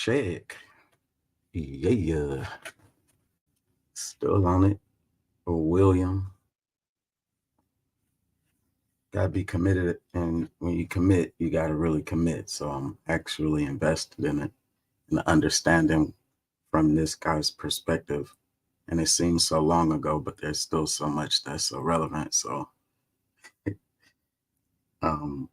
Check. Yeah. Still on it. William. Gotta be committed. And when you commit, you gotta really commit. So I'm actually invested in it and understanding from this guy's perspective. And it seems so long ago, but there's still so much that's so relevant. So um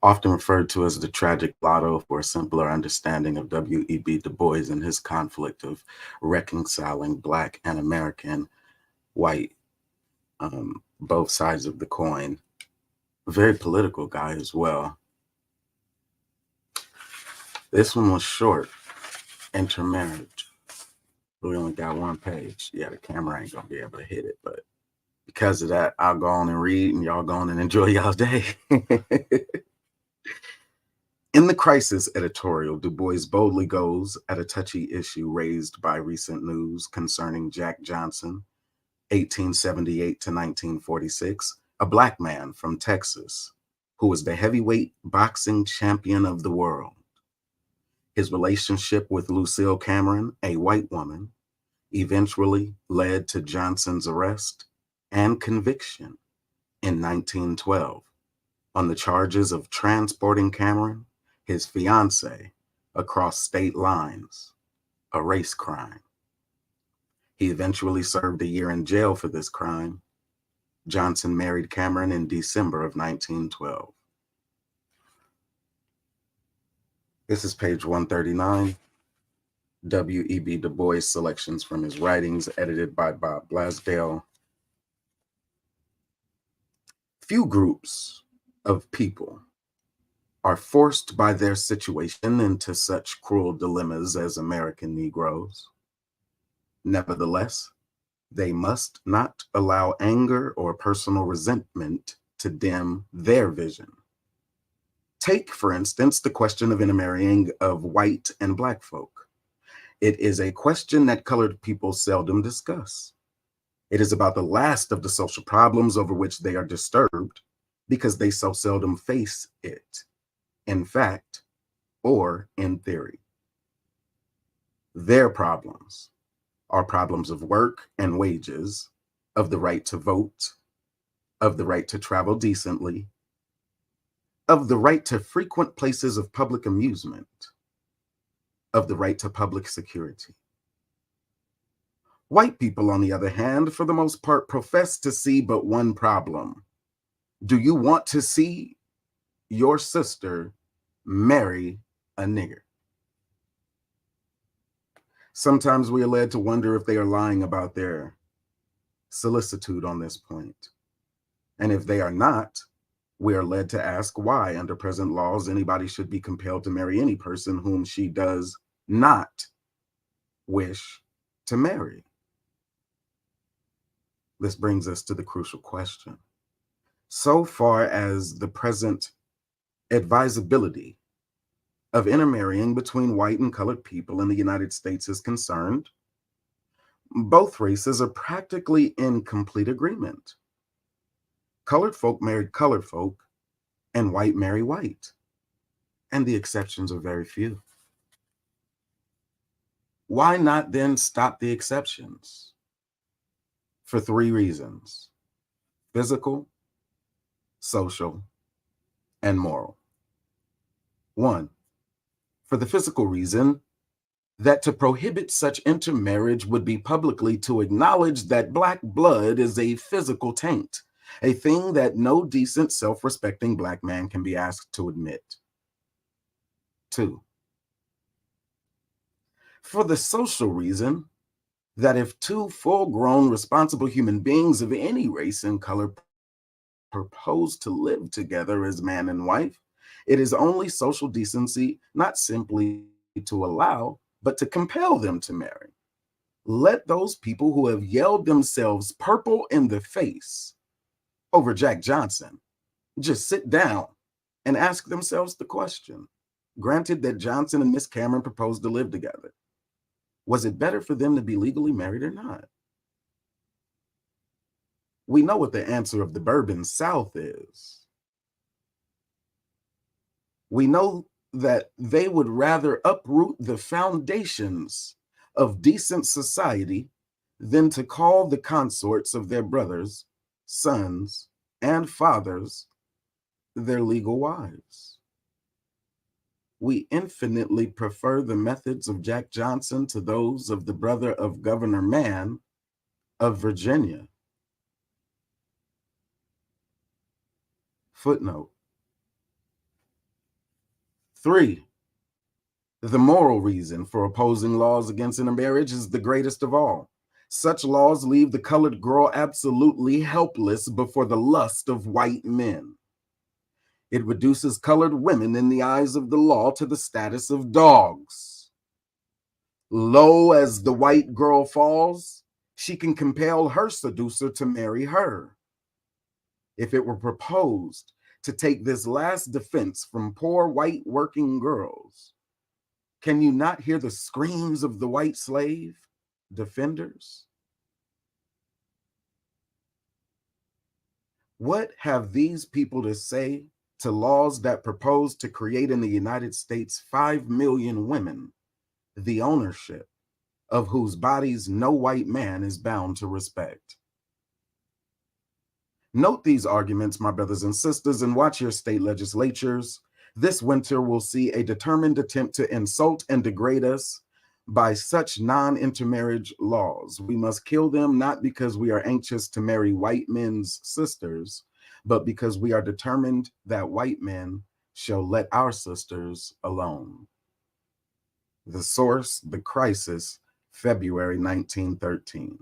often referred to as the tragic blotto for a simpler understanding of W.E.B. Du Bois and his conflict of reconciling Black and American, white, both sides of the coin. A very political guy as well. This one was short, intermarriage. We only got one page. Yeah, the camera ain't gonna be able to hit it, but because of that, I'll go on and read and y'all go on and enjoy y'all's day. In the crisis editorial, Du Bois boldly goes at a touchy issue raised by recent news concerning Jack Johnson, 1878 to 1946, a Black man from Texas, who was the heavyweight boxing champion of the world. His relationship with Lucille Cameron, a white woman, eventually led to Johnson's arrest and conviction in 1912 on the charges of transporting Cameron, his fiancée, across state lines, a race crime. He eventually served a year in jail for this crime. Johnson married Cameron in December of 1912. This is page 139. W.E.B. Du Bois selections from his writings, edited by Bob Blasdale. Few groups of people are forced by their situation into such cruel dilemmas as American Negroes. Nevertheless, they must not allow anger or personal resentment to dim their vision. Take, for instance, the question of intermarrying of white and Black folk. It is a question that colored people seldom discuss. It is about the last of the social problems over which they are disturbed because they so seldom face it, in fact, or in theory. Their problems are problems of work and wages, of the right to vote, of the right to travel decently, of the right to frequent places of public amusement, of the right to public security. White people, on the other hand, for the most part, profess to see but one problem. Do you want to see your sister marry a nigger? Sometimes we are led to wonder if they are lying about their solicitude on this point. And if they are not, we are led to ask why, under present laws, anybody should be compelled to marry any person whom she does not wish to marry. This brings us to the crucial question. So far as the present advisability of intermarrying between white and colored people in the United States is concerned, both races are practically in complete agreement. Colored folk marry colored folk, and white marry white, and the exceptions are very few. Why not then stop the exceptions? For three reasons: physical, social, and moral. One, for the physical reason that to prohibit such intermarriage would be publicly to acknowledge that Black blood is a physical taint, a thing that no decent, self-respecting Black man can be asked to admit. Two, for the social reason that if two full-grown, responsible human beings of any race and color propose to live together as man and wife, it is only social decency not simply to allow, but to compel them to marry. Let those people who have yelled themselves purple in the face over Jack Johnson just sit down and ask themselves the question. Granted that Johnson and Miss Cameron proposed to live together, was it better for them to be legally married or not? We know what the answer of the Bourbon South is. We know that they would rather uproot the foundations of decent society than to call the consorts of their brothers, sons, and fathers their legal wives. We infinitely prefer the methods of Jack Johnson to those of the brother of Governor Mann of Virginia. Footnote 3. The moral reason for opposing laws against intermarriage is the greatest of all. Such laws leave the colored girl absolutely helpless before the lust of white men. It reduces colored women in the eyes of the law to the status of dogs. Low as the white girl falls, she can compel her seducer to marry her. If it were proposed to take this last defense from poor white working girls, can you not hear the screams of the white slave defenders? What have these people to say to laws that propose to create in the United States 5 million women, the ownership of whose bodies no white man is bound to respect? Note these arguments, my brothers and sisters, and watch your state legislatures. This winter will see a determined attempt to insult and degrade us by such non-intermarriage laws. We must kill them not because we are anxious to marry white men's sisters, but because we are determined that white men shall let our sisters alone. The source, The Crisis, February 1913.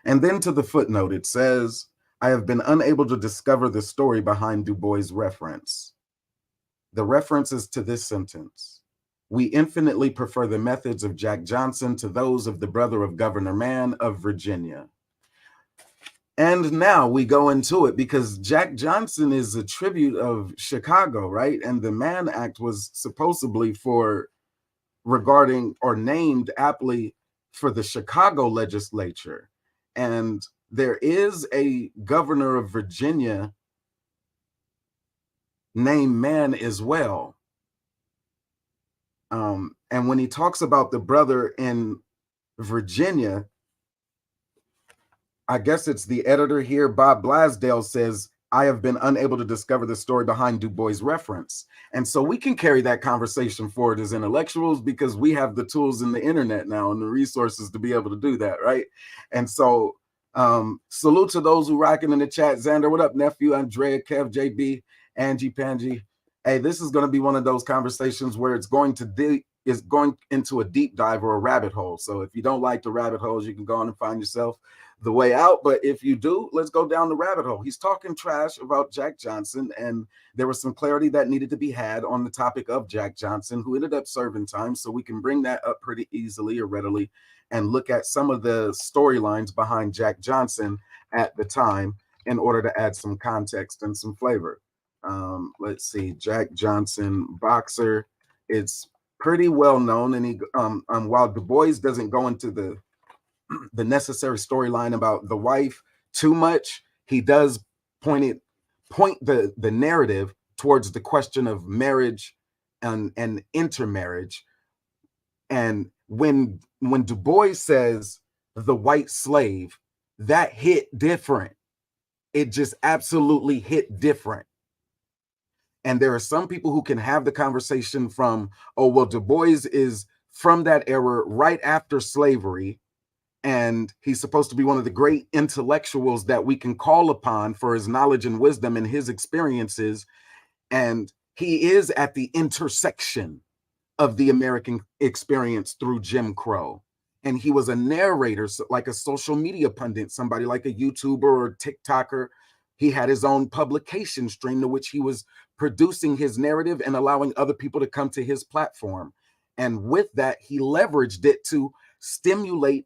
And then to the footnote, it says, I have been unable to discover the story behind Du Bois' reference. The reference is to this sentence. We infinitely prefer the methods of Jack Johnson to those of the brother of Governor Mann of Virginia. And now we go into it because Jack Johnson is a tribute of Chicago, right? And the Mann Act was supposedly for regarding or named aptly for the Chicago legislature. And there is a governor of Virginia named Mann as well. And when he talks about the brother in Virginia, I guess it's the editor here, Bob Blasdale, says, I have been unable to discover the story behind Du Bois' reference. And so we can carry that conversation forward as intellectuals because we have the tools in the internet now and the resources to be able to do that, right? And so salute to those who rocking in the chat. Xander, what up, nephew? Andrea, Kev, JB, Angie, Pangie. Hey, this is going to be one of those conversations where it's going into a deep dive or a rabbit hole. So if you don't like the rabbit holes, you can go on and find yourself the way out. But if you do, let's go down the rabbit hole. He's talking trash about Jack Johnson, and there was some clarity that needed to be had on the topic of Jack Johnson, who ended up serving time. So we can bring that up pretty easily or readily and look at some of the storylines behind Jack Johnson at the time in order to add some context and some flavor. Let's see, Jack Johnson, boxer. It's pretty well known, and he while Du Bois doesn't go into the necessary storyline about the wife too much, he does point the narrative towards the question of marriage and intermarriage. And when Du Bois says the white slave, that hit different. It just absolutely hit different. And there are some people who can have the conversation from, oh, well, Du Bois is from that era right after slavery, and he's supposed to be one of the great intellectuals that we can call upon for his knowledge and wisdom and his experiences. And he is at the intersection of the American experience through Jim Crow. And he was a narrator, like a social media pundit, somebody like a YouTuber or TikToker. He had his own publication stream to which he was producing his narrative and allowing other people to come to his platform. And with that, he leveraged it to stimulate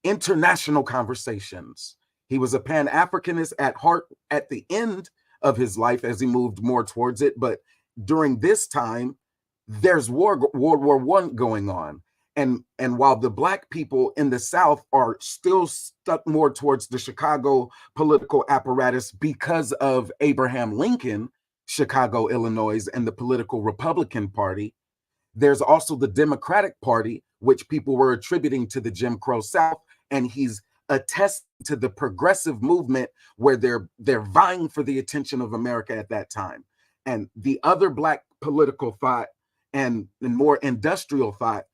international conversations. He was a Pan-Africanist at heart at the end of his life as he moved more towards it. But during this time, there's World War I going on. And while the Black people in the South are still stuck more towards the Chicago political apparatus because of Abraham Lincoln, Chicago, Illinois, and the political Republican Party. There's also the Democratic Party, which people were attributing to the Jim Crow South, and he's attesting to the progressive movement where they're vying for the attention of America at that time. And the other Black political thought and more industrial thought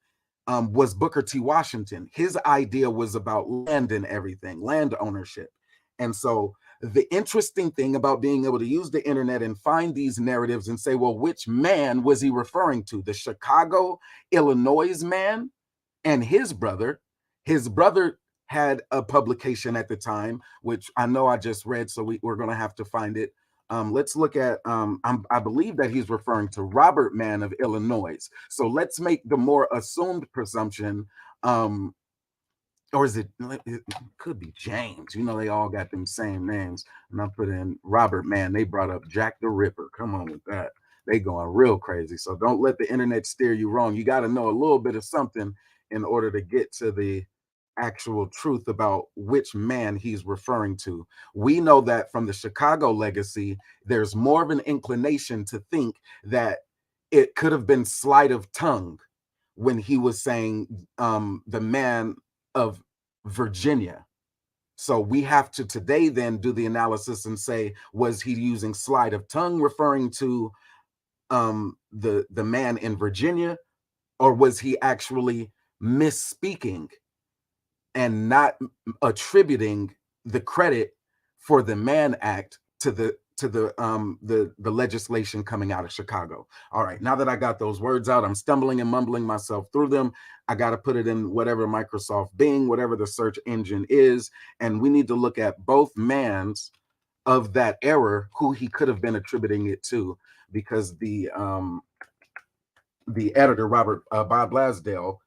was Booker T. Washington. His idea was about land and everything, land ownership. And so the interesting thing about being able to use the internet and find these narratives and say, well, which man was he referring to? The Chicago, Illinois man and his brother. His brother had a publication at the time, which I know I just read, so we're going to have to find it. Let's look at, I believe that he's referring to Robert Mann of Illinois. So let's make the more assumed presumption, or is it could be James. You know, they all got them same names. And I put in Robert Mann. They brought up Jack the Ripper. Come on with that. They going real crazy. So don't let the internet steer you wrong. You got to know a little bit of something in order to get to the actual truth about which man he's referring to. We know that from the Chicago legacy, there's more of an inclination to think that it could have been sleight of tongue when he was saying the man of Virginia. So we have to today then do the analysis and say, was he using sleight of tongue referring to the man in Virginia, or was he actually misspeaking and not attributing the credit for the Mann Act to the legislation coming out of Chicago? All right, now that I got those words out, I'm stumbling and mumbling myself through them. I got to put it in whatever Microsoft Bing, whatever the search engine is, and we need to look at both Manns of that era who he could have been attributing it to, because the editor Bob Blasdale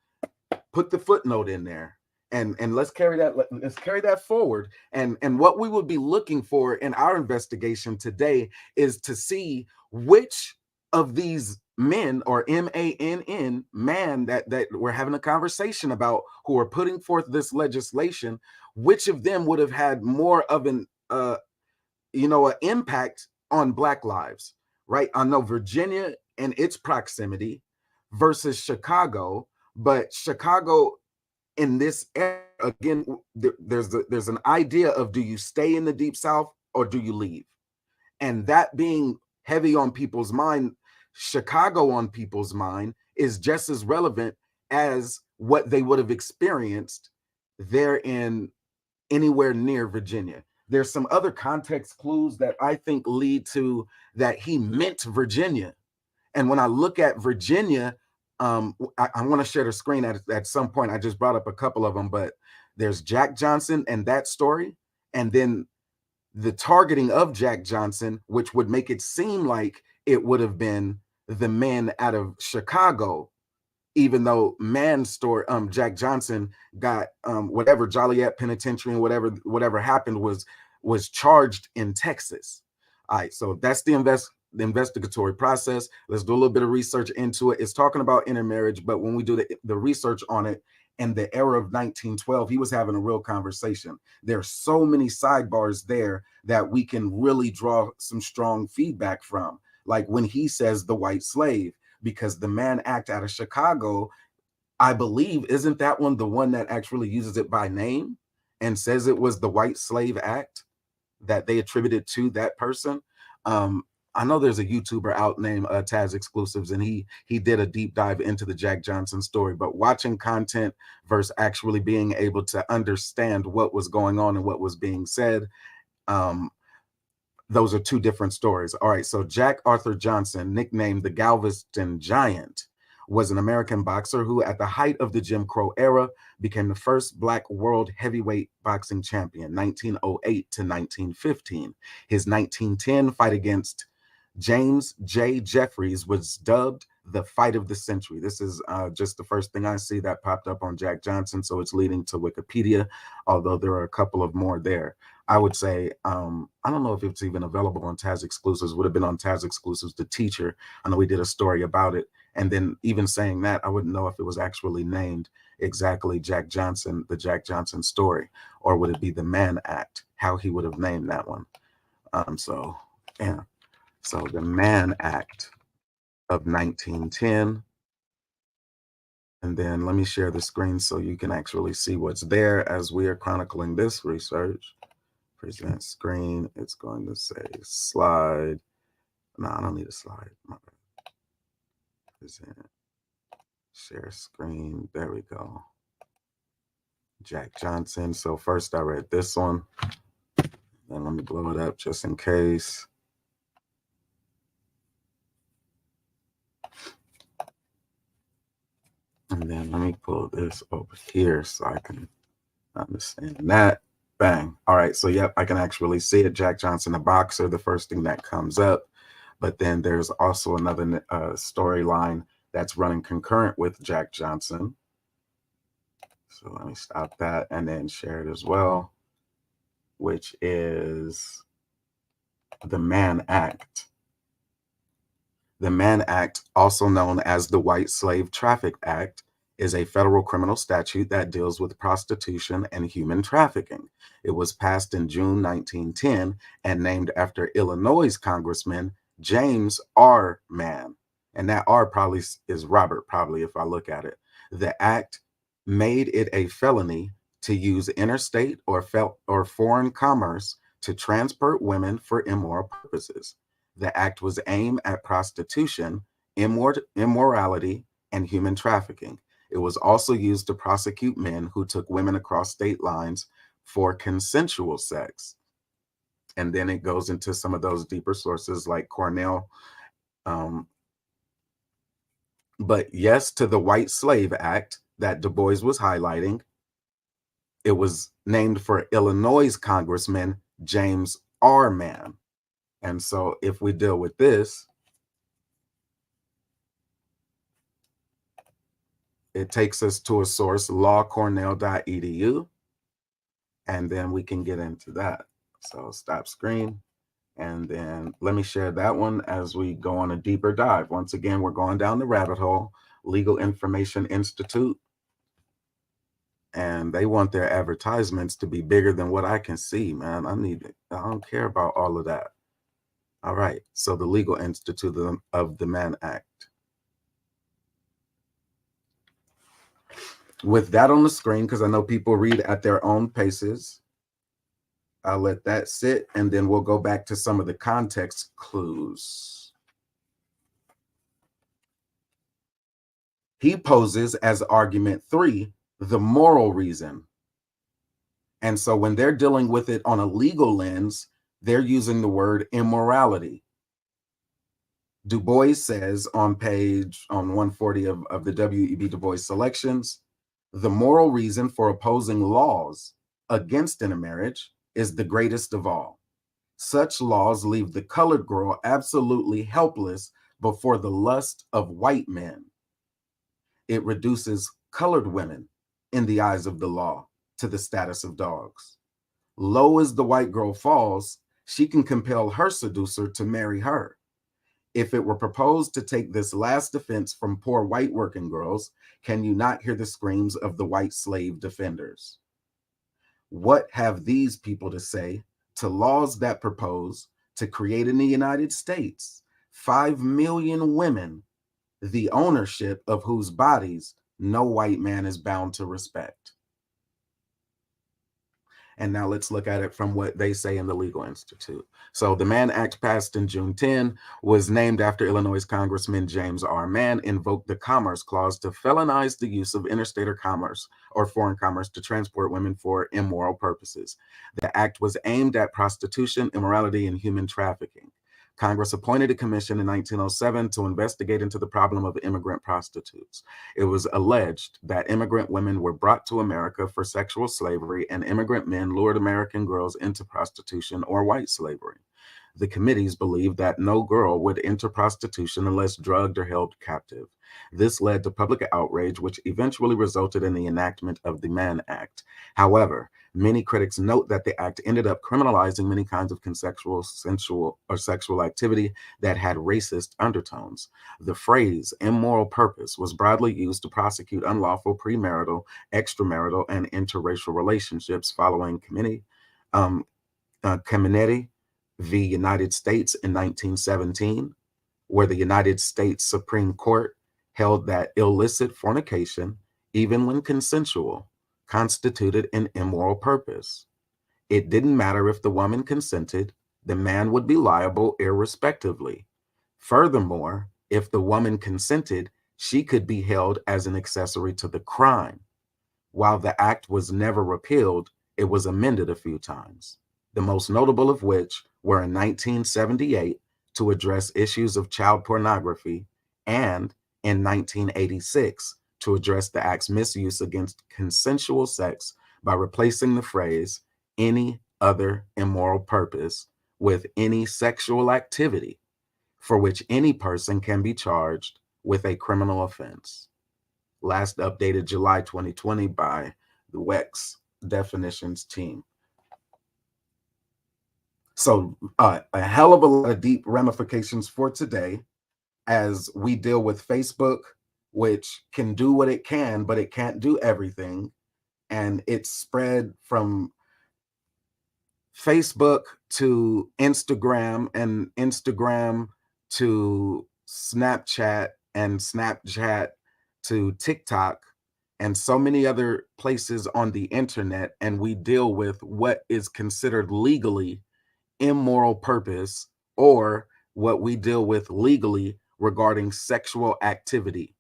put the footnote in there. And let's carry that forward. And what we would be looking for in our investigation today is to see which of these men, or MANN, man, that we're having a conversation about, who are putting forth this legislation, which of them would have had more of an an impact on Black lives, right? I know Virginia and its proximity versus Chicago, but Chicago in this era, again, there's an idea of, do you stay in the Deep South or do you leave? And that being heavy on people's mind, Chicago on people's mind is just as relevant as what they would have experienced there in anywhere near Virginia. There's some other context clues that I think lead to that he meant Virginia. And when I look at Virginia, I want to share the screen at some point. I just brought up a couple of them, but there's Jack Johnson and that story, and then the targeting of Jack Johnson, which would make it seem like it would have been the men out of Chicago, even though Jack Johnson got whatever Joliet Penitentiary and whatever happened was charged in Texas. All right, so that's the investigatory process. Let's do a little bit of research into it. It's talking about intermarriage, but when we do the research on it, in the era of 1912, he was having a real conversation. There's so many sidebars there that we can really draw some strong feedback from. Like when he says the white slave, because the Mann Act out of Chicago, I believe, isn't that one the one that actually uses it by name and says it was the White Slave Act that they attributed to that person? I know there's a YouTuber out named Taz Exclusives, and he did a deep dive into the Jack Johnson story. But watching content versus actually being able to understand what was going on and what was being said, those are two different stories. All right, so Jack Arthur Johnson, nicknamed the Galveston Giant, was an American boxer who, at the height of the Jim Crow era, became the first Black world heavyweight boxing champion, 1908 to 1915. His 1910 fight against James J. Jeffries was dubbed the fight of the century. This is just the first thing I see that popped up on Jack Johnson, so it's leading to Wikipedia, although there are a couple of more there. I would say, I don't know if it's even available on Taz Exclusives. Would have been on Taz Exclusives, The Teacher. I know we did a story about it. And then even saying that, I wouldn't know if it was actually named exactly Jack Johnson, the Jack Johnson story, or would it be the Mann Act, how he would have named that one. So, yeah. So the Mann Act of 1910. And then let me share the screen so you can actually see what's there as we are chronicling this research. Present screen. It's going to say slide. No, I don't need a slide. My bad. Present. Share screen. There we go. Jack Johnson. So first I read this one. Then let me blow it up just in case. And then let me pull this over here so I can understand that. Bang. All right. So, yep, I can actually see it. Jack Johnson, a boxer, the first thing that comes up. But then there's also another storyline that's running concurrent with Jack Johnson. So let me stop that and then share it as well, which is the Mann Act. The Mann Act, also known as the White Slave Traffic Act, is a federal criminal statute that deals with prostitution and human trafficking. It was passed in June 1910 and named after Illinois Congressman James R. Mann. And that R probably is Robert, probably, if I look at it. The act made it a felony to use interstate or foreign commerce to transport women for immoral purposes. The act was aimed at prostitution, immorality, and human trafficking. It was also used to prosecute men who took women across state lines for consensual sex. And then it goes into some of those deeper sources like Cornell. But yes, to the White Slave Act that Du Bois was highlighting, it was named for Illinois Congressman James R. Mann. And so if we deal with this, it takes us to a source, lawcornell.edu, and then we can get into that. So stop screen, and then let me share that one as we go on a deeper dive. Once again, we're going down the rabbit hole, Legal Information Institute, and they want their advertisements to be bigger than what I can see, man. I don't care about all of that. All right, so the Legal Institute of the Mann Act. With that on the screen, because I know people read at their own paces, I'll let that sit, and then we'll go back to some of the context clues. He poses as argument 3, the moral reason. And so when they're dealing with it on a legal lens, they're using the word immorality. Du Bois says on 140 of the W.E.B. Du Bois selections, the moral reason for opposing laws against intermarriage is the greatest of all. Such laws leave the colored girl absolutely helpless before the lust of white men. It reduces colored women, in the eyes of the law, to the status of dogs. Low as the white girl falls, she can compel her seducer to marry her. If it were proposed to take this last offense from poor white working girls, can you not hear the screams of the white slave defenders? What have these people to say to laws that propose to create in the United States 5 million women, the ownership of whose bodies no white man is bound to respect? And now let's look at it from what they say in the Legal Institute. So the Mann Act, passed in June 10, was named after Illinois Congressman James R. Mann, invoked the Commerce Clause to felonize the use of interstate or commerce or foreign commerce to transport women for immoral purposes. The act was aimed at prostitution, immorality, and human trafficking. Congress appointed a commission in 1907 to investigate into the problem of immigrant prostitutes. It was alleged that immigrant women were brought to America for sexual slavery and immigrant men lured American girls into prostitution or white slavery. The committees believed that no girl would enter prostitution unless drugged or held captive. This led to public outrage, which eventually resulted in the enactment of the Mann Act. However, many critics note that the act ended up criminalizing many kinds of consensual, sensual, or sexual activity that had racist undertones. The phrase immoral purpose was broadly used to prosecute unlawful premarital, extramarital, and interracial relationships following Caminetti v. United States in 1917, where the United States Supreme Court held that illicit fornication, even when consensual, constituted an immoral purpose. It didn't matter if the woman consented, the man would be liable irrespectively. Furthermore, if the woman consented, she could be held as an accessory to the crime. While the act was never repealed, it was amended a few times, the most notable of which were in 1978 to address issues of child pornography and in 1986 to address the act's misuse against consensual sex by replacing the phrase any other immoral purpose with any sexual activity for which any person can be charged with a criminal offense. Last updated July 2020 by the WEX definitions team. So a hell of a lot of deep ramifications for today as we deal with Facebook, which can do what it can, but it can't do everything. And it's spread from Facebook to Instagram and Instagram to Snapchat and Snapchat to TikTok and so many other places on the internet. And we deal with what is considered legally immoral purpose or what we deal with legally regarding sexual activity,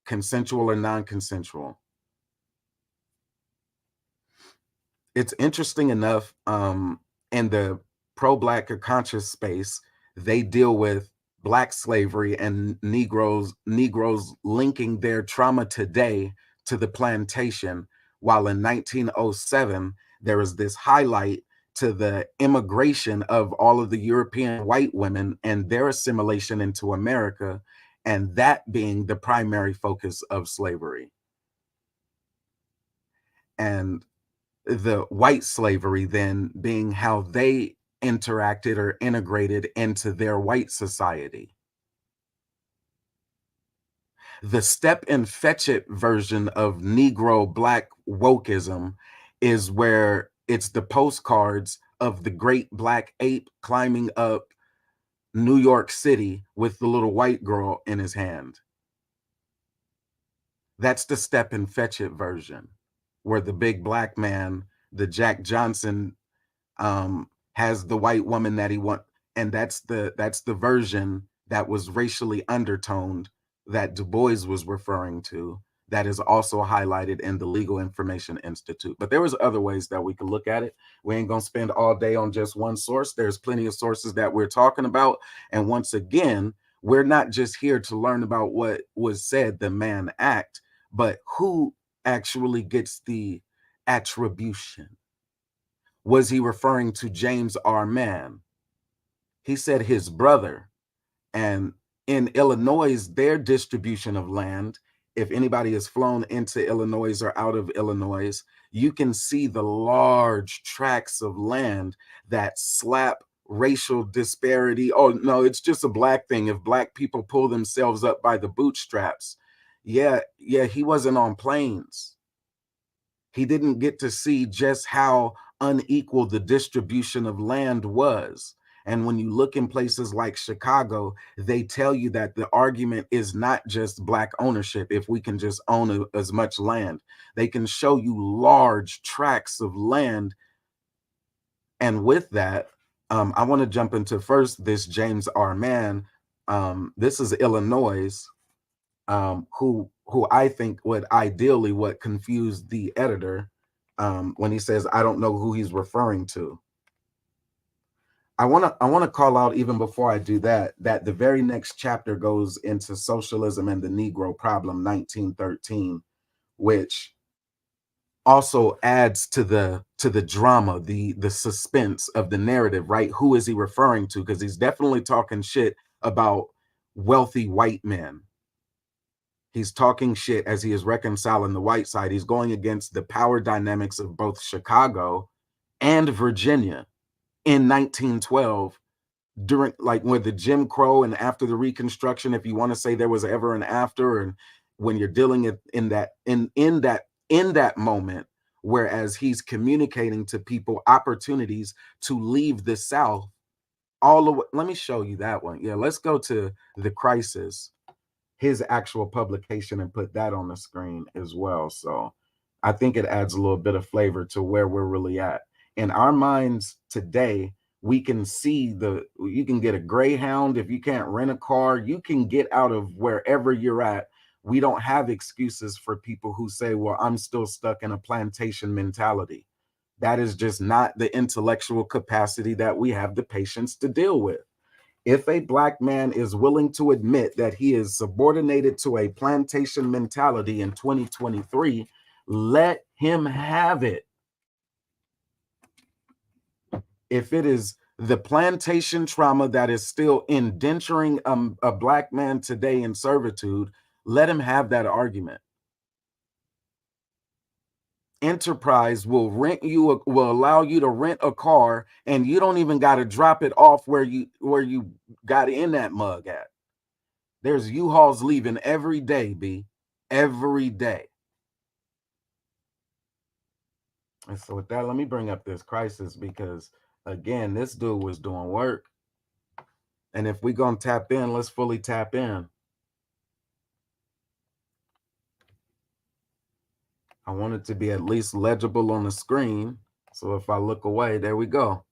consensual or non-consensual. It's interesting enough, in the pro-black or conscious space, they deal with black slavery and Negroes linking their trauma today to the plantation, while in 1907 there is this highlight to the immigration of all of the European white women and their assimilation into America, and that being the primary focus of slavery. And the white slavery then being how they interacted or integrated into their white society. The step and fetch it version of Negro Black wokeism is where it's the postcards of the great black ape climbing up New York City with the little white girl in his hand. That's the step and fetch it version, where the big black man, the Jack Johnson, has the white woman that he wants, and that's the version that was racially undertoned that Du Bois was referring to. That is also highlighted in the Legal Information Institute. But there was other ways that we could look at it. We ain't gonna spend all day on just one source. There's plenty of sources that we're talking about. And once again, we're not just here to learn about what was said, the Mann Act, but who actually gets the attribution. Was he referring to James R. Mann? He said his brother. And in Illinois, their distribution of land, if anybody has flown into Illinois or out of Illinois, you can see the large tracts of land that slap racial disparity. Oh, no, it's just a black thing. If black people pull themselves up by the bootstraps. Yeah, he wasn't on planes. He didn't get to see just how unequal the distribution of land was. And when you look in places like Chicago, they tell you that the argument is not just black ownership. If we can just own as much land, they can show you large tracts of land. And with that, I want to jump into first this James R. Mann. This is Illinois, who I think would ideally what confused the editor when he says, I don't know who he's referring to. I want to call out, even before I do that, that the very next chapter goes into Socialism and the Negro Problem, 1913, which also adds to the drama, the suspense of the narrative, right? Who is he referring to? Because he's definitely talking shit about wealthy white men. He's talking shit as he is reconciling the white side. He's going against the power dynamics of both Chicago and Virginia in 1912, during like with the Jim Crow and after the Reconstruction, if you want to say there was ever an after, and when you're dealing in that moment, whereas he's communicating to people opportunities to leave the South all the way. Let me show you that one. Yeah, let's go to The Crisis, his actual publication, and put that on the screen as well. So I think it adds a little bit of flavor to where we're really at. In our minds today, we can see you can get a Greyhound. If you can't rent a car, you can get out of wherever you're at. We don't have excuses for people who say, well, I'm still stuck in a plantation mentality. That is just not the intellectual capacity that we have the patience to deal with. If a black man is willing to admit that he is subordinated to a plantation mentality in 2023, let him have it. If it is the plantation trauma that is still indenturing a black man today in servitude, let him have that argument. Enterprise will will allow you to rent a car, and you don't even got to drop it off where you got in that mug at. There's U-Hauls leaving every day, B. Every day. And so with that, let me bring up this crisis because, again, this dude was doing work. And if we're going to tap in, let's fully tap in. I want it to be at least legible on the screen. So if I look away, there we go.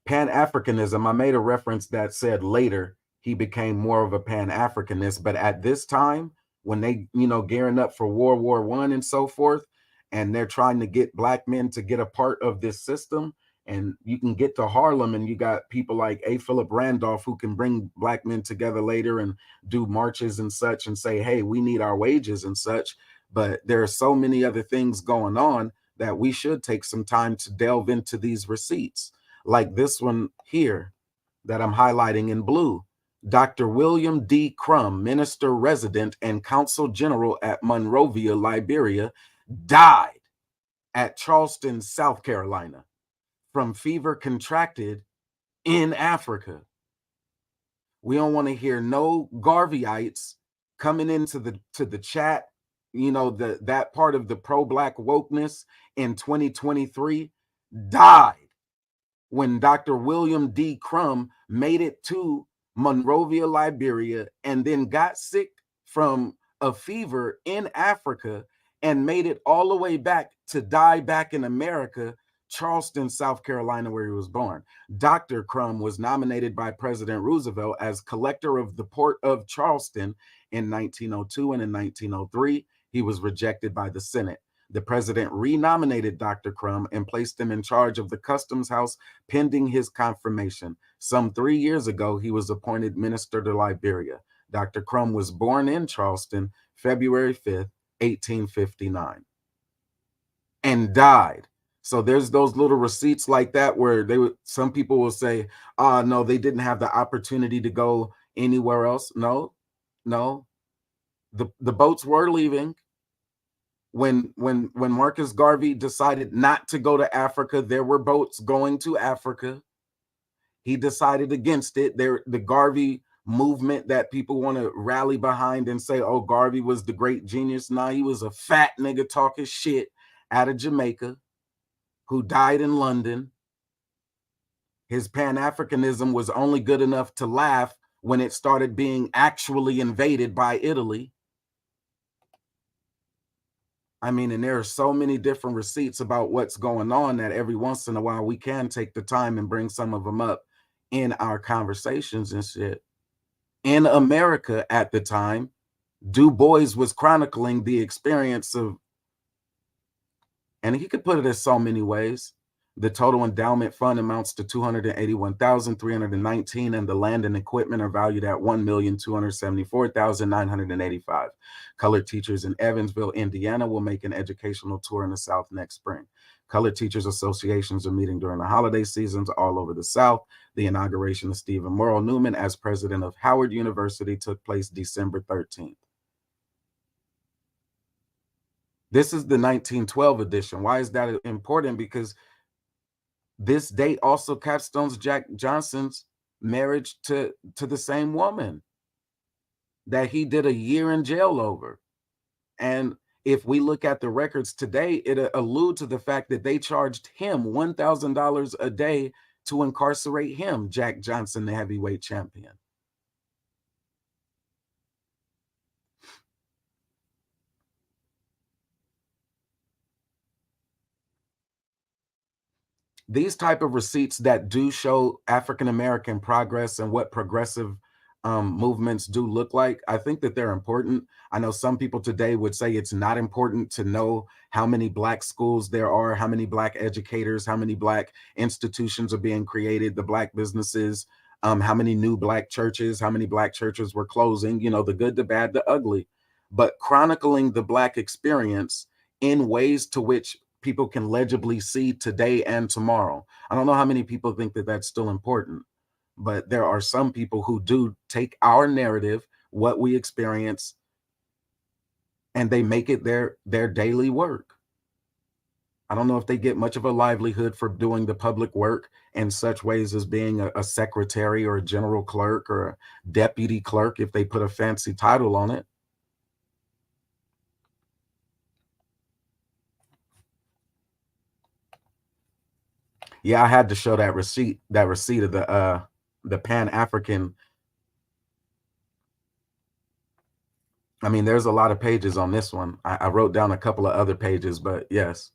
Pan-Africanism, I made a reference that said later he became more of a Pan-Africanist, but at this time, when they, gearing up for World War I and so forth, and they're trying to get black men to get a part of this system, and you can get to Harlem and you got people like A. Philip Randolph who can bring black men together later and do marches and such and say, hey, we need our wages and such. But there are so many other things going on that we should take some time to delve into these receipts, like this one here that I'm highlighting in blue. Dr. William D. Crum, minister resident and consul general at Monrovia, Liberia, died at Charleston, South Carolina, from fever contracted in Africa. We don't want to hear no Garveyites coming into the chat, that part of the pro-black wokeness in 2023 died when Dr. William D. Crum made it to Monrovia, Liberia, and then got sick from a fever in Africa and made it all the way back to die back in America, Charleston, South Carolina, where he was born. Dr. Crum was nominated by President Roosevelt as collector of the port of Charleston in 1902, and in 1903, he was rejected by the Senate. The president renominated Dr. Crum and placed him in charge of the Customs House pending his confirmation. Some 3 years ago, he was appointed minister to Liberia. Dr. Crum was born in Charleston, February 5th, 1859, and died. So there's those little receipts like that where some people will say, no, they didn't have the opportunity to go anywhere else. No. The boats were leaving. When Marcus Garvey decided not to go to Africa, there were boats going to Africa. He decided against it. The Garvey movement that people want to rally behind and say, oh, Garvey was the great genius. Nah, he was a fat nigga talking shit out of Jamaica who died in London. His Pan-Africanism was only good enough to laugh when it started being actually invaded by Italy. I mean, and there are so many different receipts about what's going on that every once in a while we can take the time and bring some of them up in our conversations and shit. In America at the time, Du Bois was chronicling the experience of, and he could put it in so many ways. The total endowment fund amounts to $281,319, and the land and equipment are valued at $1,274,985. Colored teachers in Evansville, Indiana will make an educational tour in the South next spring. Colored teachers associations are meeting during the holiday seasons all over the South. The inauguration of Stephen Morrill Newman as president of Howard University took place December 13th. This is the 1912 edition. Why is that important? Because this date also capstones Jack Johnson's marriage to the same woman that he did a year in jail over. And if we look at the records today, it alludes to the fact that they charged him $1,000 a day to incarcerate him, Jack Johnson, the heavyweight champion. These type of receipts that do show African American progress and what progressive movements do look like, I think that they're important. I know some people today would say it's not important to know how many Black schools there are, how many Black educators, how many Black institutions are being created, the Black businesses, how many new Black churches, how many Black churches were closing, you know, the good, the bad, the ugly. But chronicling the Black experience in ways to which people can legibly see today and tomorrow. I don't know how many people think that that's still important, but there are some people who do take our narrative, what we experience, and they make it their daily work. I don't know if they get much of a livelihood for doing the public work in such ways as being a secretary or a general clerk or a deputy clerk if they put a fancy title on it. Yeah, I had to show that receipt of the Pan African. I mean, there's a lot of pages on this one. I wrote down a couple of other pages, but yes,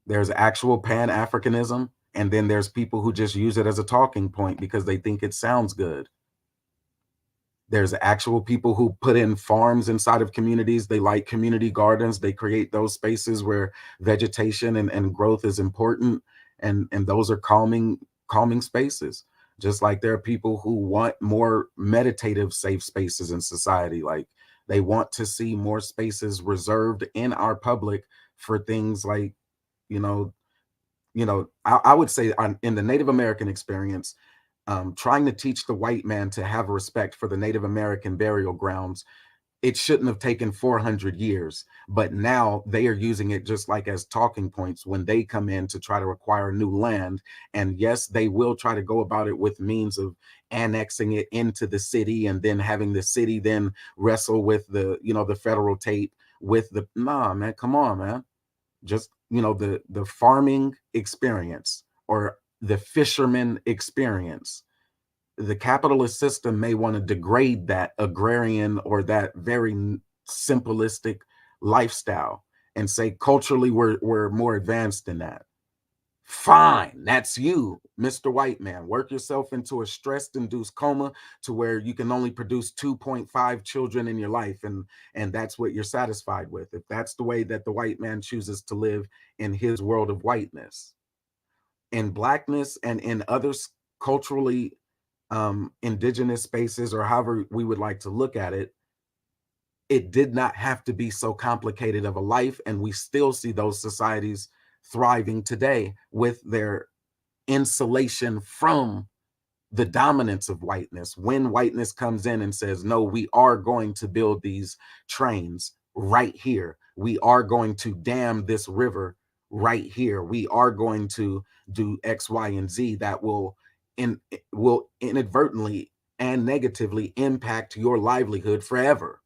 there's actual Pan Africanism, and then there's people who just use it as a talking point because they think it sounds good. There's actual people who put in farms inside of communities. They like community gardens. They create those spaces where vegetation and growth is important. And those are calming spaces. Just like there are people who want more meditative safe spaces in society. Like they want to see more spaces reserved in our public for things like, you know, I would say in the Native American experience, trying to teach the white man to have respect for the Native American burial grounds, it shouldn't have taken 400 years. But now they are using it just like as talking points when they come in to try to acquire new land. And yes, they will try to go about it with means of annexing it into the city and then having the city then wrestle with the federal tape with the, nah, man, come on, man. Just, the farming experience or the fisherman experience. The capitalist system may want to degrade that agrarian or that very simplistic lifestyle and say culturally we're more advanced than that. Fine, that's you, Mr. White Man. Work yourself into a stress induced coma to where you can only produce 2.5 children in your life, and that's what you're satisfied with. If that's the way that the white man chooses to live in his world of whiteness. In blackness and in other culturally indigenous spaces, or however we would like to look at it, it did not have to be so complicated of a life. And we still see those societies thriving today with their insulation from the dominance of whiteness. When whiteness comes in and says, no, we are going to build these trains right here. We are going to dam this river right here. We are going to do X, Y, and Z that will inadvertently and negatively impact your livelihood forever.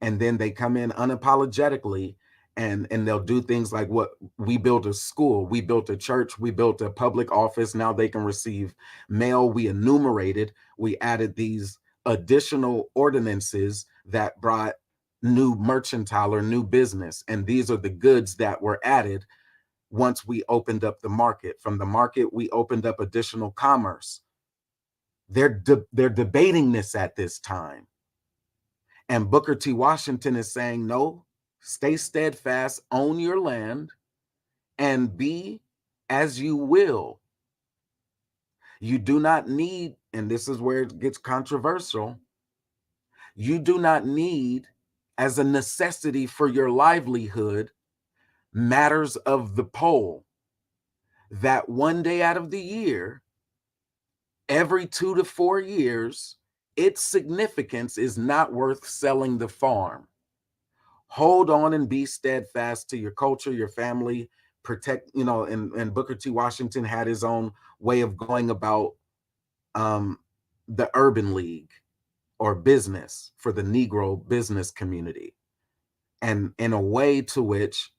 And then they come in unapologetically and they'll do things like, what, we built a school, we built a church, we built a public office, now they can receive mail. We enumerated, we added these additional ordinances that brought new mercantile or new business, and these are the goods that were added once we opened up the market. From the market we opened up additional commerce. They're debating this at this time. And Booker T. Washington is saying, no, stay steadfast, own your land, and be as you will. You do not need, and this is where it gets controversial, you do not need, as a necessity for your livelihood, matters of the poll, that one day out of the year, every 2 to 4 years, its significance is not worth selling the farm. Hold on and be steadfast to your culture, your family, protect, and Booker T. Washington had his own way of going about the urban league or business for the Negro business community. And in a way to which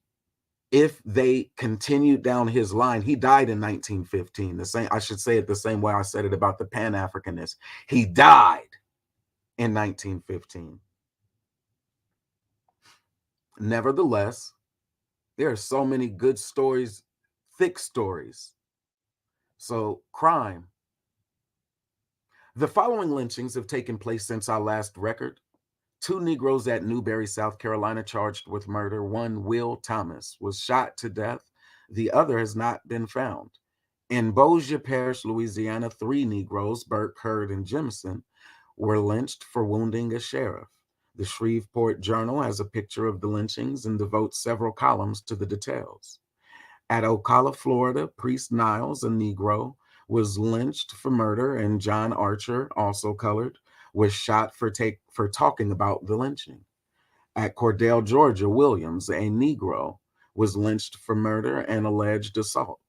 if they continued down his line, he died in 1915. The same, I should say it the same way I said it about the Pan-Africanists. He died in 1915. Nevertheless, there are so many good stories, thick stories. So, crime. The following lynchings have taken place since our last record. 2 Negroes at Newberry, South Carolina, charged with murder. One, Will Thomas, was shot to death. The other has not been found. In Bois Parish, Louisiana, 3 Negroes, Burke, Hurd, and Jimson, were lynched for wounding a sheriff. The Shreveport Journal has a picture of the lynchings and devotes several columns to the details. At Ocala, Florida, Priest Niles, a Negro, was lynched for murder, and John Archer, also colored, was shot for talking about the lynching. At Cordell, Georgia, Williams, a Negro, was lynched for murder and alleged assault.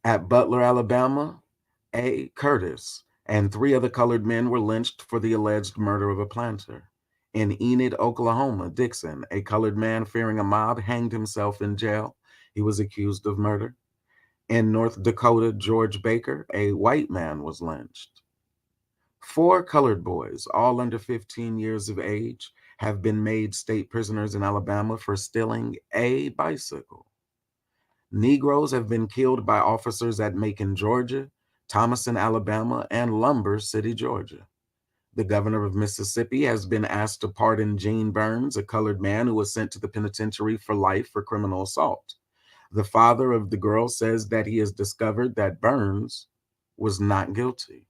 At Butler, Alabama, A. Curtis and 3 other colored men were lynched for the alleged murder of a planter. In Enid, Oklahoma, Dixon, a colored man fearing a mob, hanged himself in jail. He was accused of murder. In North Dakota, George Baker, a white man, was lynched. 4 colored boys, all under 15 years of age, have been made state prisoners in Alabama for stealing a bicycle. Negroes have been killed by officers at Macon, Georgia, Thomaston, Alabama, and Lumber City, Georgia. The governor of Mississippi has been asked to pardon Gene Burns, a colored man who was sent to the penitentiary for life for criminal assault. The father of the girl says that he has discovered that Burns was not guilty.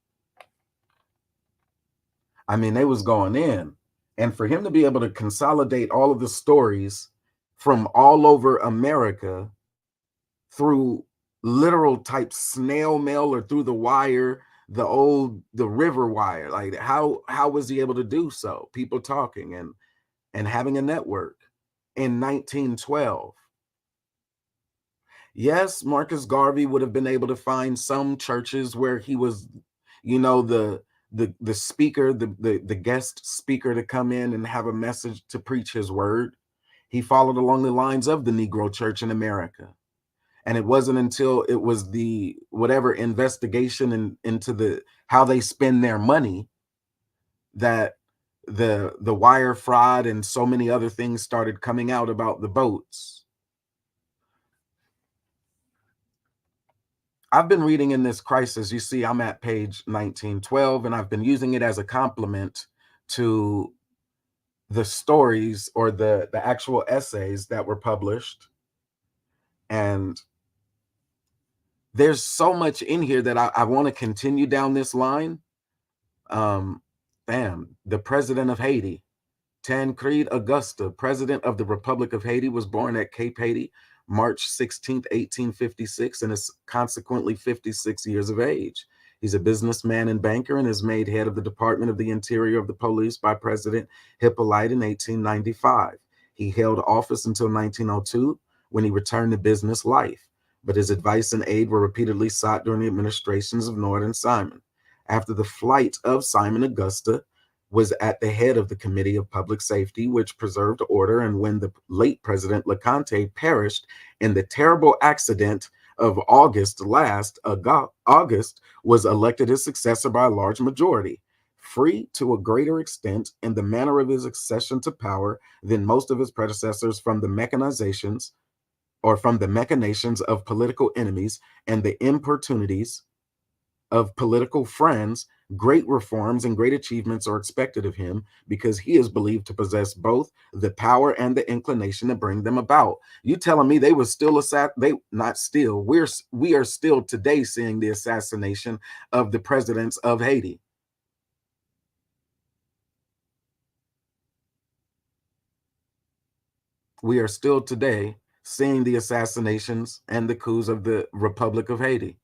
I mean, they was going in. And for him to be able to consolidate all of the stories from all over America through literal type snail mail or through the wire, the river wire, like how was he able to do so? People talking and having a network in 1912. Yes, Marcus Garvey would have been able to find some churches where he was, the speaker, the guest speaker to come in and have a message to preach his word. He followed along the lines of the Negro Church in America. And it wasn't until it was the whatever investigation into the how they spend their money that the wire fraud and so many other things started coming out about the boats. I've been reading in this crisis. You see, I'm at page 1912, and I've been using it as a complement to the stories or the actual essays that were published. And there's so much in here that I want to continue down this line. The president of Haiti, Tancred Augusta, president of the Republic of Haiti, was born at Cape Haiti, March 16th, 1856, and is consequently 56 years of age. He's a businessman and banker and is made head of the Department of the Interior of the Police by President Hippolyte in 1895. He held office until 1902, when he returned to business life, but his advice and aid were repeatedly sought during the administrations of Nord and Simon. After the flight of Simon, Augusta was at the head of the Committee of Public Safety, which preserved order, and when the late President LeConte perished in the terrible accident of August last, August was elected his successor by a large majority, free to a greater extent in the manner of his accession to power than most of his predecessors from the machinations of political enemies and the importunities of political friends. Great reforms and great achievements are expected of him because he is believed to possess both the power and the inclination to bring them about. You telling me they were still we are still today seeing the assassination of the presidents of Haiti. We are still today seeing the assassinations and the coups of the Republic of Haiti.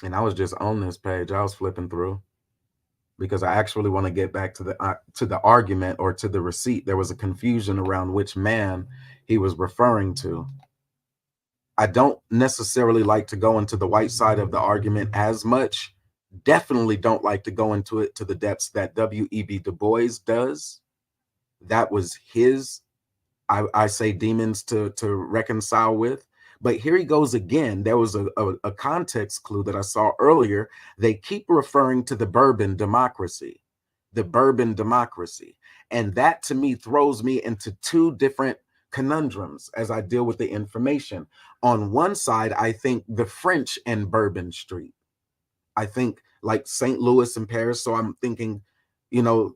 And I was just on this page. I was flipping through because I actually want to get back to the argument or to the receipt. There was a confusion around which man he was referring to. I don't necessarily like to go into the white side of the argument as much. Definitely don't like to go into it to the depths that W.E.B. Du Bois does. That was his, I say, demons to reconcile with. But here he goes again. There was a context clue that I saw earlier. They keep referring to the Bourbon democracy, the Bourbon democracy. And that to me throws me into two different conundrums as I deal with the information. On one side, I think the French and Bourbon Street. I think like St. Louis and Paris. So I'm thinking, you know,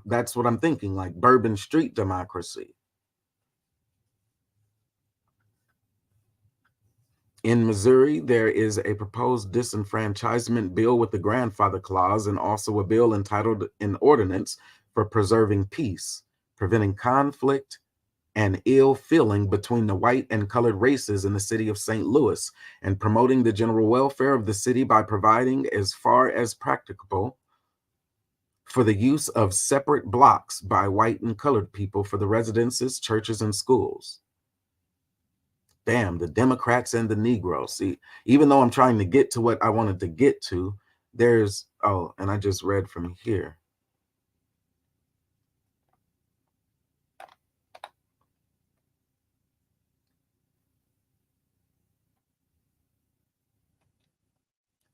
that's what I'm thinking, like Bourbon Street democracy. In Missouri, there is a proposed disenfranchisement bill with the grandfather clause and also a bill entitled an ordinance for preserving peace, preventing conflict and ill feeling between the white and colored races in the city of St. Louis, and promoting the general welfare of the city by providing, as far as practicable, for the use of separate blocks by white and colored people for the residences, churches, and schools. Damn, the Democrats and the Negroes. See, even though I'm trying to get to what I wanted to get to, there's, oh, and I just read from here.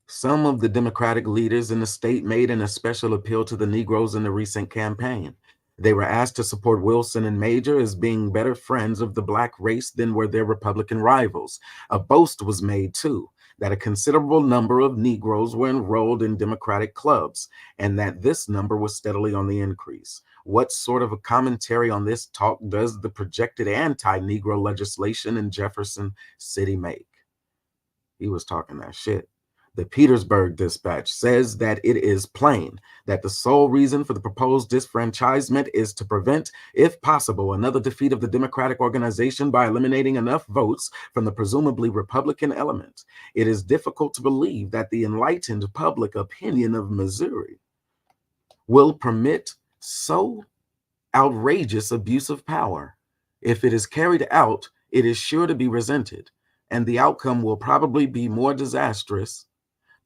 Some of the Democratic leaders in the state made an especial appeal to the Negroes in the recent campaign. They were asked to support Wilson and Major as being better friends of the Black race than were their Republican rivals. A boast was made, too, that a considerable number of Negroes were enrolled in Democratic clubs, and that this number was steadily on the increase. What sort of a commentary on this talk does the projected anti-Negro legislation in Jefferson City make? He was talking that shit. The Petersburg Dispatch says that it is plain that the sole reason for the proposed disfranchisement is to prevent, if possible, another defeat of the Democratic organization by eliminating enough votes from the presumably Republican element. It is difficult to believe that the enlightened public opinion of Missouri will permit so outrageous abuse of power. If it is carried out, it is sure to be resented, and the outcome will probably be more disastrous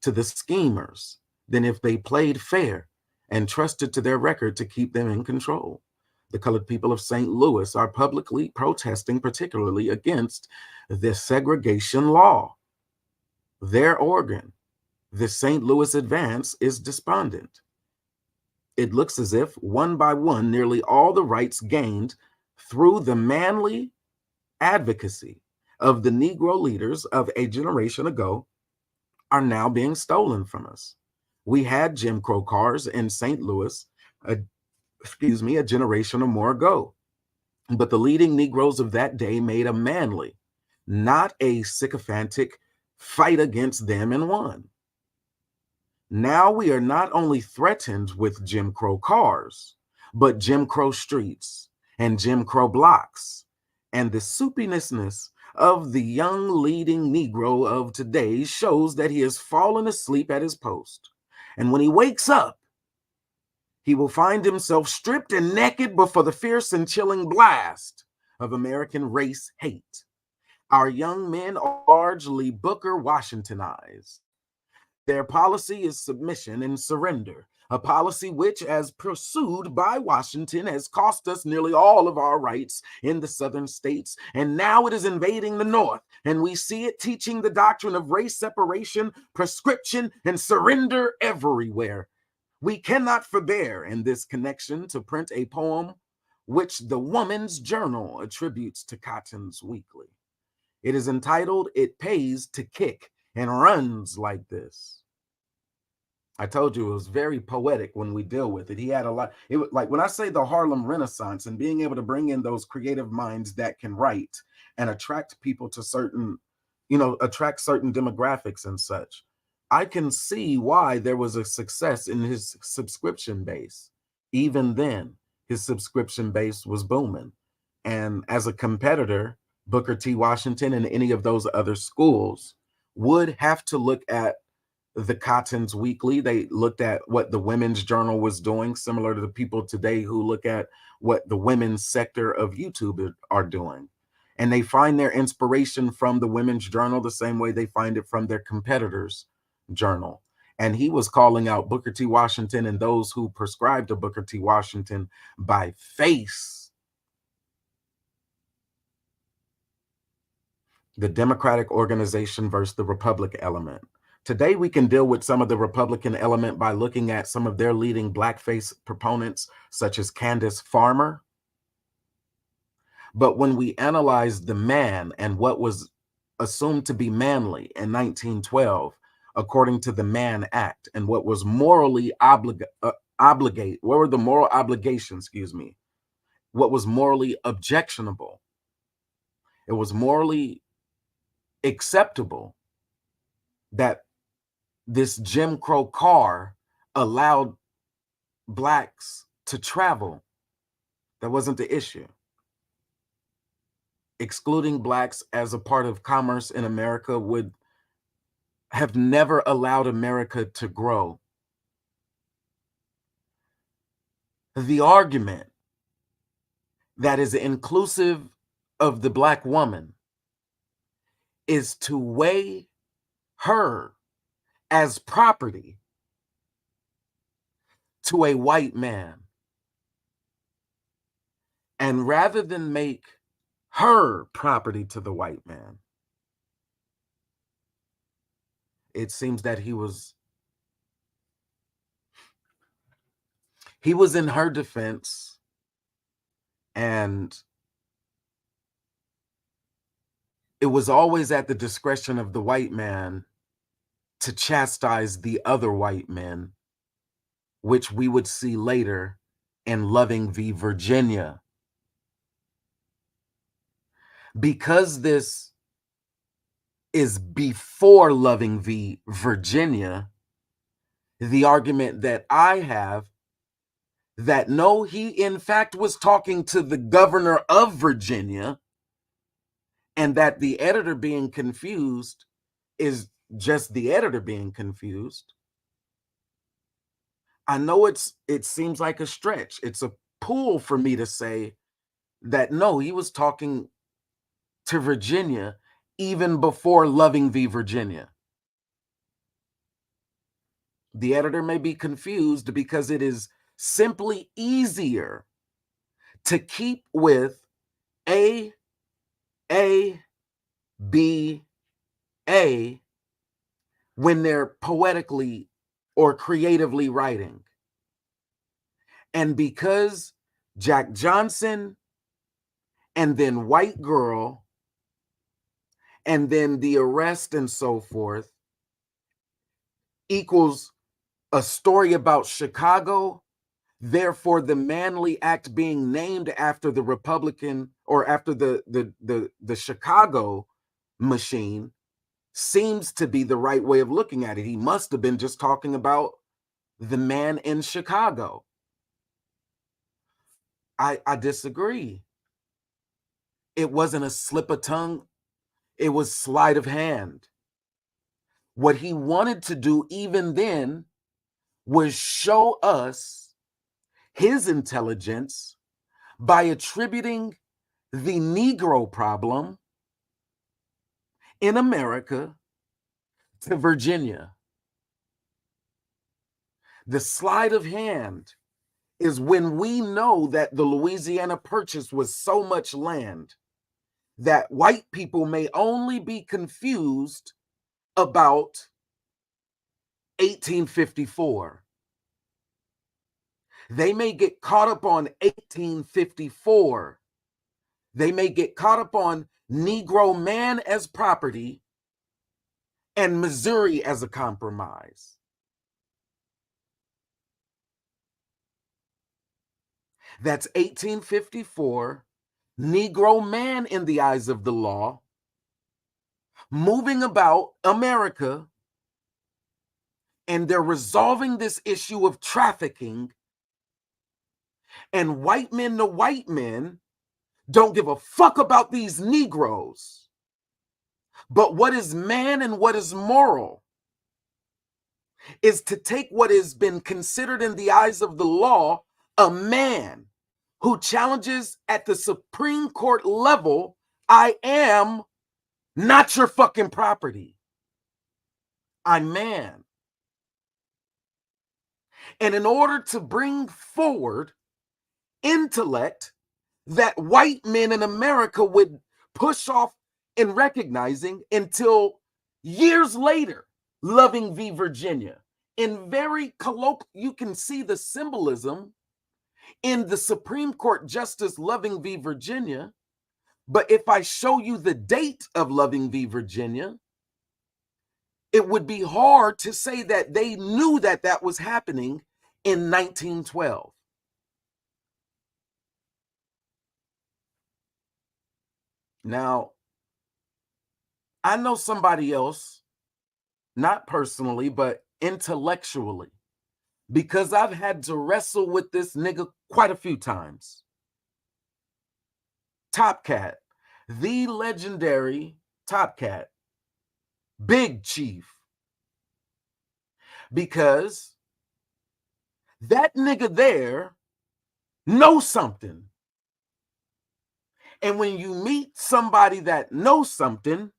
to the schemers than if they played fair and trusted to their record to keep them in control. The colored people of St. Louis are publicly protesting, particularly against the segregation law. Their organ, the St. Louis Advance, is despondent. It looks as if, one by one, nearly all the rights gained through the manly advocacy of the Negro leaders of a generation ago are now being stolen from us. We had Jim Crow cars in St. Louis, a generation or more ago. But the leading Negroes of that day made a manly, not a sycophantic, fight against them and won. Now we are not only threatened with Jim Crow cars, but Jim Crow streets and Jim Crow blocks. And the soupiness of the young leading Negro of today shows that he has fallen asleep at his post. And when he wakes up, he will find himself stripped and naked before the fierce and chilling blast of American race hate. Our young men are largely Booker Washingtonized. Their policy is submission and surrender, a policy which, as pursued by Washington, has cost us nearly all of our rights in the southern states, and now it is invading the north, and we see it teaching the doctrine of race separation, prescription, and surrender everywhere. We cannot forbear in this connection to print a poem which the Woman's Journal attributes to Cotton's Weekly. It is entitled, "It Pays to Kick," and runs like this. I told you it was very poetic when we deal with it. He had a lot. It was like when I say the Harlem Renaissance and being able to bring in those creative minds that can write and attract people to certain, attract certain demographics and such. I can see why there was a success in his subscription base. Even then, his subscription base was booming. And as a competitor, Booker T. Washington and any of those other schools would have to look at the Cotton's Weekly. They looked at what the Women's Journal was doing, similar to the people today who look at what the women's sector of YouTube are doing. And they find their inspiration from the Women's Journal the same way they find it from their competitors' journal. And he was calling out Booker T. Washington and those who prescribed to Booker T. Washington by face. The Democratic organization versus the Republic element. Today, we can deal with some of the Republican element by looking at some of their leading blackface proponents, such as Candace Farmer. But when we analyze the man and what was assumed to be manly in 1912, according to the Mann Act, and what was morally what were the moral obligations, what was morally objectionable, it was morally acceptable that this Jim Crow car allowed blacks to travel. That wasn't the issue. Excluding blacks as a part of commerce in America would have never allowed America to grow. The argument that is inclusive of the black woman is to weigh her as property to a white man. And rather than make her property to the white man, it seems that he was in her defense, and it was always at the discretion of the white man to chastise the other white men, which we would see later in Loving v. Virginia. Because this is before Loving v. Virginia, the argument that I have that no, he in fact was talking to the governor of Virginia, and that the editor being confused is just the editor being confused. I know it seems like a stretch. It's a pull for me to say that no, he was talking to Virginia even before Loving v. Virginia. The editor may be confused because it is simply easier to keep with A, B, A when they're poetically or creatively writing. And because Jack Johnson and then White Girl and then the arrest and so forth equals a story about Chicago, therefore the Manly Act being named after the Republican or after the Chicago machine seems to be the right way of looking at it. He must have been just talking about the man in Chicago. I disagree. It wasn't a slip of tongue. It was sleight of hand. What he wanted to do even then was show us his intelligence by attributing the Negro problem in America to Virginia. The sleight of hand is when we know that the Louisiana Purchase was so much land that white people may only be confused about 1854. They may get caught up on 1854. They may get caught up on Negro man as property and Missouri as a compromise. That's 1854, Negro man in the eyes of the law, moving about America, and they're resolving this issue of trafficking, and white men to white men don't give a fuck about these Negroes. But what is man and what is moral is to take what has been considered in the eyes of the law a man who challenges at the Supreme Court level I am not your fucking property. I'm man. And in order to bring forward intellect that white men in America would push off in recognizing until years later, Loving v. Virginia. In very colloquial, you can see the symbolism in the Supreme Court Justice Loving v. Virginia. But if I show you the date of Loving v. Virginia, it would be hard to say that they knew that that was happening in 1912. Now, I know somebody else, not personally, but intellectually, because I've had to wrestle with this nigga quite a few times. Top Cat, the legendary Top Cat, Big Chief, because that nigga there knows something. And when you meet somebody that knows something,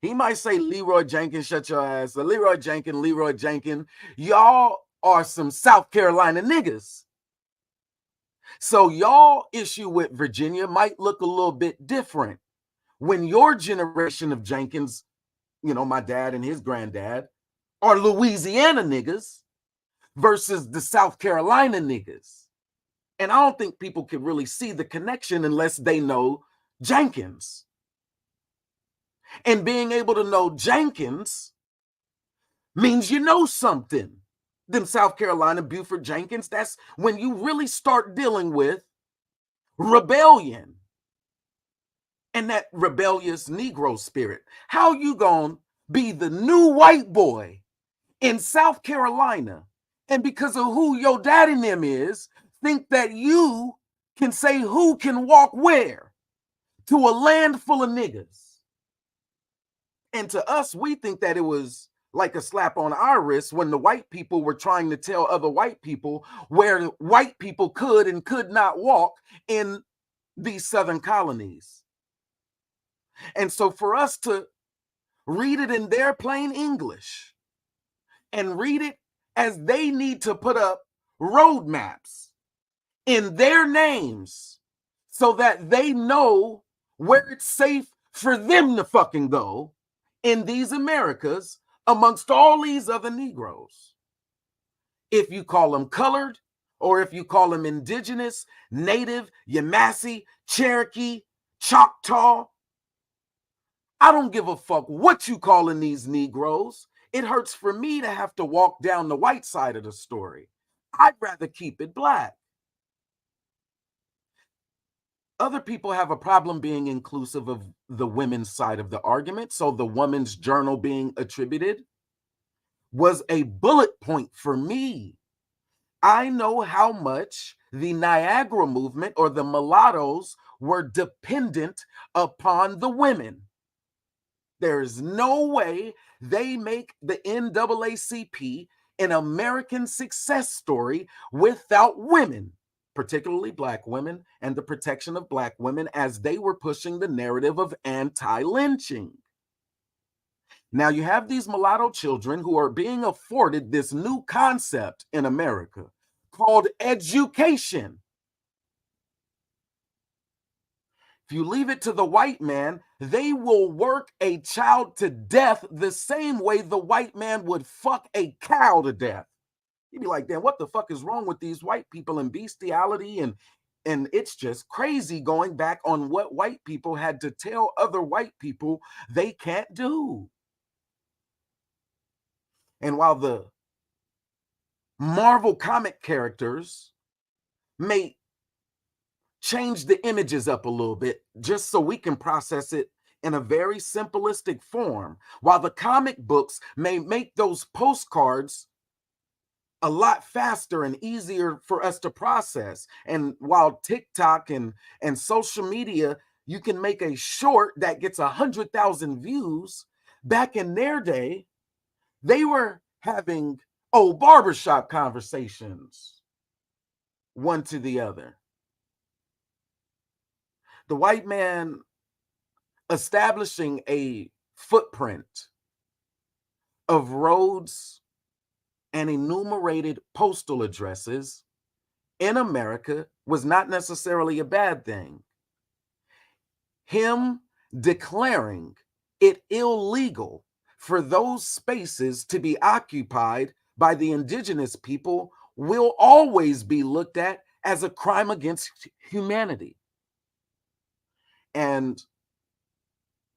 he might say, Leroy Jenkins, shut your ass. Leroy Jenkins, y'all are some South Carolina niggas. So y'all issue with Virginia might look a little bit different. When your generation of Jenkins, you know, my dad and his granddad, are Louisiana niggas versus the South Carolina niggas. And I don't think people can really see the connection unless they know Jenkins. And being able to know Jenkins means you know something. Them South Carolina Buford Jenkins, that's when you really start dealing with rebellion and that rebellious Negro spirit. How you gonna be the new white boy in South Carolina and because of who your daddy and them is, think that you can say who can walk where to a land full of niggas? And to us, we think that it was like a slap on our wrist when the white people were trying to tell other white people where white people could and could not walk in these southern colonies. And so for us to read it in their plain English and read it as they need to put up roadmaps in their names so that they know where it's safe for them to fucking go in these Americas amongst all these other Negroes. If you call them colored, or if you call them indigenous, native, Yamasee, Cherokee, Choctaw, I don't give a fuck what you calling these Negroes. It hurts for me to have to walk down the white side of the story. I'd rather keep it black. Other people have a problem being inclusive of the women's side of the argument. So the woman's journal being attributed was a bullet point for me. I know how much the Niagara movement or the mulattoes were dependent upon the women. There's no way they make the NAACP an American success story without women, particularly Black women, and the protection of Black women as they were pushing the narrative of anti-lynching. Now you have these mulatto children who are being afforded this new concept in America called education. If you leave it to the white man, they will work a child to death the same way the white man would fuck a cow to death. You'd be like, damn, what the fuck is wrong with these white people and bestiality? And it's just crazy going back on what white people had to tell other white people they can't do. And while the Marvel comic characters may change the images up a little bit just so we can process it in a very simplistic form, while the comic books may make those postcards a lot faster and easier for us to process. And while TikTok and social media, you can make a short that gets 100,000 views, back in their day, they were having barbershop conversations one to the other. The white man establishing a footprint of roads and enumerated postal addresses in America was not necessarily a bad thing. Him declaring it illegal for those spaces to be occupied by the indigenous people will always be looked at as a crime against humanity. And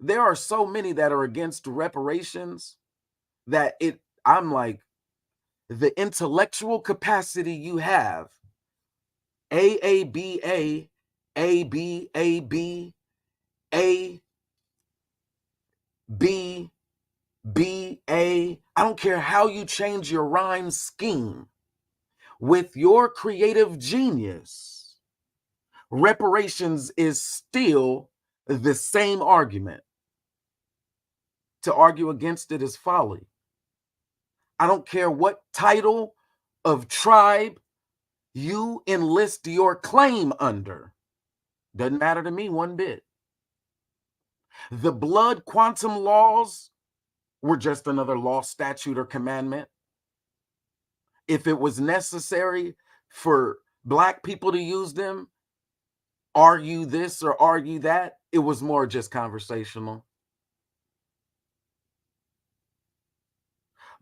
there are so many that are against reparations that I'm like, the intellectual capacity you have, AABA, ABAB, A, B, BA, I don't care how you change your rhyme scheme, with your creative genius, reparations is still the same argument. To argue against it is folly. I don't care what title of tribe you enlist your claim under. Doesn't matter to me one bit. The blood quantum laws were just another law, statute, or commandment. If it was necessary for Black people to use them, argue this or argue that, it was more just conversational.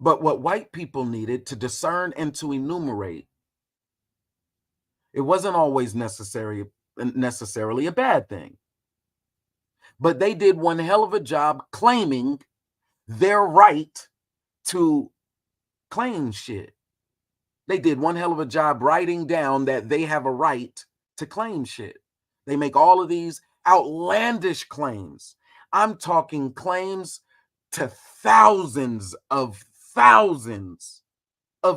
But what white people needed to discern and to enumerate, it wasn't always necessarily a bad thing. But they did one hell of a job claiming their right to claim shit. They did one hell of a job writing down that they have a right to claim shit. They make all of these outlandish claims. I'm talking claims to thousands of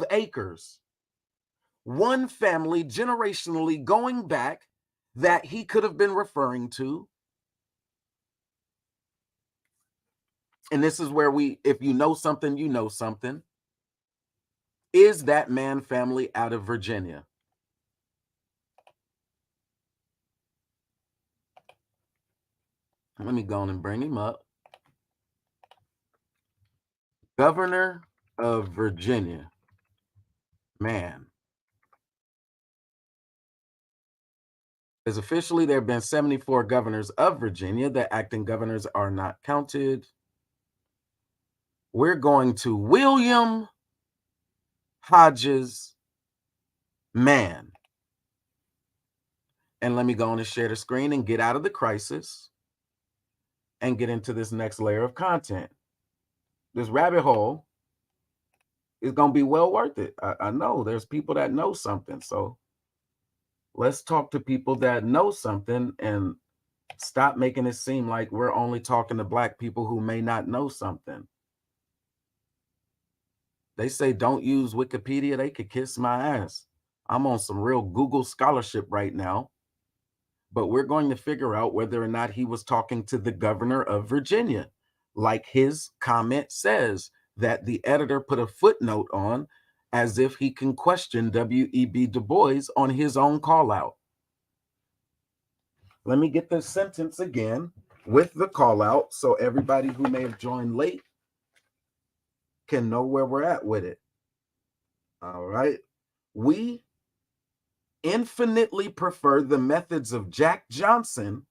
acres. One family generationally going back that he could have been referring to. And this is where if you know something, you know something. Is that Mann family out of Virginia? Let me go on and bring him up. Governor of Virginia, Mann. As officially, there have been 74 governors of Virginia. The acting governors are not counted. We're going to William Hodges Mann. And let me go on and share the screen and get out of the crisis and get into this next layer of content. This rabbit hole is going to be well worth it. I know there's people that know something. So let's talk to people that know something and stop making it seem like we're only talking to Black people who may not know something. They say don't use Wikipedia. They could kiss my ass. I'm on some real Google scholarship right now. But we're going to figure out whether or not he was talking to the governor of Virginia, like his comment says, that the editor put a footnote on as if he can question W.E.B. Du Bois on his own call out. Let me get this sentence again with the call out so everybody who may have joined late can know where we're at with it. All right. We infinitely prefer the methods of Jack Johnson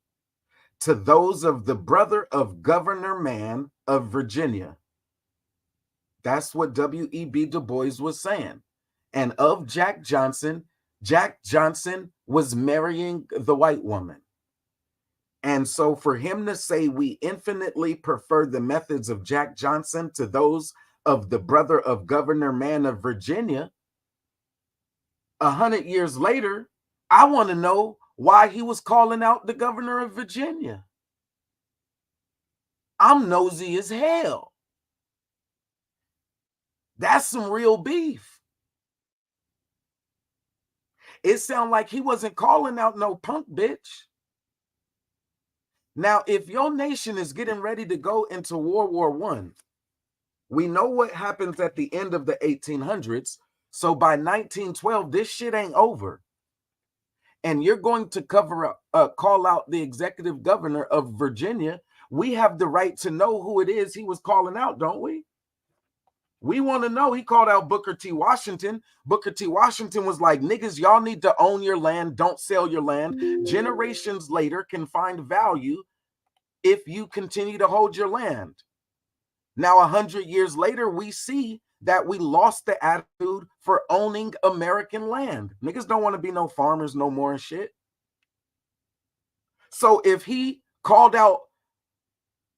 to those of the brother of Governor Mann of Virginia. That's what W.E.B. Du Bois was saying. And of Jack Johnson was marrying the white woman. And so for him to say we infinitely prefer the methods of Jack Johnson to those of the brother of Governor Mann of Virginia, 100 years later, I want to know why he was calling out the governor of Virginia. I'm nosy as hell. That's some real beef. It sounds like he wasn't calling out no punk bitch. Now, if your nation is getting ready to go into World War I, we know what happens at the end of the 1800s. So by 1912, this shit ain't over. And you're going to call out the executive governor of Virginia we have the right to know who it is he was calling out, don't we? We want to know. He called out Booker T. Washington. Booker T. Washington was like, niggas, y'all need to own your land. Don't sell your land. Generations later can find value if you continue to hold your land. Now, 100 years later, we see that we lost the attitude for owning American land. Niggas don't want to be no farmers no more and shit. So if he called out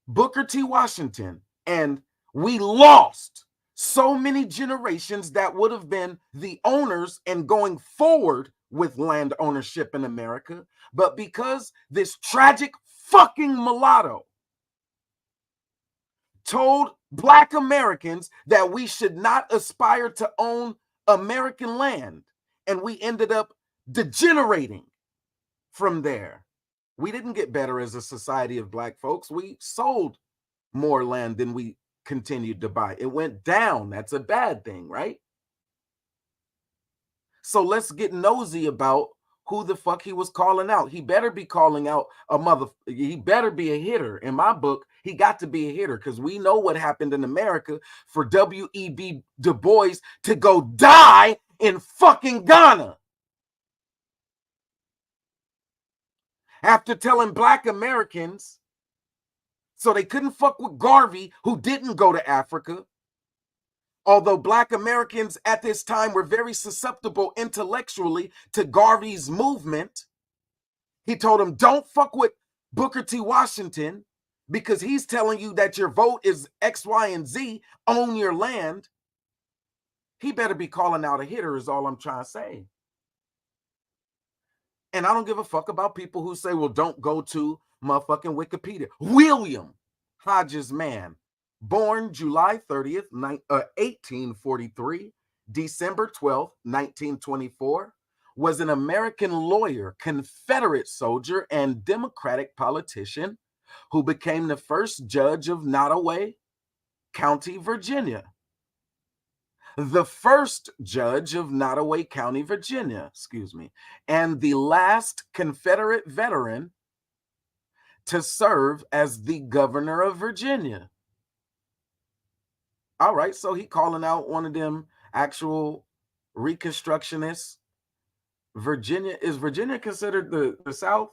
Booker T. Washington and we lost so many generations that would have been the owners and going forward with land ownership in America, but because this tragic fucking mulatto told Black Americans that we should not aspire to own American land, and we ended up degenerating from there. We didn't get better as a society of Black folks. We sold more land than we continued to buy. It went down. That's a bad thing, right? So let's get nosy about who the fuck he was calling out. He better be calling out he better be a hitter. In my book, he got to be a hitter, because we know what happened in America for W.E.B. Du Bois to go die in fucking Ghana. After telling Black Americans so they couldn't fuck with Garvey, who didn't go to Africa. Although Black Americans at this time were very susceptible intellectually to Garvey's movement, he told them, don't fuck with Booker T. Washington, because he's telling you that your vote is X, Y, and Z, own your land. He better be calling out a hitter is all I'm trying to say. And I don't give a fuck about people who say, well, don't go to motherfucking Wikipedia. William Hodges Mann, born July 30th, 1843, December 12th, 1924, was an American lawyer, Confederate soldier, and Democratic politician who became the first judge of Nottoway County, Virginia. The first judge of Nottoway County, Virginia, and the last Confederate veteran to serve as the governor of Virginia. All right, so he calling out one of them actual Reconstructionists. Virginia, is Virginia considered the South?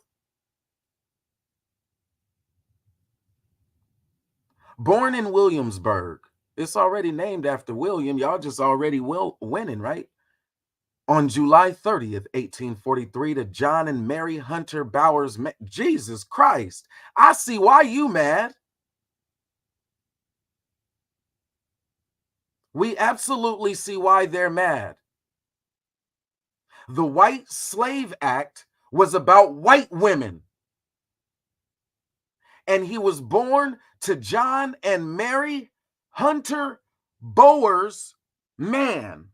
Born in Williamsburg. It's already named after William. Y'all just already winning, right? On July 30th, 1843, to John and Mary Hunter Bowers. Jesus Christ. I see why you mad. We absolutely see why they're mad. The White Slave Act was about white women. And he was born to John and Mary Hunter Bowers Mann.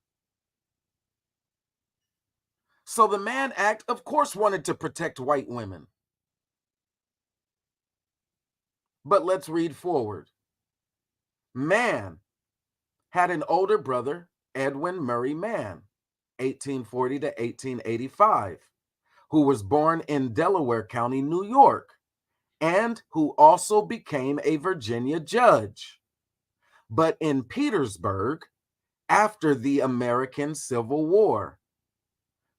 So the Mann Act, of course, wanted to protect white women. But let's read forward. Mann had an older brother, Edwin Murray Mann, 1840 to 1885, who was born in Delaware County, New York, and who also became a Virginia judge, but in Petersburg after the American Civil War.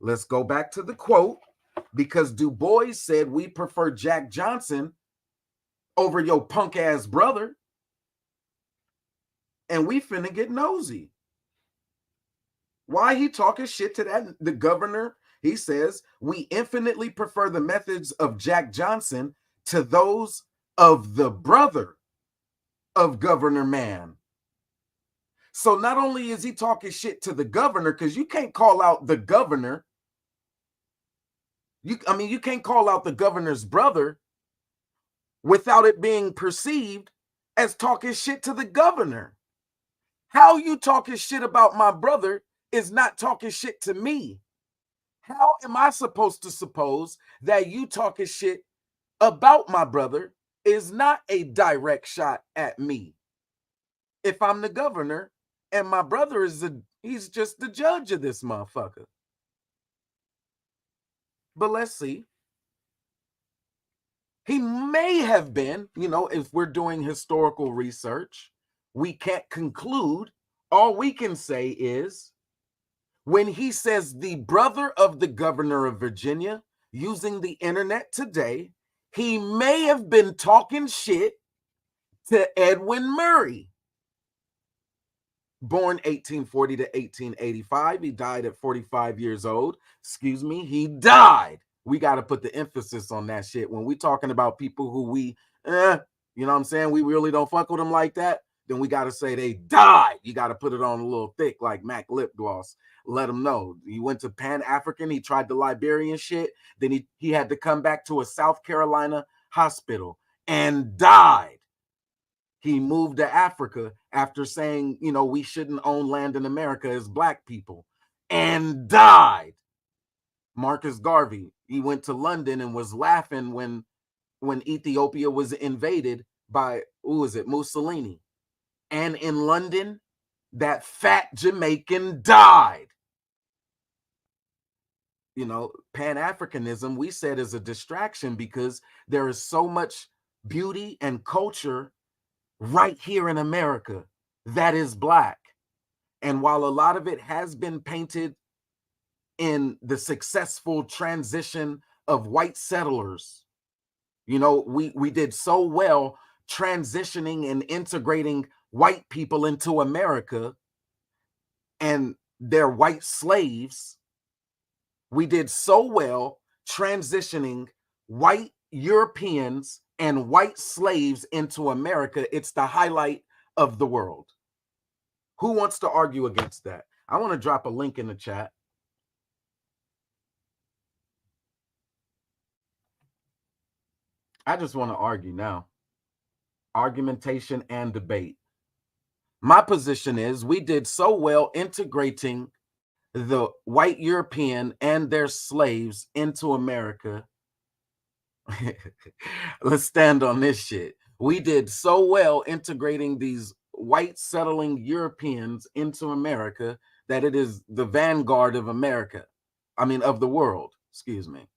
Let's go back to the quote, because Du Bois said we prefer Jack Johnson over your punk ass brother, and we finna get nosy. Why he talking shit to that? The governor, he says, we infinitely prefer the methods of Jack Johnson to those of the brother of Governor Mann. So not only is he talking shit to the governor, because you can't call out the governor. You can't call out the governor's brother without it being perceived as talking shit to the governor. How you talking shit about my brother is not talking shit to me. How am I supposed to suppose that you talking shit about my brother is not a direct shot at me? If I'm the governor and my brother he's just the judge of this motherfucker. But let's see. He may have been, if we're doing historical research, we can't conclude. All we can say is when he says the brother of the governor of Virginia using the internet today, he may have been talking shit to Edwin Murray. Born 1840 to 1885. He died at 45 years old. Excuse me, he died. We got to put the emphasis on that shit. When we talking about people who you know what I'm saying? We really don't fuck with them like that. Then we got to say they died. You got to put it on a little thick like Mac lip gloss. Let them know. He went to Pan-African. He tried the Liberian shit. Then he had to come back to a South Carolina hospital and died. He moved to Africa after saying, we shouldn't own land in America as black people, and died. Marcus Garvey, he went to London and was laughing when Ethiopia was invaded by, who was it, Mussolini. And in London, that fat Jamaican died. Pan-Africanism, we said, is a distraction because there is so much beauty and culture right here in America that is black. And while a lot of it has been painted in the successful transition of white settlers, we did so well transitioning and integrating white people into America and their white slaves. We did so well transitioning white Europeans and white slaves into America. It's the highlight of the world. Who wants to argue against that? I want to drop a link in the chat. I just want to argue now. Argumentation and debate. My position is we did so well integrating the white European and their slaves into America. Let's stand on this shit. We did so well integrating these white settling Europeans into America that it is the vanguard of America. I mean, of the world, excuse me,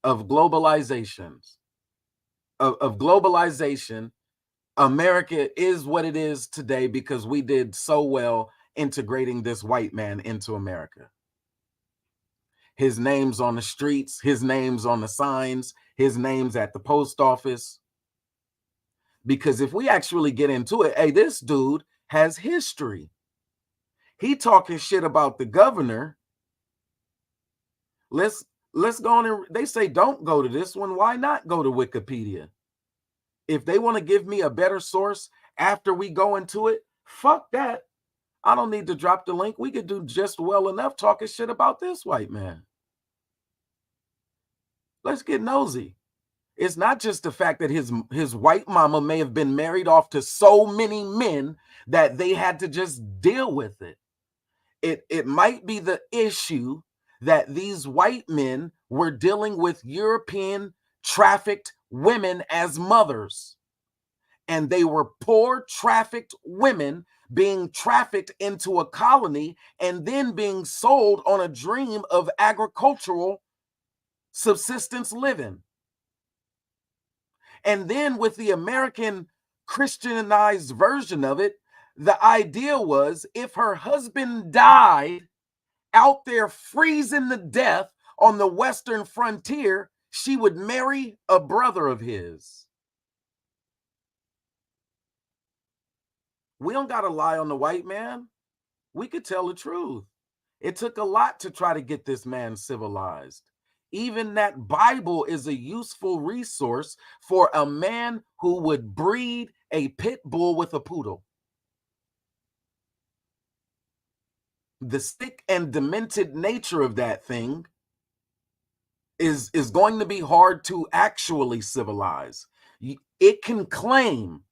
of globalizations, of globalization. America is what it is today because we did so well integrating this white man into America. His name's on the streets, his name's on the signs, his name's at the post office. Because if we actually get into it, hey, this dude has history. He talking shit about the governor. Let's go on and they say don't go to this one. Why not go to Wikipedia? If they want to give me a better source after we go into it, fuck that. I don't need to drop the link. We could do just well enough talking shit about this white man. Let's get nosy. It's not just the fact that his white mama may have been married off to so many men that they had to just deal with it. It might be the issue that these white men were dealing with European trafficked women as mothers. And they were poor trafficked women being trafficked into a colony and then being sold on a dream of agricultural subsistence living. And then with the American Christianized version of it, the idea was if her husband died out there freezing to death on the Western frontier, she would marry a brother of his. We don't got to lie on the white man. We could tell the truth. It took a lot to try to get this man civilized. Even that Bible is a useful resource for a man who would breed a pit bull with a poodle. The sick and demented nature of that thing is going to be hard to actually civilize. It can claim,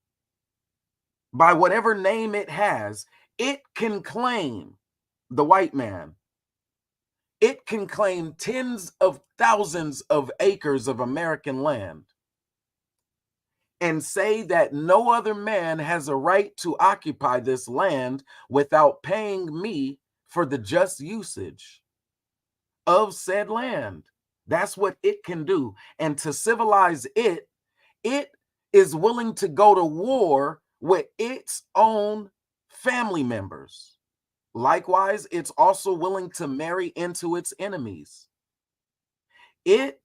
by whatever name it has, it can claim the white man. It can claim tens of thousands of acres of American land and say that no other man has a right to occupy this land without paying me for the just usage of said land. That's what it can do. And to civilize it, it is willing to go to war with its own family members. Likewise, it's also willing to marry into its enemies. It,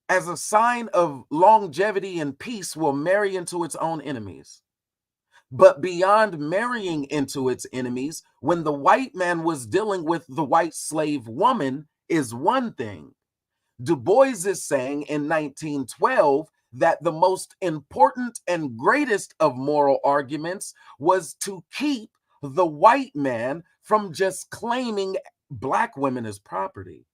as a sign of longevity and peace, will marry into its own enemies. But beyond marrying into its enemies, when the white man was dealing with the white slave woman, is one thing. Du Bois is saying in 1912 that the most important and greatest of moral arguments was to keep the white man from just claiming black women as property.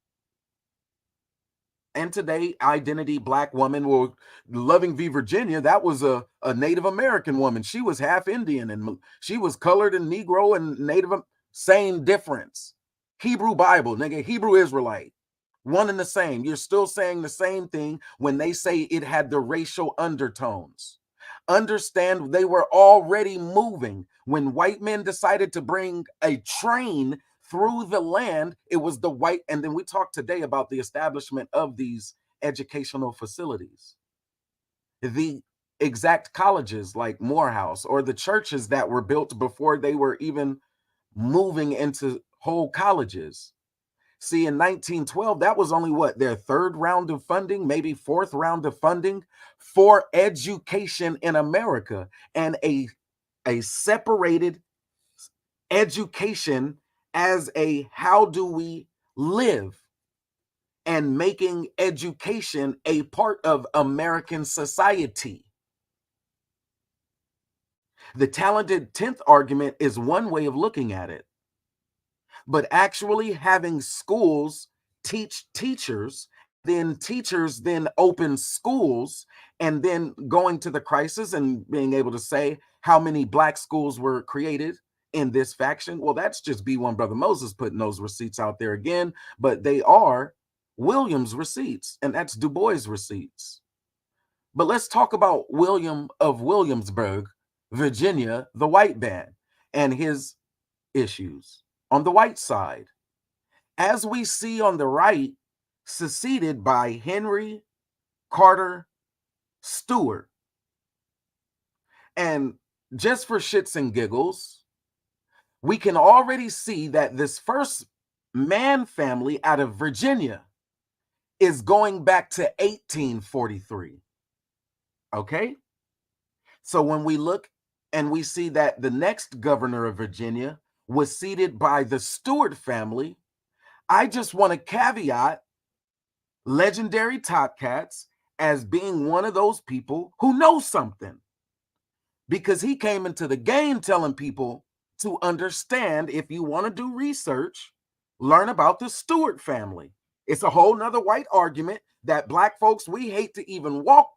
And today, identity black woman, well, Loving v. Virginia, that was a Native American woman. She was half Indian and she was colored and Negro and Native. Same difference. Hebrew Bible, nigga, Hebrew Israelite. One and the same. You're still saying the same thing when they say it had the racial undertones. Understand they were already moving. When white men decided to bring a train through the land, it was the white. And then we talked today about the establishment of these educational facilities. The exact colleges like Morehouse, or the churches that were built before they were even moving into whole colleges. See, in 1912, that was only what, their third round of funding, maybe fourth round of funding for education in America, and a separated education as a how do we live, and making education a part of American society. The talented 10th argument is one way of looking at it. But actually having schools teach teachers, then teachers then open schools, and then going to the crisis and being able to say how many black schools were created in this faction. Well, that's just B1 Brother Moses putting those receipts out there again, but they are William's receipts, and that's Du Bois' receipts. But let's talk about William of Williamsburg, Virginia, the white man, and his issues on the white side. As we see on the right, succeeded by Henry Carter Stewart. And just for shits and giggles, we can already see that this first man family out of Virginia is going back to 1843. Okay? So when we look and we see that the next governor of Virginia was seated by the Stewart family, I just want to caveat legendary Top Cats as being one of those people who knows something, because he came into the game telling people to understand, if you want to do research, learn about the Stewart family. It's a whole nother white argument that black folks, we hate to even walk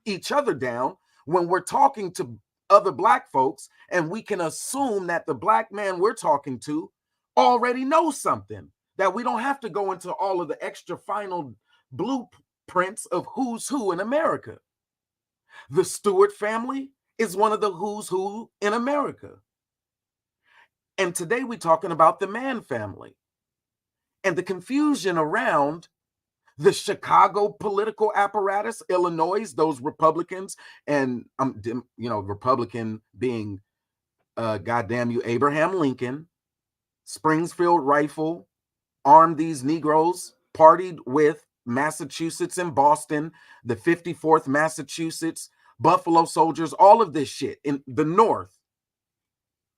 each other down when we're talking to other black folks, and we can assume that the black man we're talking to already knows something, that we don't have to go into all of the extra final blueprints of who's who in America. The Stewart family is one of the who's who in America. And today we're talking about the Mann family and the confusion around the Chicago political apparatus, Illinois, those Republicans, and Republican being goddamn you, Abraham Lincoln, Springfield Rifle, armed these Negroes, partied with Massachusetts and Boston, the 54th Massachusetts, Buffalo Soldiers, all of this shit in the North.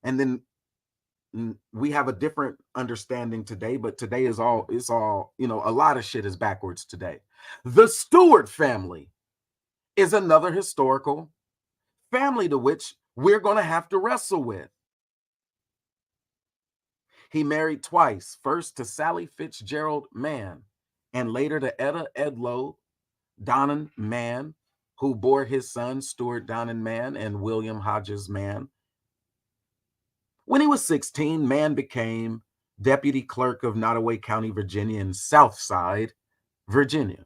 And then we have a different understanding today, but today is all, it's all, a lot of shit is backwards today. The Stewart family is another historical family to which we're going to have to wrestle with. He married twice, first to Sally Fitzgerald Mann, and later to Etta Edlow Donnan Mann, who bore his son Stuart Donnan Mann and William Hodges Mann. When he was 16, Mann became deputy clerk of Nottoway County, Virginia, in Southside, Virginia.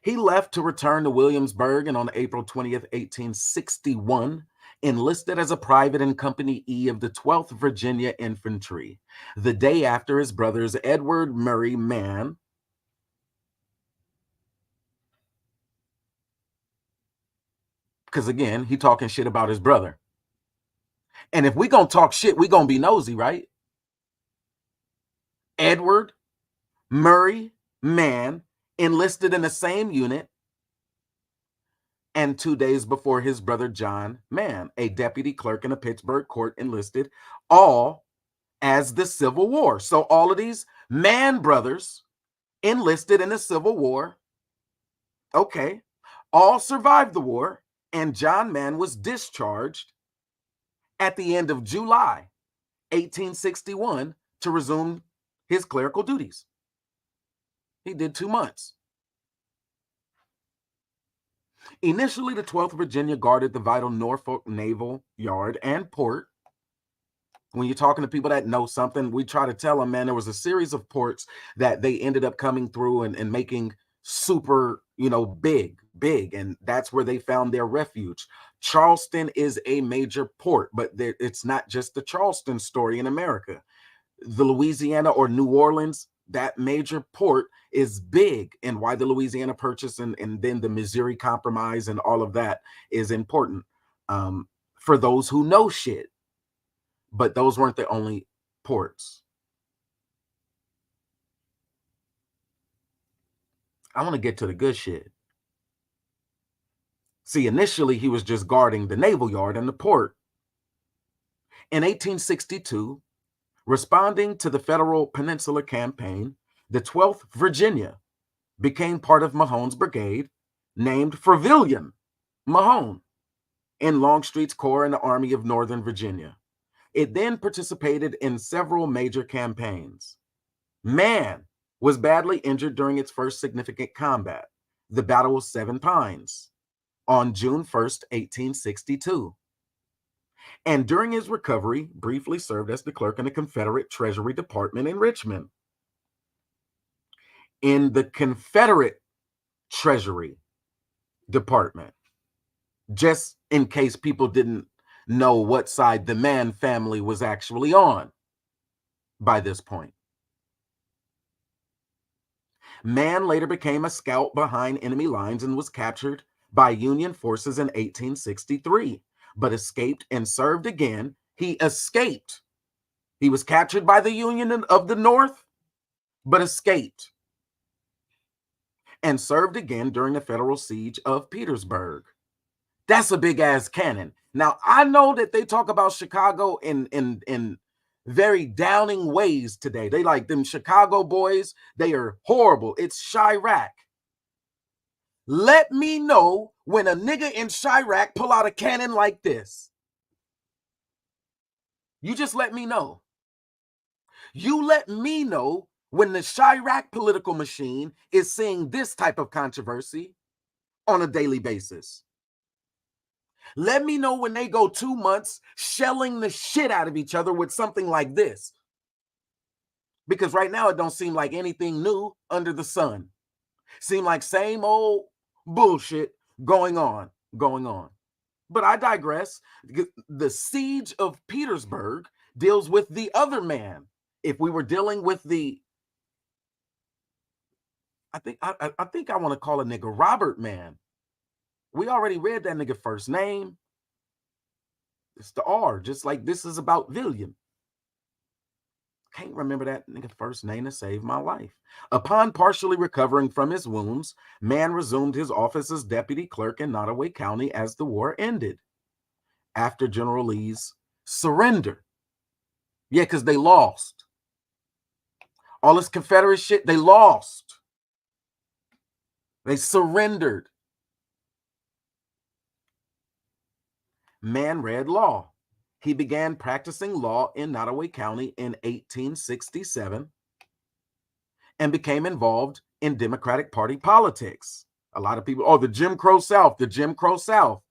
He left to return to Williamsburg, and on April 20th, 1861, enlisted as a private in Company E of the 12th Virginia Infantry, the day after his brothers Edward Murray Mann Because again, he talking shit about his brother. And if we gonna talk shit, we gonna be nosy, right? Edward Murray Mann enlisted in the same unit, and 2 days before his brother John Mann, a deputy clerk in a Pittsburgh court, enlisted, all as the Civil War. So all of these Mann brothers enlisted in the Civil War. Okay, all survived the war, and John Mann was discharged at the end of July 1861 to resume his clerical duties. He did 2 months. Initially, the 12th Virginia guarded the vital Norfolk Naval Yard and port. When you're talking to people that know something, we try to tell them, man, there was a series of ports that they ended up coming through and making super, big, and that's where they found their refuge. Charleston is a major port, but it's not just the Charleston story in America. The Louisiana or New Orleans, that major port is big, and why the Louisiana Purchase and then the Missouri Compromise and all of that is important for those who know shit. But those weren't the only ports. I want to get to the good shit. See, initially he was just guarding the naval yard and the port. In 1862, responding to the Federal Peninsula Campaign, the 12th Virginia became part of Mahone's brigade, named for William Mahone, in Longstreet's Corps in the Army of Northern Virginia. It then participated in several major campaigns. Mann was badly injured during its first significant combat, the Battle of Seven Pines, on June 1st, 1862. And during his recovery, briefly served as the clerk in the Confederate Treasury Department in Richmond. In the Confederate Treasury Department, just in case people didn't know what side the Mann family was actually on by this point. Mann later became a scout behind enemy lines and was captured by Union forces in 1863, but escaped and served again. He escaped. He was captured by the Union of the North, but escaped and served again during the federal siege of Petersburg. That's a big ass cannon. Now, I know that they talk about Chicago in very downing ways today. They like them Chicago boys. They are horrible. It's Chirac. Let me know when a nigga in Chirac pull out a cannon like this. You just let me know. You let me know when the Chirac political machine is seeing this type of controversy on a daily basis. Let me know when they go 2 months shelling the shit out of each other with something like this. Because right now it don't seem like anything new under the sun. Seem like same old bullshit going on. But I digress. The siege of Petersburg deals with the other man. If we were dealing with I think I want to call a nigga Robert Mann. We already read that nigga first name. It's the R, just like this is about William. Can't remember that nigga first name to save my life. Upon partially recovering from his wounds, Mann resumed his office as deputy clerk in Nottoway County as the war ended. After General Lee's surrender. Yeah, because they lost. All this Confederate shit, they lost. They surrendered. Mann read law. He began practicing law in Nottoway County in 1867 and became involved in Democratic Party politics. A lot of people, the Jim Crow South, the Jim Crow South.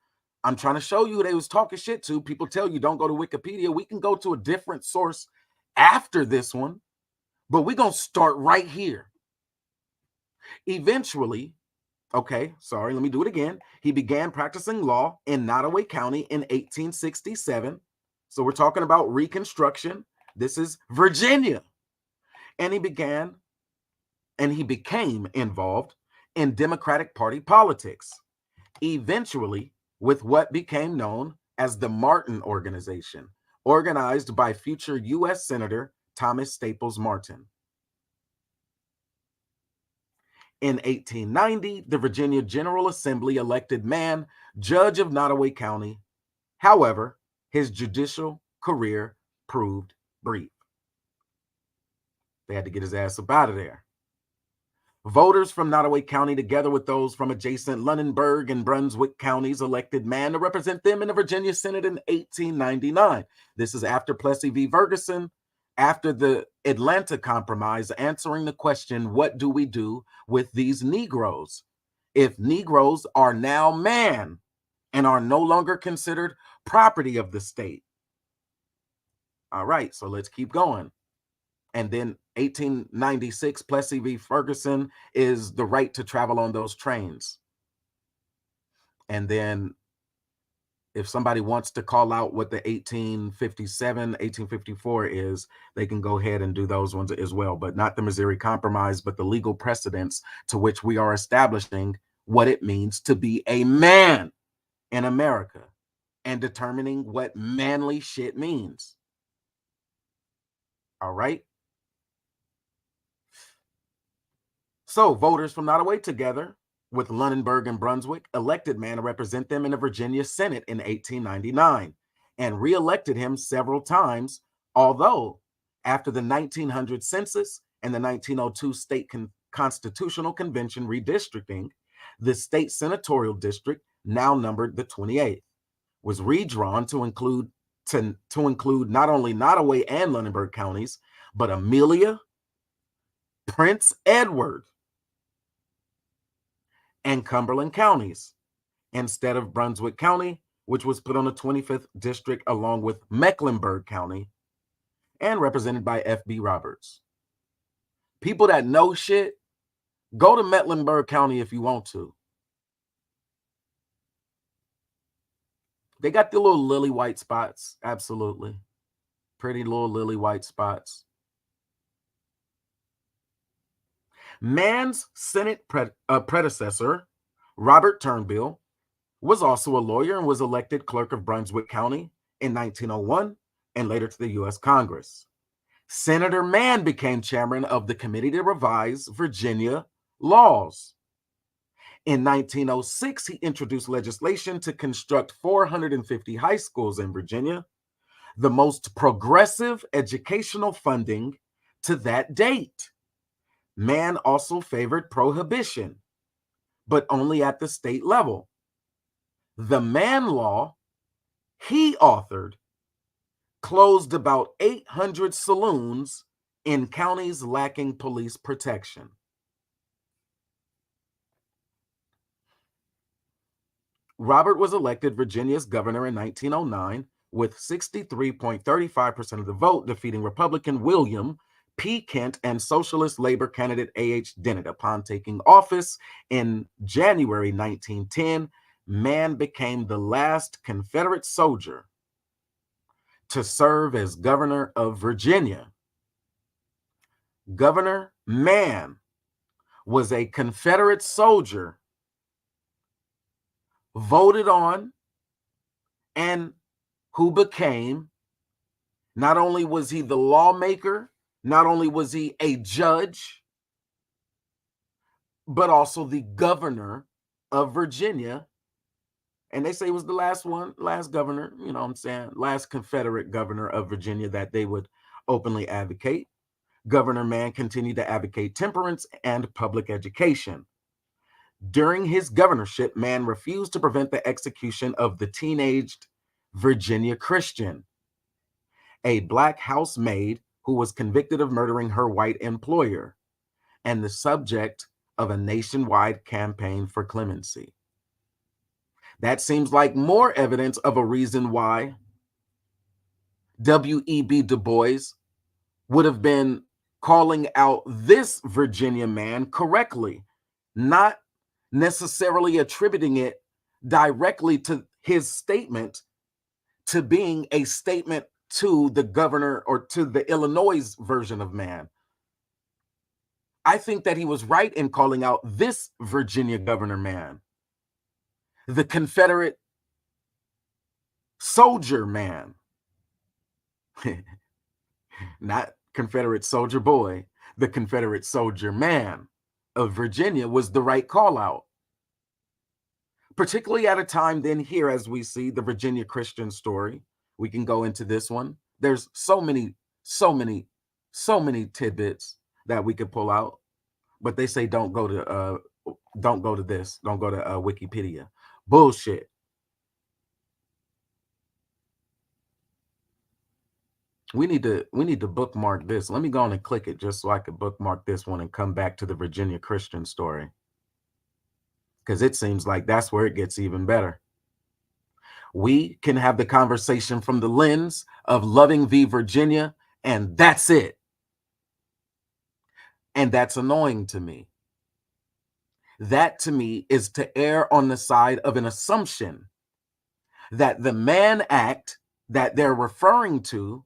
I'm trying to show you who they was talking shit to. People tell you don't go to Wikipedia. We can go to a different source after this one, but we're going to start right here. Eventually, let me do it again. He began practicing law in Nottoway County in 1867. So we're talking about Reconstruction. This is Virginia. And he became involved in Democratic Party politics. Eventually, with what became known as the Martin Organization, organized by future U.S. Senator Thomas Staples Martin. In 1890, the Virginia General Assembly elected Mann judge of Nottoway County. However, his judicial career proved brief. They had to get his ass up out of there. Voters from Nottoway County, together with those from adjacent Lunenburg and Brunswick counties, elected Mann to represent them in the Virginia Senate in 1899. This is after Plessy v. Ferguson, after the Atlanta Compromise, answering the question, what do we do with these Negroes? If Negroes are now man and are no longer considered property of the state. All right, so let's keep going. And then 1896, Plessy v. Ferguson is the right to travel on those trains. And then if somebody wants to call out what the 1857, 1854 is, they can go ahead and do those ones as well, but not the Missouri Compromise, but the legal precedents to which we are establishing what it means to be a man in America and determining what manly shit means. All right. So voters from Nottoway, together with Lunenburg and Brunswick, elected Mann to represent them in the Virginia Senate in 1899 and re-elected him several times, although after the 1900 census and the 1902 state constitutional convention redistricting, the state senatorial district, now numbered the 28th, was redrawn to include not only Nottoway and Lunenburg counties, but Amelia, Prince Edward, and Cumberland counties, instead of Brunswick County, which was put on the 25th district along with Mecklenburg County and represented by F.B. Roberts. People that know shit, go to Mecklenburg County if you want to. They got the little lily white spots, absolutely. Pretty little lily white spots. Mann's Senate predecessor, Robert Turnbull, was also a lawyer and was elected clerk of Brunswick County in 1901 and later to the U.S. Congress. Senator Mann became chairman of the Committee to Revise Virginia Laws. In 1906, he introduced legislation to construct 450 high schools in Virginia, the most progressive educational funding to that date. Mann also favored prohibition, but only at the state level. The Mann Law he authored closed about 800 saloons in counties lacking police protection. Robert was elected Virginia's governor in 1909 with 63.35% of the vote, defeating Republican William P. Kent and Socialist Labor candidate A.H. Dennett. Upon taking office in January 1910, Mann became the last Confederate soldier to serve as governor of Virginia. Governor Mann was a Confederate soldier voted on and who became, not only was he the lawmaker, not only was he a judge, but also the governor of Virginia. And they say he was the last governor, you know what I'm saying, last Confederate governor of Virginia that they would openly advocate. Governor Mann continued to advocate temperance and public education. During his governorship, Mann refused to prevent the execution of the teenaged Virginia Christian, a black housemaid who was convicted of murdering her white employer and the subject of a nationwide campaign for clemency. That seems like more evidence of a reason why W.E.B. Du Bois would have been calling out this Virginia man correctly, not necessarily attributing it directly to his statement to being a statement to the governor or to the Illinois version of man. I think that he was right in calling out this Virginia governor man, the Confederate soldier man, not Confederate soldier boy, the Confederate soldier man of Virginia was the right call out. Particularly at a time then here, as we see the Virginia Christian story. We can go into this one. There's so many tidbits that we could pull out, but they say don't go to this, don't go to Wikipedia. Bullshit. We need to bookmark this. Let me go on and click it just so I can bookmark this one and come back to the Virginia Christian story, because it seems like that's where it gets even better. We can have the conversation from the lens of Loving v. Virginia, and that's it. And that's annoying to me. That to me is to err on the side of an assumption that the Mann Act that they're referring to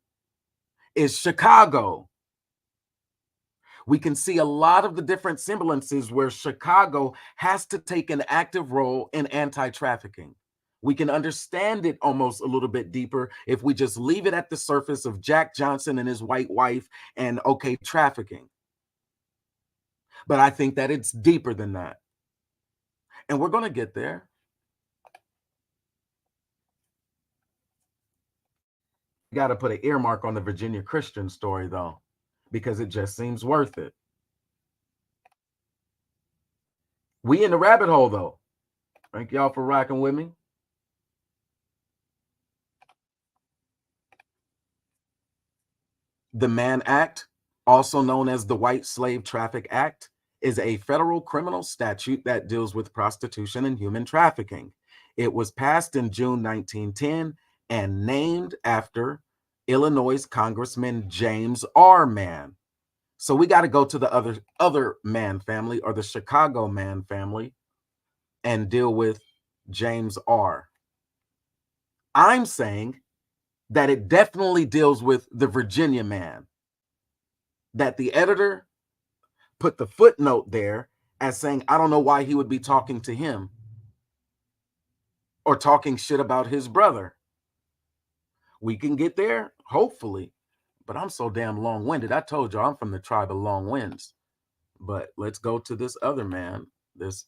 is Chicago. We can see a lot of the different semblances where Chicago has to take an active role in anti-trafficking. We can understand it almost a little bit deeper if we just leave it at the surface of Jack Johnson and his white wife and okay, trafficking. But I think that it's deeper than that. And we're going to get there. You got to put an earmark on the Virginia Christian story, though, because it just seems worth it. We in the rabbit hole, though. Thank y'all for rocking with me. The Mann Act, also known as the White Slave Traffic Act, is a federal criminal statute that deals with prostitution and human trafficking. It was passed in June 1910 and named after Illinois Congressman James R. Mann. So we got to go to the other Mann family, or the Chicago Mann family, and deal with James R. I'm saying that it definitely deals with the Virginia man, that the editor put the footnote there as saying, I don't know why he would be talking to him or talking shit about his brother. We can get there, hopefully, but I'm so damn long-winded. I told you I'm from the tribe of long winds. But let's go to this other man. Let's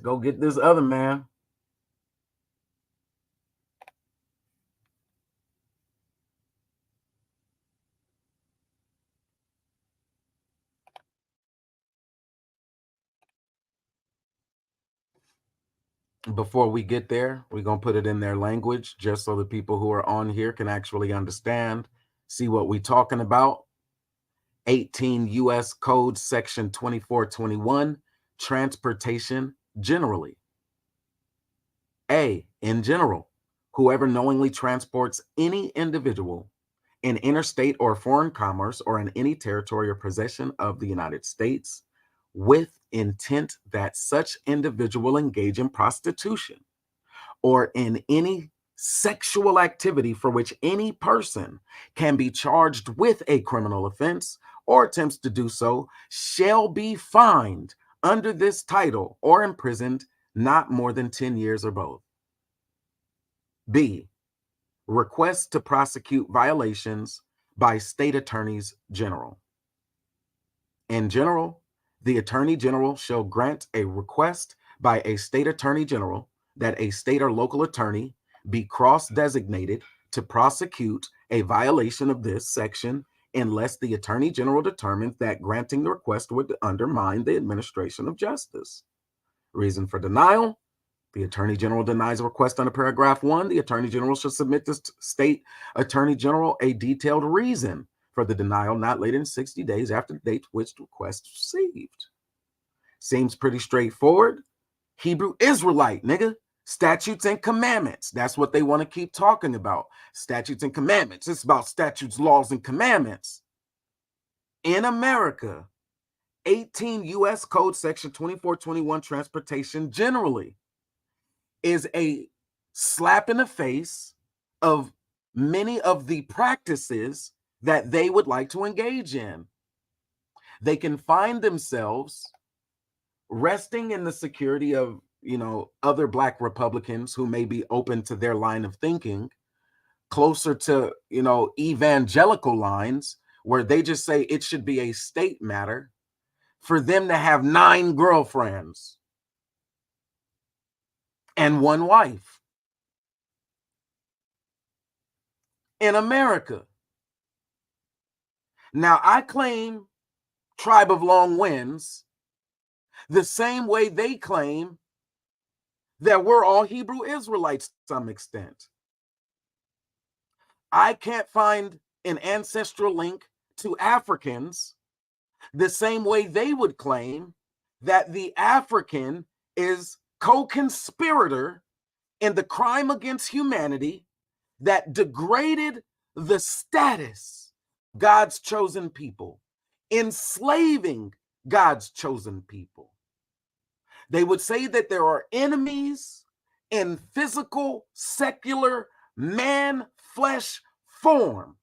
go get this other man. Before we get there, we're going to put it in their language just so the people who are on here can actually understand, see what we're talking about. 18 U.S. Code Section 2421, transportation generally. A, in general, whoever knowingly transports any individual in interstate or foreign commerce or in any territory or possession of the United States with intent that such individual engage in prostitution or in any sexual activity for which any person can be charged with a criminal offense or attempts to do so shall be fined under this title or imprisoned not more than 10 years or both. B, requests to prosecute violations by state attorneys general. In general, the Attorney General shall grant a request by a state attorney general that a state or local attorney be cross-designated to prosecute a violation of this section unless the Attorney General determines that granting the request would undermine the administration of justice. Reason for denial: the Attorney General denies a request under paragraph 1. The Attorney General shall submit to state Attorney General a detailed reason for the denial not later than 60 days after the date which the request was received. Seems pretty straightforward. Hebrew Israelite, nigga. Statutes and commandments. That's what they want to keep talking about. Statutes and commandments. It's about statutes, laws, and commandments. In America, 18 U.S. Code Section 2421, transportation generally, is a slap in the face of many of the practices that they would like to engage in. They can find themselves resting in the security of other Black Republicans who may be open to their line of thinking, closer to, evangelical lines, where they just say it should be a state matter for them to have 9 girlfriends and 1 wife in America. Now, I claim Tribe of Long Winds the same way they claim that we're all Hebrew Israelites to some extent. I can't find an ancestral link to Africans the same way they would claim that the African is co-conspirator in the crime against humanity that degraded the status of God's chosen people, enslaving God's chosen people. They would say that there are enemies in physical, secular, man flesh form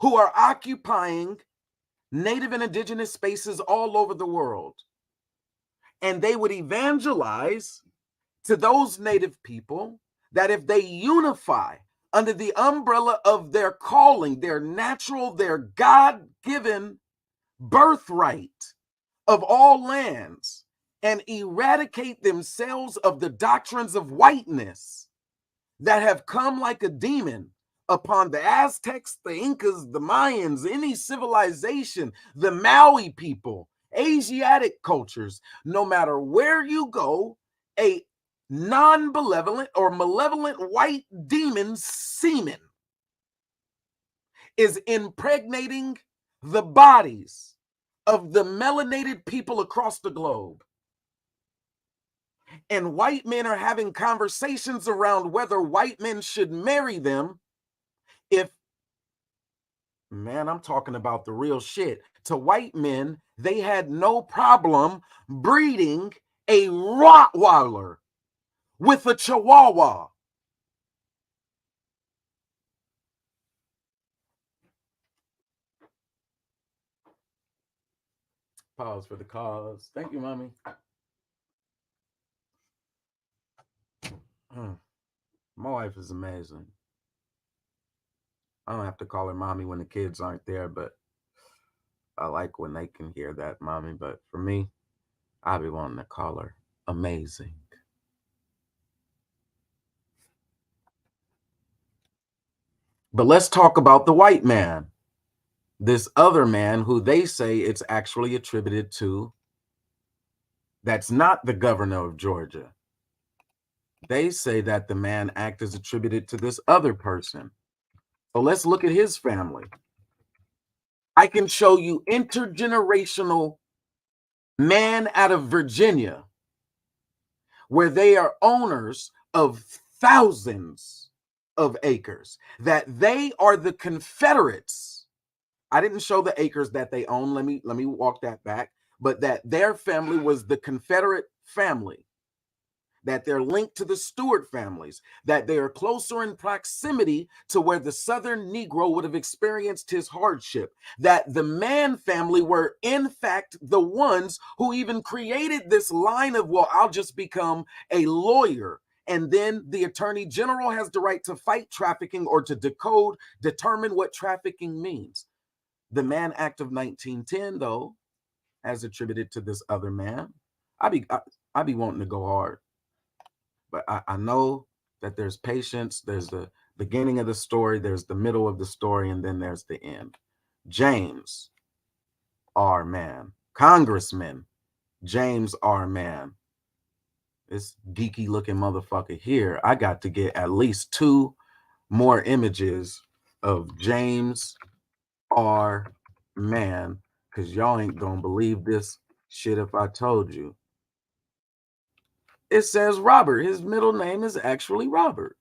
who are occupying native and indigenous spaces all over the world. And they would evangelize to those native people that if they unify under the umbrella of their calling, their natural, their God-given birthright of all lands, and eradicate themselves of the doctrines of whiteness that have come like a demon upon the Aztecs, the Incas, the Mayans, any civilization, the Maui people, Asiatic cultures, no matter where you go, a non-malevolent or malevolent white demon semen is impregnating the bodies of the melanated people across the globe. And white men are having conversations around whether white men should marry them. If, man, I'm talking about the real shit. To white men, they had no problem breeding a Rottweiler with a Chihuahua. Pause for the cause. Thank you, mommy. My wife is amazing. I don't have to call her mommy when the kids aren't there, but I like when they can hear that, mommy. But for me, I be wanting to call her amazing. But let's talk about the white man. This other man who they say it's actually attributed to, that's not the governor of Georgia. They say that the Mann Act is attributed to this other person. So let's look at his family. I can show you intergenerational man out of Virginia, where they are owners of thousands of acres, that they are the Confederates. I didn't show the acres that they own. Let me walk that back. But that their family was the Confederate family, that they're linked to the Stewart families, that they are closer in proximity to where the Southern Negro would have experienced his hardship, that the Mann family were in fact the ones who even created this line of, well, I'll just become a lawyer. And then the Attorney General has the right to fight trafficking or to determine what trafficking means. The Mann Act of 1910, though, as attributed to this other man. I be wanting to go hard, but I know that there's patience. There's the beginning of the story, there's the middle of the story, and then there's the end. James R. Mann, Congressman James R. Mann, this geeky looking motherfucker here. I got to get at least 2 more images of James R. Mann, because y'all ain't gonna believe this shit if I told you. It says Robert. His middle name is actually Robert.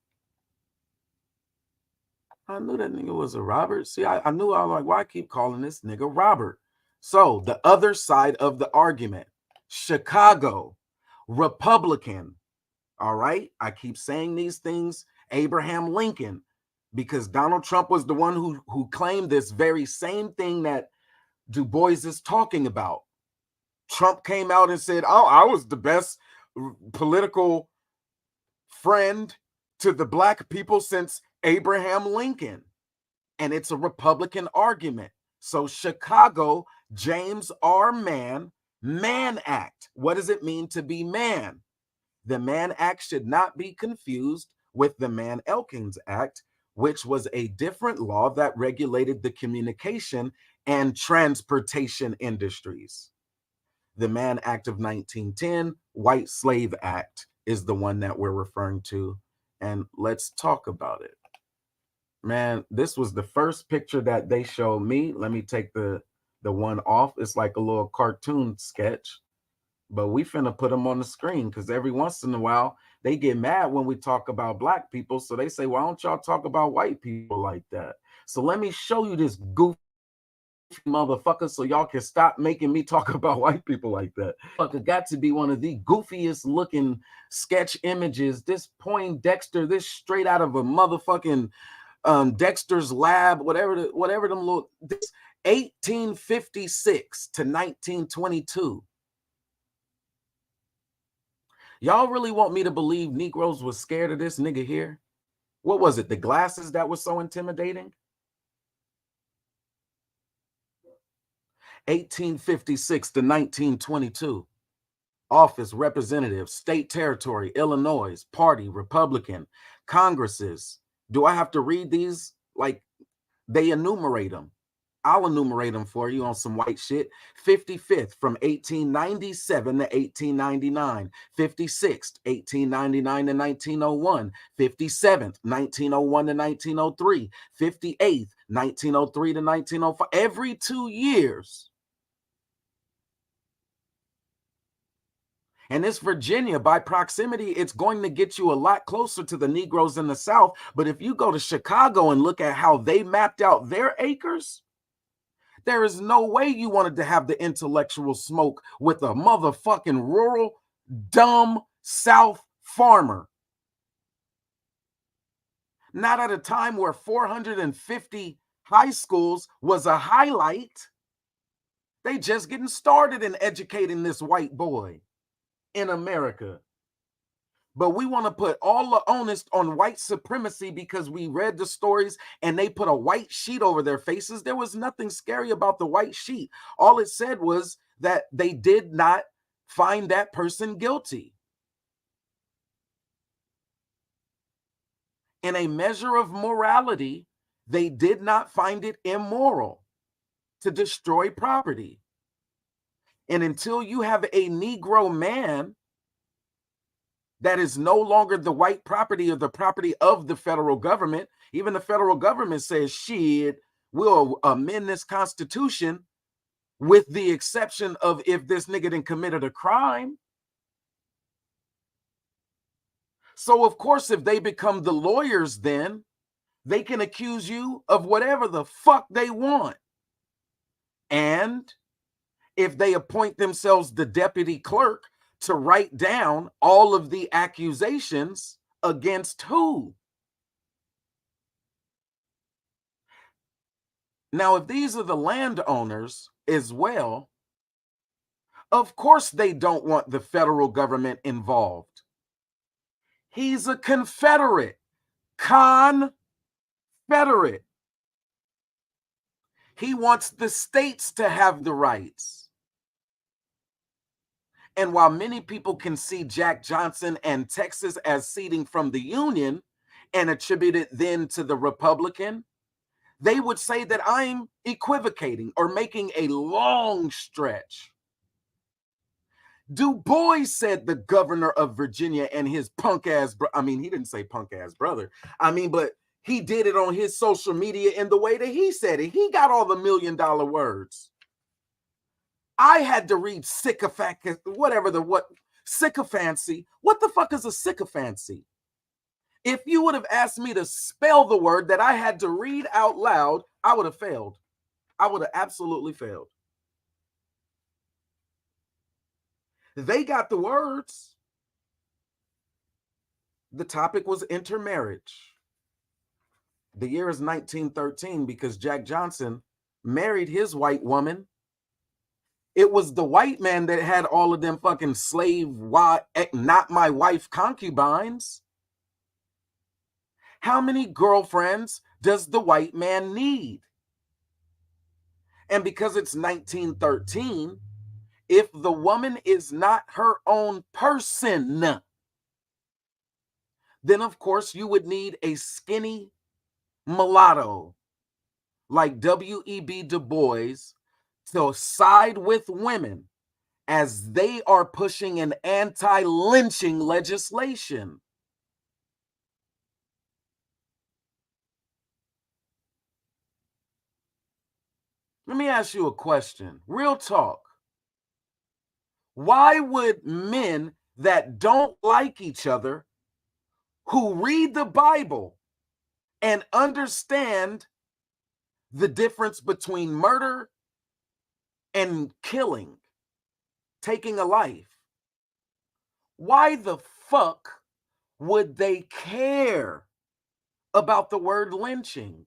I knew that nigga was a Robert. See, I knew. I was like, why I keep calling this nigga Robert? So the other side of the argument, Chicago, Republican. All right. I keep saying these things, Abraham Lincoln, because Donald Trump was the one who claimed this very same thing that Du Bois is talking about. Trump came out and said, oh, I was the best political friend to the black people since Abraham Lincoln. And it's a Republican argument. So Chicago, James R. Mann Act. What does it mean to be man? The Mann Act should not be confused with the Mann-Elkins Act, which was a different law that regulated the communication and transportation industries. The Mann Act of 1910, White Slave Act, is the one that we're referring to. And let's talk about it. Man, this was the first picture that they showed me. Let me take the one off. It's like a little cartoon sketch, but we finna put them on the screen because every once in a while they get mad when we talk about black people. So they say, why don't y'all talk about white people like that? So let me show you this goofy motherfucker so y'all can stop making me talk about white people like that. Fucker got to be one of the goofiest looking sketch images. This Poindexter, this straight out of a motherfucking Dexter's Lab, whatever them little, this 1856 to 1922. Y'all really want me to believe Negroes was scared of this nigga here? What was it? The glasses that was so intimidating? 1856 to 1922. Office, representative, state territory, Illinois, party, Republican, Congresses. Do I have to read these? Like, they enumerate them. I'll enumerate them for you on some white shit. 55th from 1897 to 1899. 56th, 1899 to 1901. 57th, 1901 to 1903. 58th, 1903 to 1905. Every 2 years. And this Virginia, by proximity, it's going to get you a lot closer to the Negroes in the South. But if you go to Chicago and look at how they mapped out their acres, there is no way you wanted to have the intellectual smoke with a motherfucking rural, dumb South farmer. Not at a time where 450 high schools was a highlight. They just getting started in educating this white boy in America. But we want to put all the onus on white supremacy because we read the stories and they put a white sheet over their faces. There was nothing scary about the white sheet. All it said was that they did not find that person guilty. In a measure of morality, they did not find it immoral to destroy property. And until you have a Negro man that is no longer the white property or the property of the federal government, even the federal government says, shit, we'll amend this constitution with the exception of if this nigga done committed a crime. So, of course, if they become the lawyers, then they can accuse you of whatever the fuck they want. And if they appoint themselves the deputy clerk to write down all of the accusations against who? Now, if these are the landowners as well, of course they don't want the federal government involved. He's a Confederate. Confederate. He wants the states to have the rights. And while many people can see Jack Johnson and Texas as ceding from the Union and attribute it then to the Republican, they would say that I'm equivocating or making a long stretch. Du Bois said the governor of Virginia and his punk ass, he didn't say punk ass brother. But he did it on his social media in the way that he said it. He got all the $1 million words. I had to read sycophancy. What the fuck is a sycophancy? If you would have asked me to spell the word that I had to read out loud, I would have failed. I would have absolutely failed. They got the words. The topic was intermarriage. The year is 1913 because Jack Johnson married his white woman It was the white man that had all of them fucking not my wife concubines. How many girlfriends does the white man need? And because it's 1913, if the woman is not her own person, then of course you would need a skinny mulatto like W.E.B. Du Bois to side with women as they are pushing an anti-lynching legislation. Let me ask you a question. Real talk. Why would men that don't like each other, who read the Bible and understand the difference between murder and killing, taking a life, why the fuck would they care about the word lynching?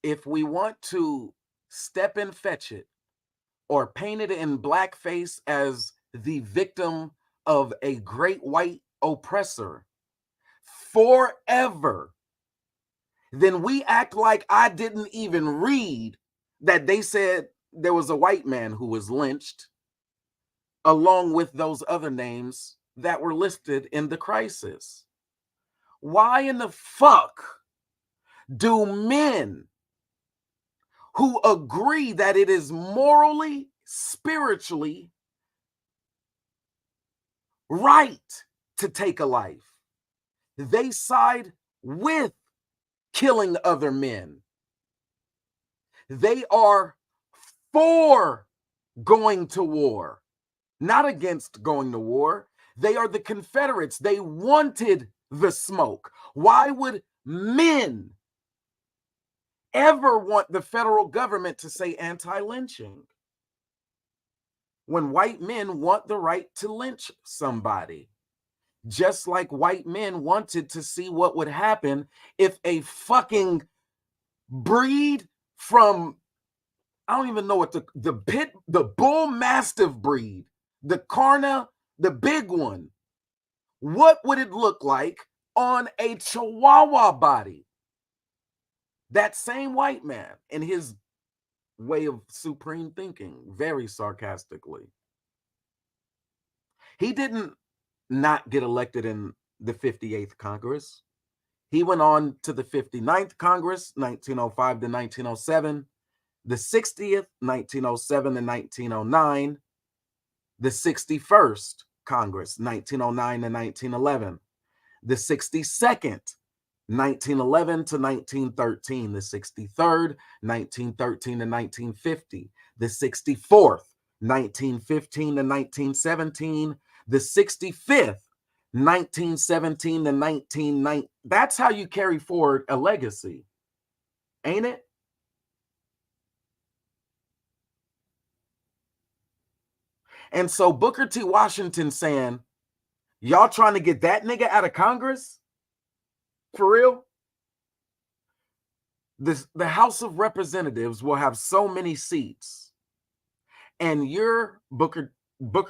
If we want to step and fetch it or paint it in blackface as the victim of a great white oppressor forever, then we act like I didn't even read that they said there was a white man who was lynched along with those other names that were listed in the crisis. Why in the fuck do men who agree that it is morally, spiritually right to take a life, they side with killing other men? They are for going to war, not against going to war. They are the Confederates. They wanted the smoke. Why would men ever want the federal government to say anti-lynching when white men want the right to lynch somebody? Just like white men wanted to see what would happen if a fucking breed from, I don't even know what the bull mastiff breed, the Carna, the big one, what would it look like on a Chihuahua body? That same white man, in his way of supreme thinking, very sarcastically, he didn't not get elected in the 58th Congress. He went on to the 59th Congress, 1905 to 1907, the 60th, 1907 to 1909, the 61st Congress, 1909 to 1911, the 62nd, 1911 to 1913, the 63rd, 1913 to 1950, the 64th, 1915 to 1917, the 65th, 1917 to 1990. That's how you carry forward a legacy, ain't it? And so Booker T. Washington saying, y'all trying to get that nigga out of Congress? For real? The House of Representatives will have so many seats, and you're Booker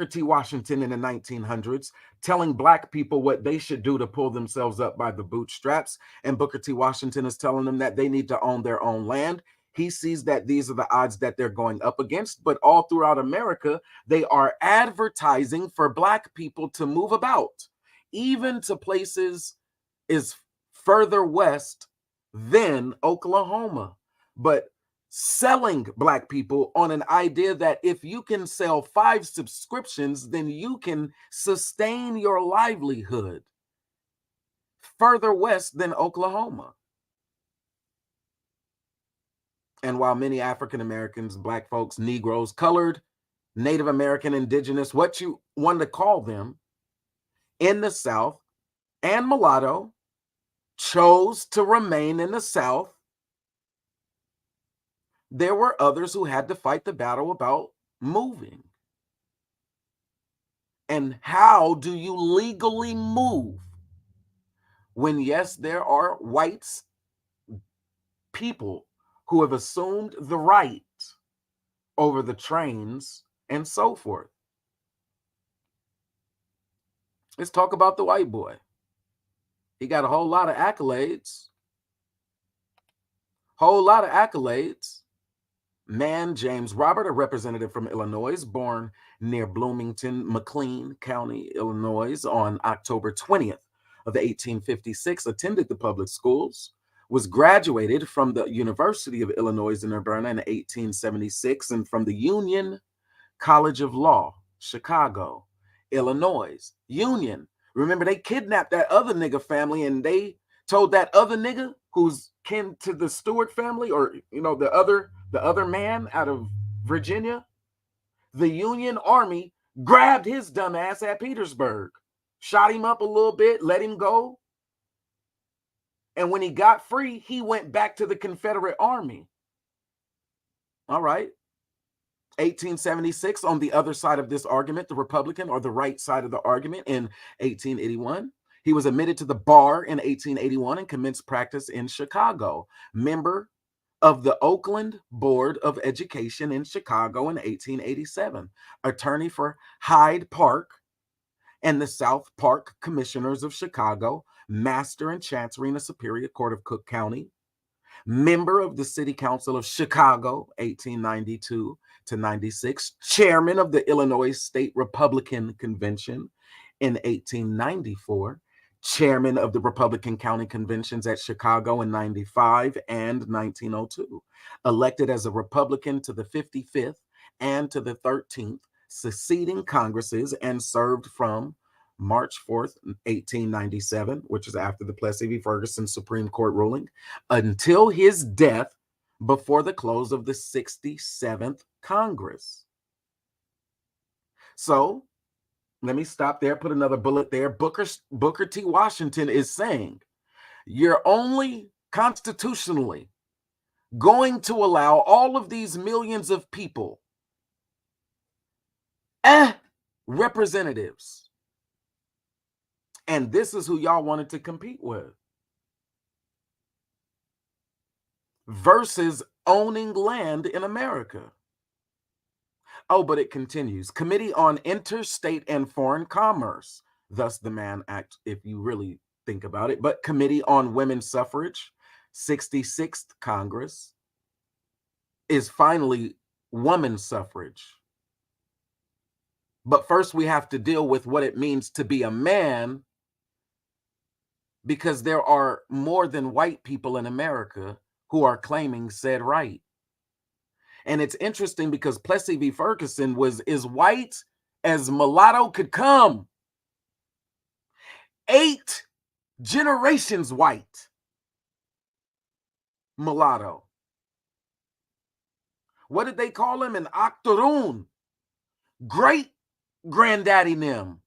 T. Washington in the 1900s telling black people what they should do to pull themselves up by the bootstraps, and Booker T. Washington is telling them that they need to own their own land. He sees that these are the odds that they're going up against, but all throughout America, they are advertising for black people to move about, even to places is further west than Oklahoma, but selling black people on an idea that if you can sell 5 subscriptions, then you can sustain your livelihood further west than Oklahoma. And while many African Americans, black folks, Negroes, colored, Native American, indigenous, what you want to call them, in the South and mulatto chose to remain in the South, there were others who had to fight the battle about moving. And how do you legally move when, yes, there are whites people who have assumed the right over the trains and so forth. Let's talk about the white boy. He got a whole lot of accolades. Man, James Robert, a representative from Illinois, born near Bloomington, McLean County, Illinois, on October 20th of 1856, attended the public schools, was graduated from the University of Illinois in Urbana in 1876, and from the Union College of Law, Chicago, Illinois. Union. Remember, they kidnapped that other nigga family, and they told that other nigga who's kin to the Stewart family, or the other man out of Virginia, the Union Army grabbed his dumb ass at Petersburg, shot him up a little bit, let him go. And when he got free, he went back to the Confederate Army. All right. 1876, on the other side of this argument, the Republican, or the right side of the argument, in 1881. He was admitted to the bar in 1881 and commenced practice in Chicago. Member of the Oakland Board of Education in Chicago in 1887. Attorney for Hyde Park and the South Park Commissioners of Chicago. Master in Chancery in the Superior Court of Cook County. Member of the City Council of Chicago, 1892 to 96. Chairman of the Illinois State Republican Convention in 1894. Chairman of the Republican County Conventions at Chicago in 95 and 1902. Elected as a Republican to the 55th and to the 13th succeeding Congresses, and served from March 4th, 1897, which is after the Plessy v. Ferguson Supreme Court ruling, until his death before the close of the 67th Congress. So, let me stop there, put another bullet there. Booker T. Washington is saying, you're only constitutionally going to allow all of these millions of people, representatives, and this is who y'all wanted to compete with, versus owning land in America. Oh, but it continues. Committee on Interstate and Foreign Commerce, thus the Mann Act, if you really think about it. But Committee on Women's Suffrage, 66th Congress, is finally women's suffrage. But first we have to deal with what it means to be a man, because there are more than white people in America who are claiming said right. And it's interesting because Plessy v. Ferguson was as white as mulatto could come. 8 generations white mulatto. What did they call him? An octoroon. Great granddaddy Nim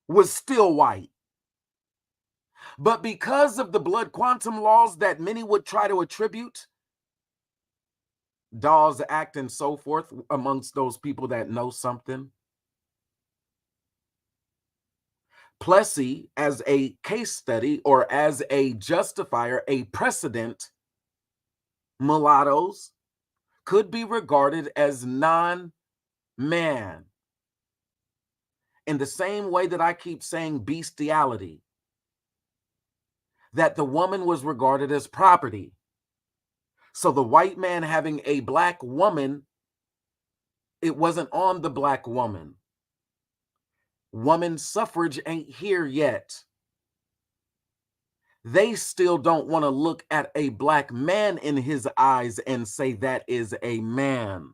was still white. But because of the blood quantum laws that many would try to attribute, Dawes Act and so forth, amongst those people that know something, Plessy, as a case study or as a justifier, a precedent, mulattoes could be regarded as non-man. In the same way that I keep saying bestiality, that the woman was regarded as property. So the white man having a black woman, it wasn't on the black woman. Woman suffrage ain't here yet. They still don't want to look at a black man in his eyes and say that is a man.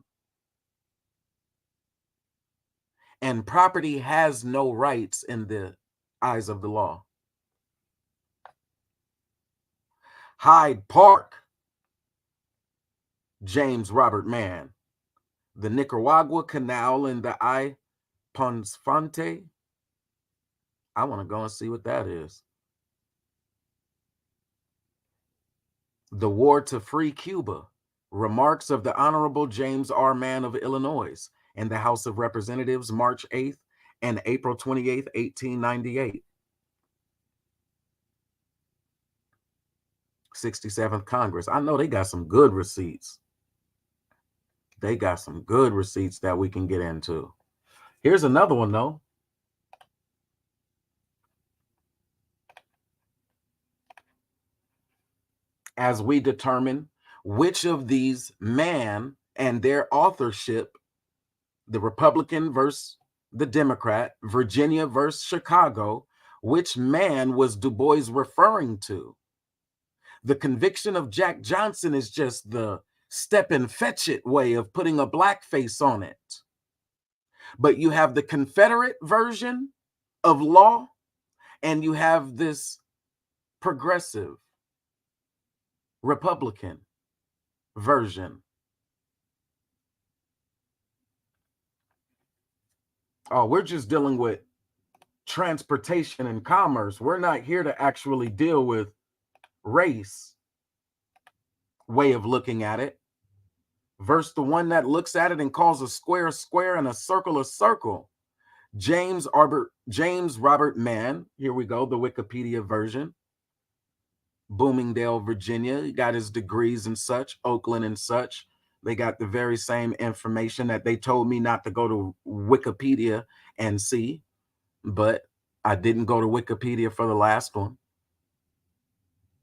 And property has no rights in the eyes of the law. Hyde Park, James Robert Mann. The Nicaragua Canal and the I Ponfonte. I want to go and see what that is. The War to Free Cuba. Remarks of the Honorable James R. Mann of Illinois in the House of Representatives, March 8th and April 28th, 1898. 67th Congress. I know they got some good receipts. They got some good receipts that we can get into. Here's another one, though. As we determine which of these man and their authorship, the Republican versus the Democrat, Virginia versus Chicago, which man was Du Bois referring to? The conviction of Jack Johnson is just the step and fetch it way of putting a black face on it. But you have the Confederate version of law, and you have this progressive Republican version. Oh, we're just dealing with transportation and commerce. We're not here to actually deal with race way of looking at it versus the one that looks at it and calls a square a square and a circle. James Robert Mann, here we go, the Wikipedia version. Bloomingdale, Virginia. He got his degrees and such, Oakland and such. They got the very same information that they told me not to go to Wikipedia and see, but I didn't go to Wikipedia for the last one.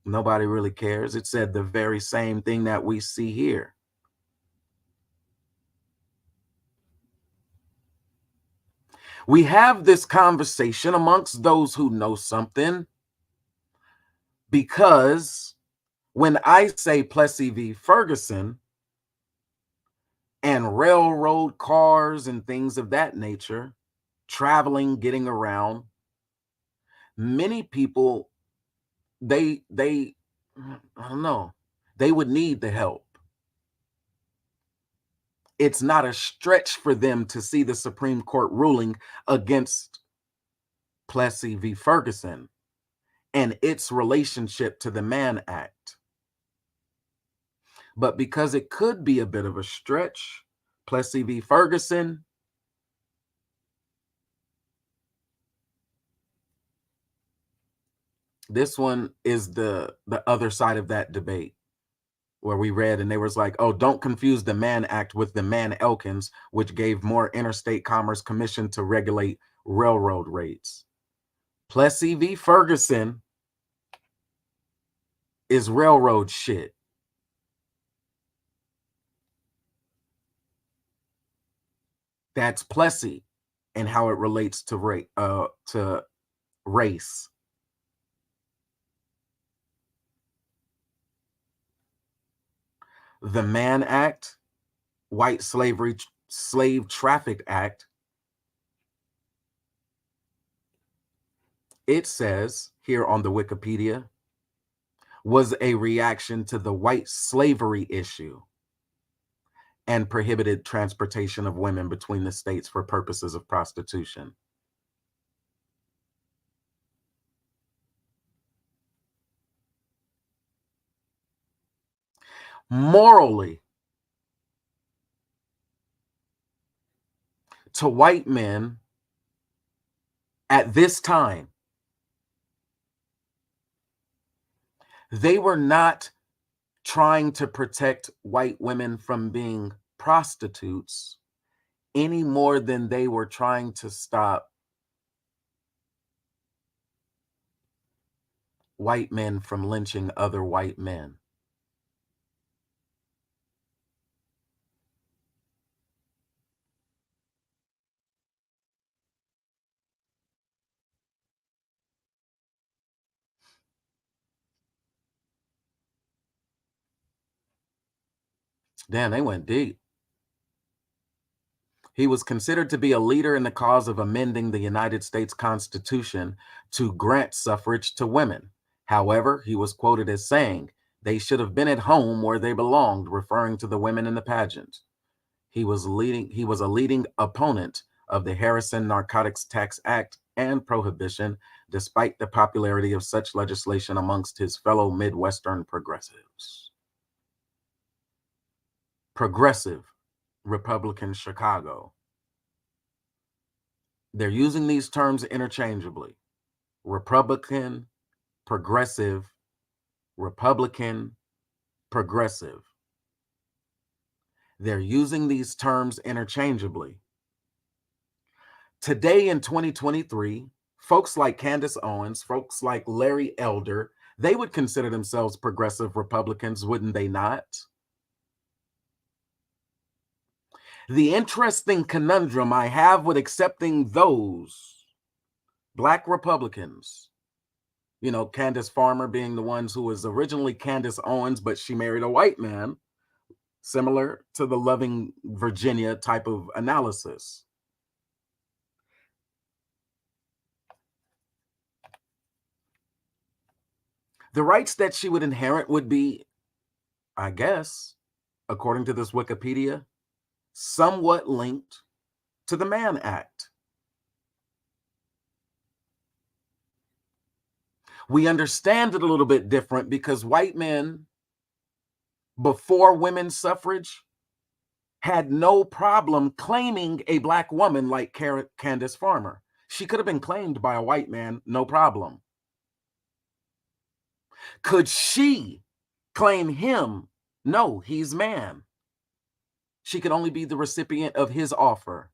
Nobody really cares. It said the very same thing that we see here. We have this conversation amongst those who know something because when I say Plessy v. Ferguson and railroad cars and things of that nature, traveling, getting around, many people, I don't know, they would need the help. It's not a stretch for them to see the Supreme Court ruling against Plessy v. Ferguson and its relationship to the Mann Act. But because it could be a bit of a stretch, Plessy v. Ferguson, this one is the other side of that debate where we read and they was like, oh, don't confuse the Mann Act with the Mann-Elkins, which gave more interstate commerce commission to regulate railroad rates. Plessy v. Ferguson is railroad shit. That's Plessy and how it relates to race. The Mann Act, White Slave Traffic Act, it says here on the Wikipedia, was a reaction to the white slavery issue and prohibited transportation of women between the states for purposes of prostitution. Morally, to white men at this time, they were not trying to protect white women from being prostitutes any more than they were trying to stop white men from lynching other white men. Damn, they went deep. He was considered to be a leader in the cause of amending the United States Constitution to grant suffrage to women. However, he was quoted as saying, they should have been at home where they belonged, referring to the women in the pageant. He was a leading opponent of the Harrison Narcotics Tax Act and prohibition, despite the popularity of such legislation amongst his fellow Midwestern progressives. Progressive Republican Chicago. They're using these terms interchangeably. Republican, progressive, Republican, progressive. They're using these terms interchangeably. Today in 2023, folks like Candace Owens, folks like Larry Elder, they would consider themselves progressive Republicans, wouldn't they not? The interesting conundrum I have with accepting those Black Republicans, you know, Candace Farmer being the ones who was originally Candace Owens, but she married a white man, similar to the Loving Virginia type of analysis. The rights that she would inherit would be, I guess, according to this Wikipedia, somewhat linked to the Mann Act. We understand it a little bit different because white men, before women's suffrage, had no problem claiming a Black woman like Candace Farmer. She could have been claimed by a white man, no problem. Could she claim him? No, he's man. She could only be the recipient of his offer.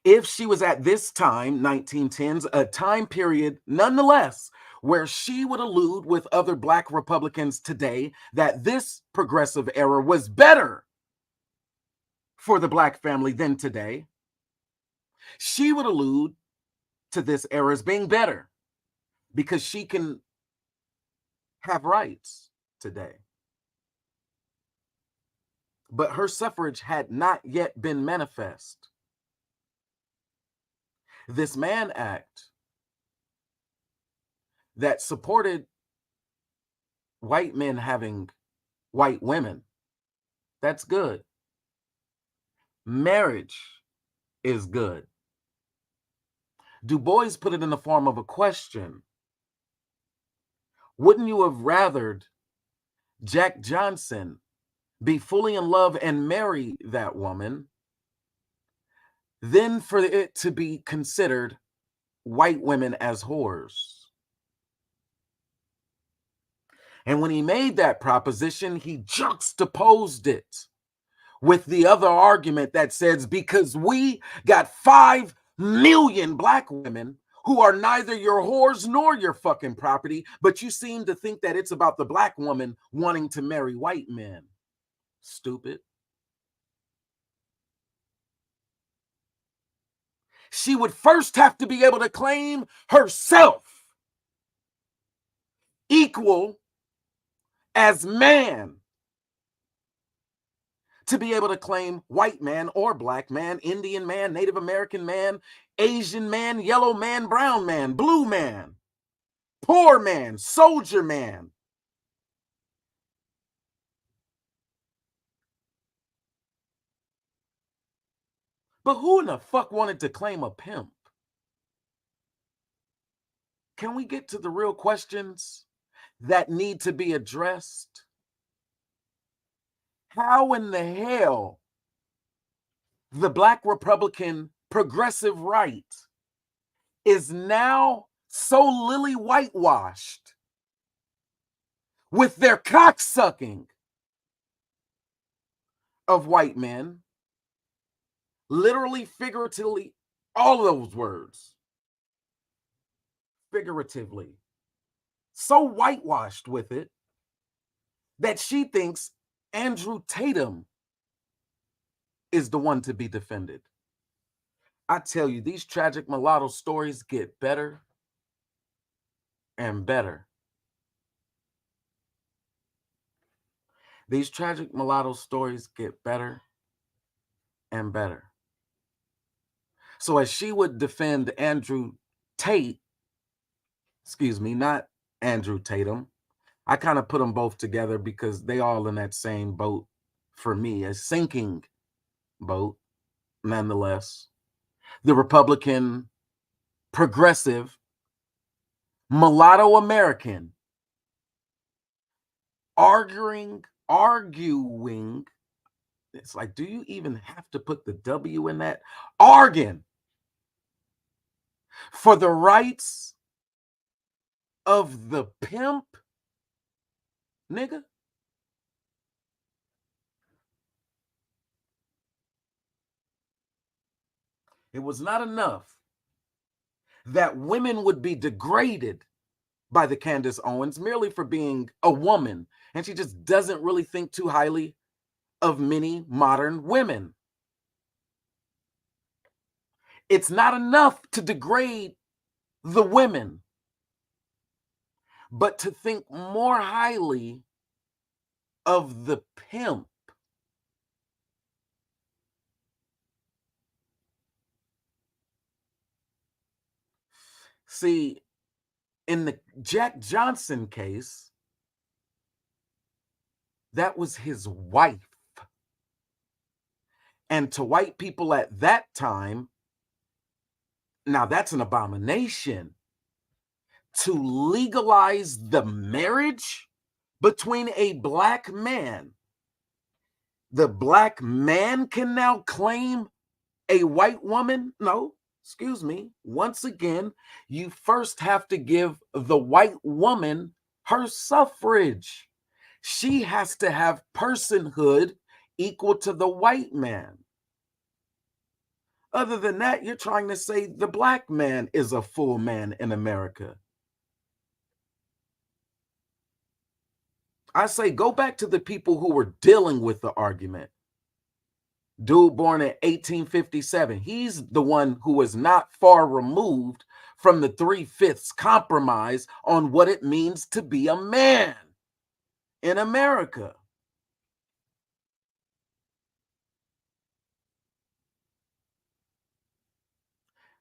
If she was at this time, 1910s, a time period nonetheless where she would allude with other Black Republicans today that this progressive era was better for the Black family than today, she would allude to this era as being better because she can have rights today. But her suffrage had not yet been manifest. This Mann Act that supported white men having white women, that's good. Marriage is good. Du Bois put it in the form of a question. Wouldn't you have rathered Jack Johnson be fully in love and marry that woman than for it to be considered white women as whores? And when he made that proposition, he juxtaposed it with the other argument that says, because we got 5 million Black women who are neither your whores nor your fucking property, but you seem to think that it's about the Black woman wanting to marry white men. Stupid. She would first have to be able to claim herself equal as man to be able to claim white man or Black man, Indian man, Native American man, Asian man, yellow man, brown man, blue man, poor man, soldier man. But who in the fuck wanted to claim a pimp? Can we get to the real questions that need to be addressed? How in the hell the Black Republican progressive right is now so lily whitewashed with their cocksucking of white men, literally, figuratively, all of those words, figuratively, so whitewashed with it that she thinks Andrew Tatum is the one to be defended. I tell you, these tragic mulatto stories get better and better. These tragic mulatto stories get better and better. So as she would defend Andrew Tate, excuse me, not Andrew Tatum, I kind of put them both together because they all in that same boat for me, a sinking boat, nonetheless. The Republican, progressive, mulatto American, arguing, it's like, do you even have to put the W in that? Arguing for the rights of the pimp, nigga. It was not enough that women would be degraded by the Candace Owens merely for being a woman, and she just doesn't really think too highly of many modern women. It's not enough to degrade the women, but to think more highly of the pimp. See, in the Jack Johnson case, that was his wife. And to white people at that time, now that's an abomination. To legalize the marriage between a black man, the black man can now claim a white woman? No, excuse me. Once again, you first have to give the white woman her suffrage. She has to have personhood equal to the white man. Other than that, you're trying to say the black man is a full man in America. I say go back to the people who were dealing with the argument. Dude born in 1857, he's the one who is not far removed from the 3/5 compromise on what it means to be a man in America.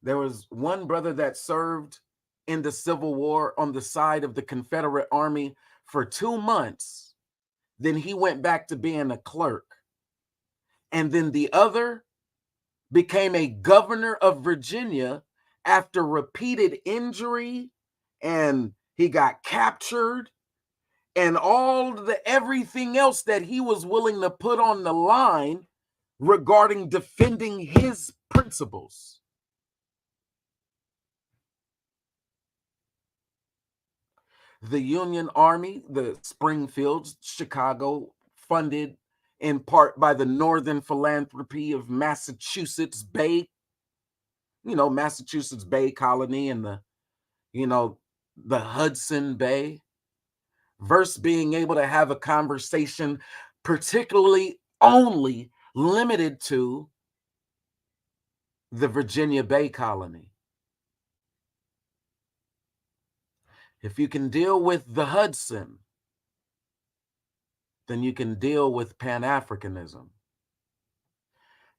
There was one brother that served in the Civil War on the side of the Confederate Army for 2 months. Then he went back to being a clerk. And then the other became a governor of Virginia after repeated injury, and he got captured, and all the everything else that he was willing to put on the line regarding defending his principles. The Union Army, the Springfields, Chicago, funded in part by the Northern Philanthropy of Massachusetts Bay, Massachusetts Bay Colony and the Hudson Bay, versus being able to have a conversation, particularly only limited to the Virginia Bay Colony. If you can deal with the Hudson, then you can deal with Pan-Africanism.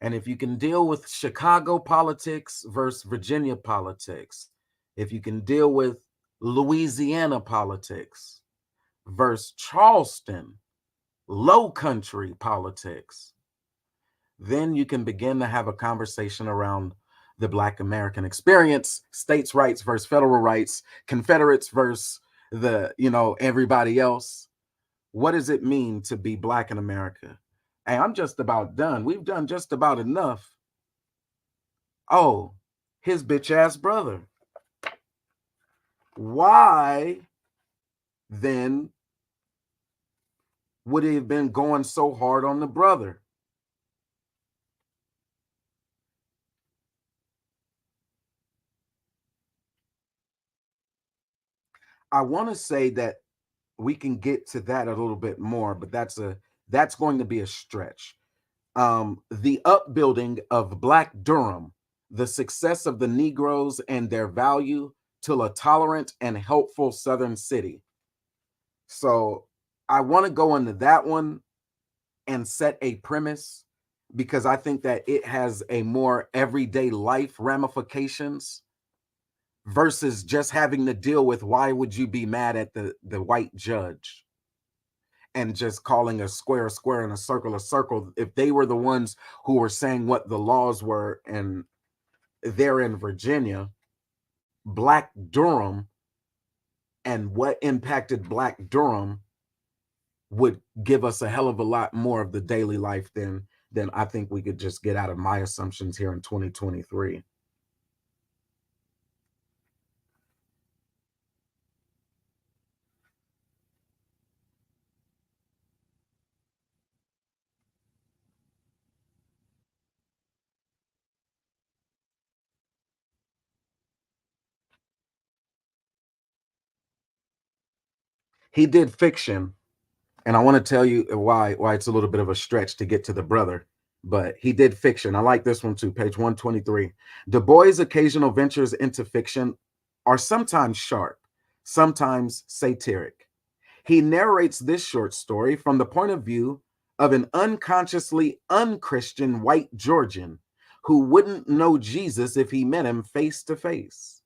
And if you can deal with Chicago politics versus Virginia politics, if you can deal with Louisiana politics versus Charleston, Low Country politics, then you can begin to have a conversation around the Black American experience, states' rights versus federal rights, Confederates versus everybody else. What does it mean to be Black in America? Hey, I'm just about done. We've done just about enough. Oh, his bitch ass brother. Why then would he have been going so hard on the brother? I want to say that we can get to that a little bit more, but that's going to be a stretch. The upbuilding of Black Durham, the success of the Negroes and their value to a tolerant and helpful Southern city. So I want to go into that one and set a premise because I think that it has a more everyday life ramifications versus just having to deal with why would you be mad at the white judge and just calling a square and a circle if they were the ones who were saying what the laws were and they're in Virginia. Black Durham and what impacted Black Durham would give us a hell of a lot more of the daily life than I think we could just get out of my assumptions here in 2023. He did fiction, and I want to tell you why it's a little bit of a stretch to get to the brother, but he did fiction. I like this one too, page 123. Du Bois' occasional ventures into fiction are sometimes sharp, sometimes satiric. He narrates this short story from the point of view of an unconsciously unchristian white Georgian who wouldn't know Jesus if he met him face to face.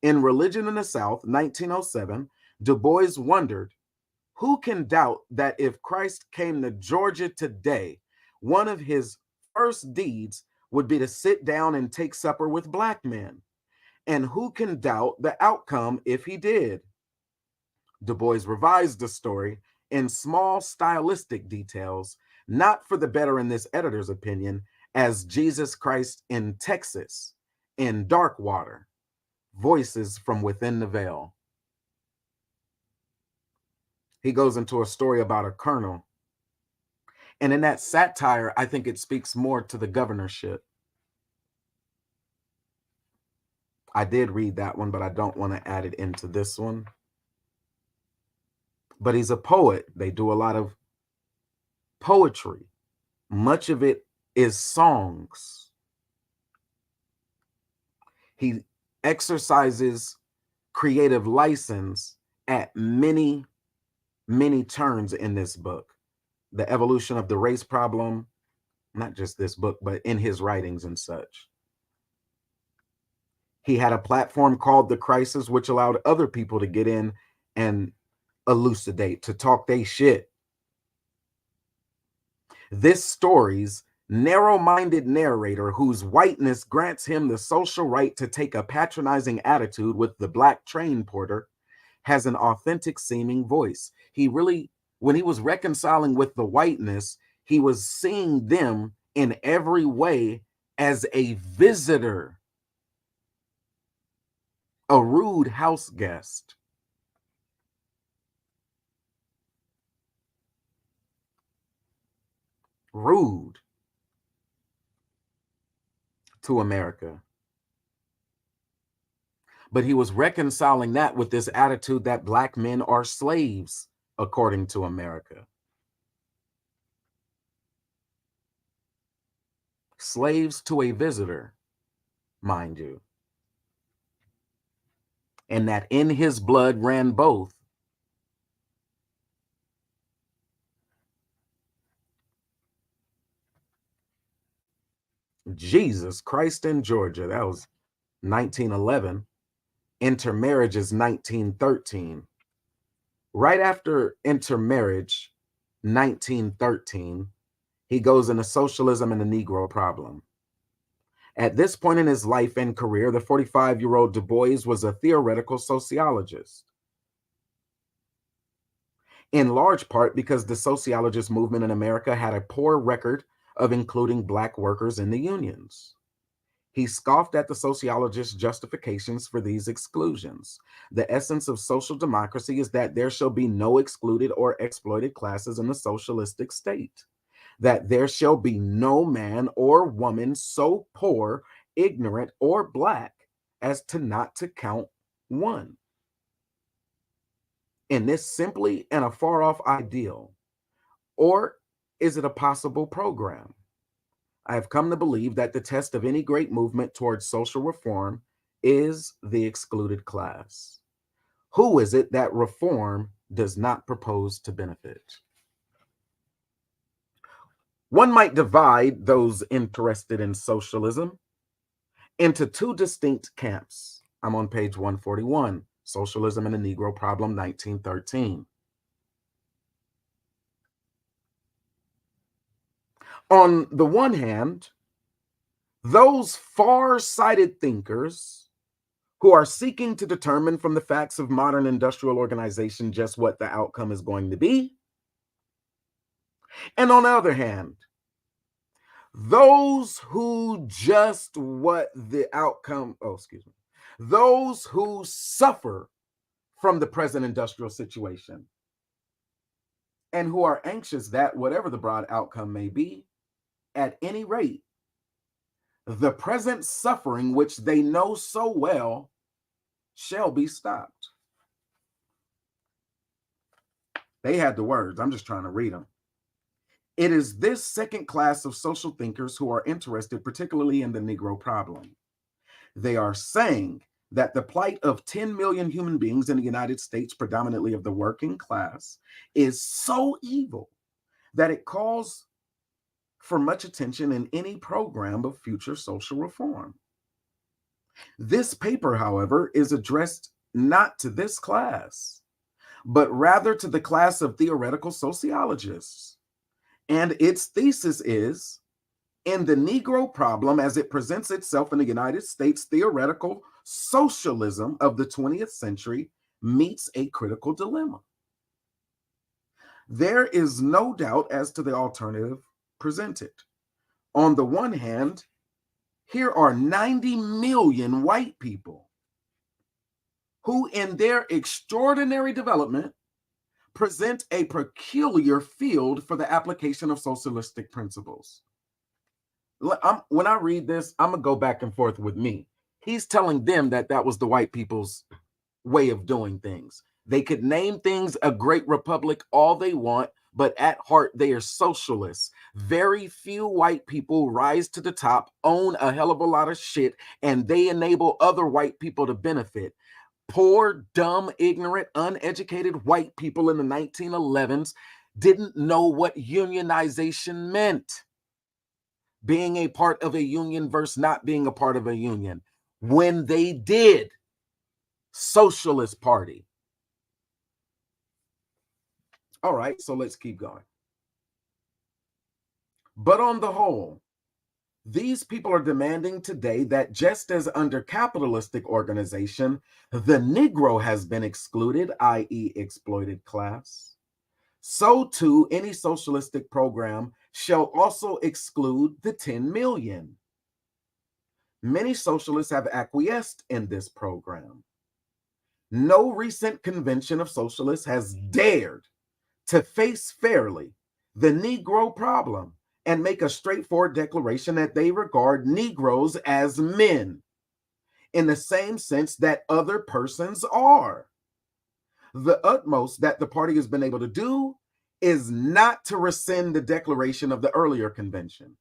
In Religion in the South, 1907, Du Bois wondered, who can doubt that if Christ came to Georgia today, one of his first deeds would be to sit down and take supper with black men? And who can doubt the outcome if he did? Du Bois revised the story in small stylistic details, not for the better in this editor's opinion, as Jesus Christ in Texas, in Dark Water, Voices from Within the Veil. He goes into a story about a colonel. And in that satire, I think it speaks more to the governorship. I did read that one, but I don't want to add it into this one. But he's a poet. They do a lot of poetry. Much of it is songs. He exercises creative license at many, many turns in this book. The evolution of the race problem, not just this book, but in his writings and such. He had a platform called The Crisis, which allowed other people to get in and elucidate, to talk they shit. This story's narrow-minded narrator, whose whiteness grants him the social right to take a patronizing attitude with the black train porter, has an authentic seeming voice. He really, when he was reconciling with the whiteness, he was seeing them in every way as a visitor, a rude house guest. Rude to America. But he was reconciling that with this attitude that black men are slaves, according to America. Slaves to a visitor, mind you. And that in his blood ran both. Jesus Christ in Georgia, that was 1911. Intermarriage is 1913. Right after intermarriage, 1913, he goes into socialism and the Negro problem. At this point in his life and career, the 45-year-old Du Bois was a theoretical sociologist, in large part because the sociologist movement in America had a poor record of including black workers in the unions. He scoffed at the sociologists' justifications for these exclusions. The essence of social democracy is that there shall be no excluded or exploited classes in the socialistic state, that there shall be no man or woman so poor, ignorant, or black as to not to count one. In this simply and a far-off ideal, or is it a possible program? I have come to believe that the test of any great movement towards social reform is the excluded class. Who is it that reform does not propose to benefit? One might divide those interested in socialism into two distinct camps. I'm on page 141, Socialism and the Negro Problem, 1913. On the one hand, those far-sighted thinkers who are seeking to determine from the facts of modern industrial organization just what the outcome is going to be. And on the other hand, those who just what the outcome, those who suffer from the present industrial situation and who are anxious that whatever the broad outcome may be, at any rate, the present suffering which they know so well shall be stopped. They had the words. I'm just trying to read them. It is this second class of social thinkers who are interested particularly in the Negro problem. They are saying that the plight of 10 million human beings in the United States, predominantly of the working class, is so evil that it calls for much attention in any program of future social reform. This paper, however, is addressed not to this class, but rather to the class of theoretical sociologists. And its thesis is, in the Negro problem as it presents itself in the United States, theoretical socialism of the 20th century meets a critical dilemma. There is no doubt as to the alternative presented. On the one hand, here are 90 million white people who, in their extraordinary development, present a peculiar field for the application of socialistic principles. When I read this, I'm going to go back and forth with me. He's telling them that that was the white people's way of doing things. They could name things a great republic all they want, but at heart, they are socialists. Very few white people rise to the top, own a hell of a lot of shit, and they enable other white people to benefit. Poor, dumb, ignorant, uneducated white people in the 1911s didn't know what unionization meant. Being a part of a union versus not being a part of a union. When they did, Socialist Party. All right, so let's keep going. But on the whole, these people are demanding today that just as under capitalistic organization, the Negro has been excluded, i.e. exploited class, so too any socialistic program shall also exclude the 10 million. Many socialists have acquiesced in this program. No recent convention of socialists has dared to face fairly the Negro problem and make a straightforward declaration that they regard Negroes as men in the same sense that other persons are. The utmost that the party has been able to do is not to rescind the declaration of the earlier convention,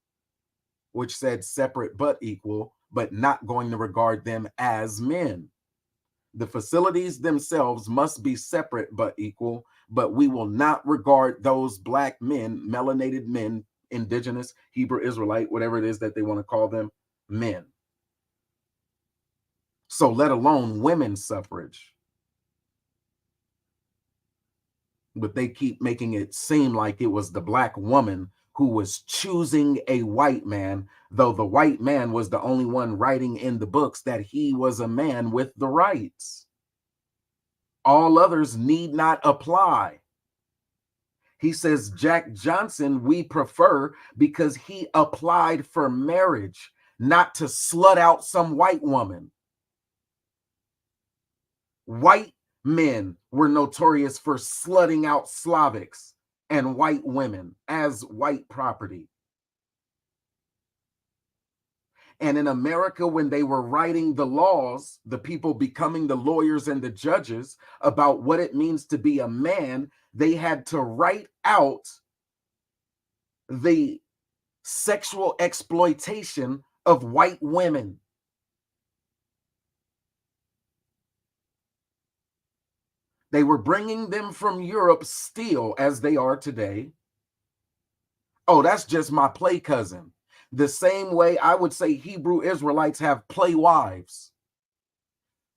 which said separate but equal, but not going to regard them as men. The facilities themselves must be separate but equal, but we will not regard those black men, melanated men, indigenous, Hebrew Israelite, whatever it is that they want to call them, men. So let alone women's suffrage. But they keep making it seem like it was the black woman who was choosing a white man, though the white man was the only one writing in the books that he was a man with the rights. All others need not apply. He says Jack Johnson we prefer because he applied for marriage, not to slut out some white woman. White men were notorious for slutting out Slavics and white women as white property. And in America, when they were writing the laws, the people becoming the lawyers and the judges about what it means to be a man, they had to write out the sexual exploitation of white women. They were bringing them from Europe still as they are today. Oh, that's just my play cousin. The same way I would say Hebrew Israelites have play wives.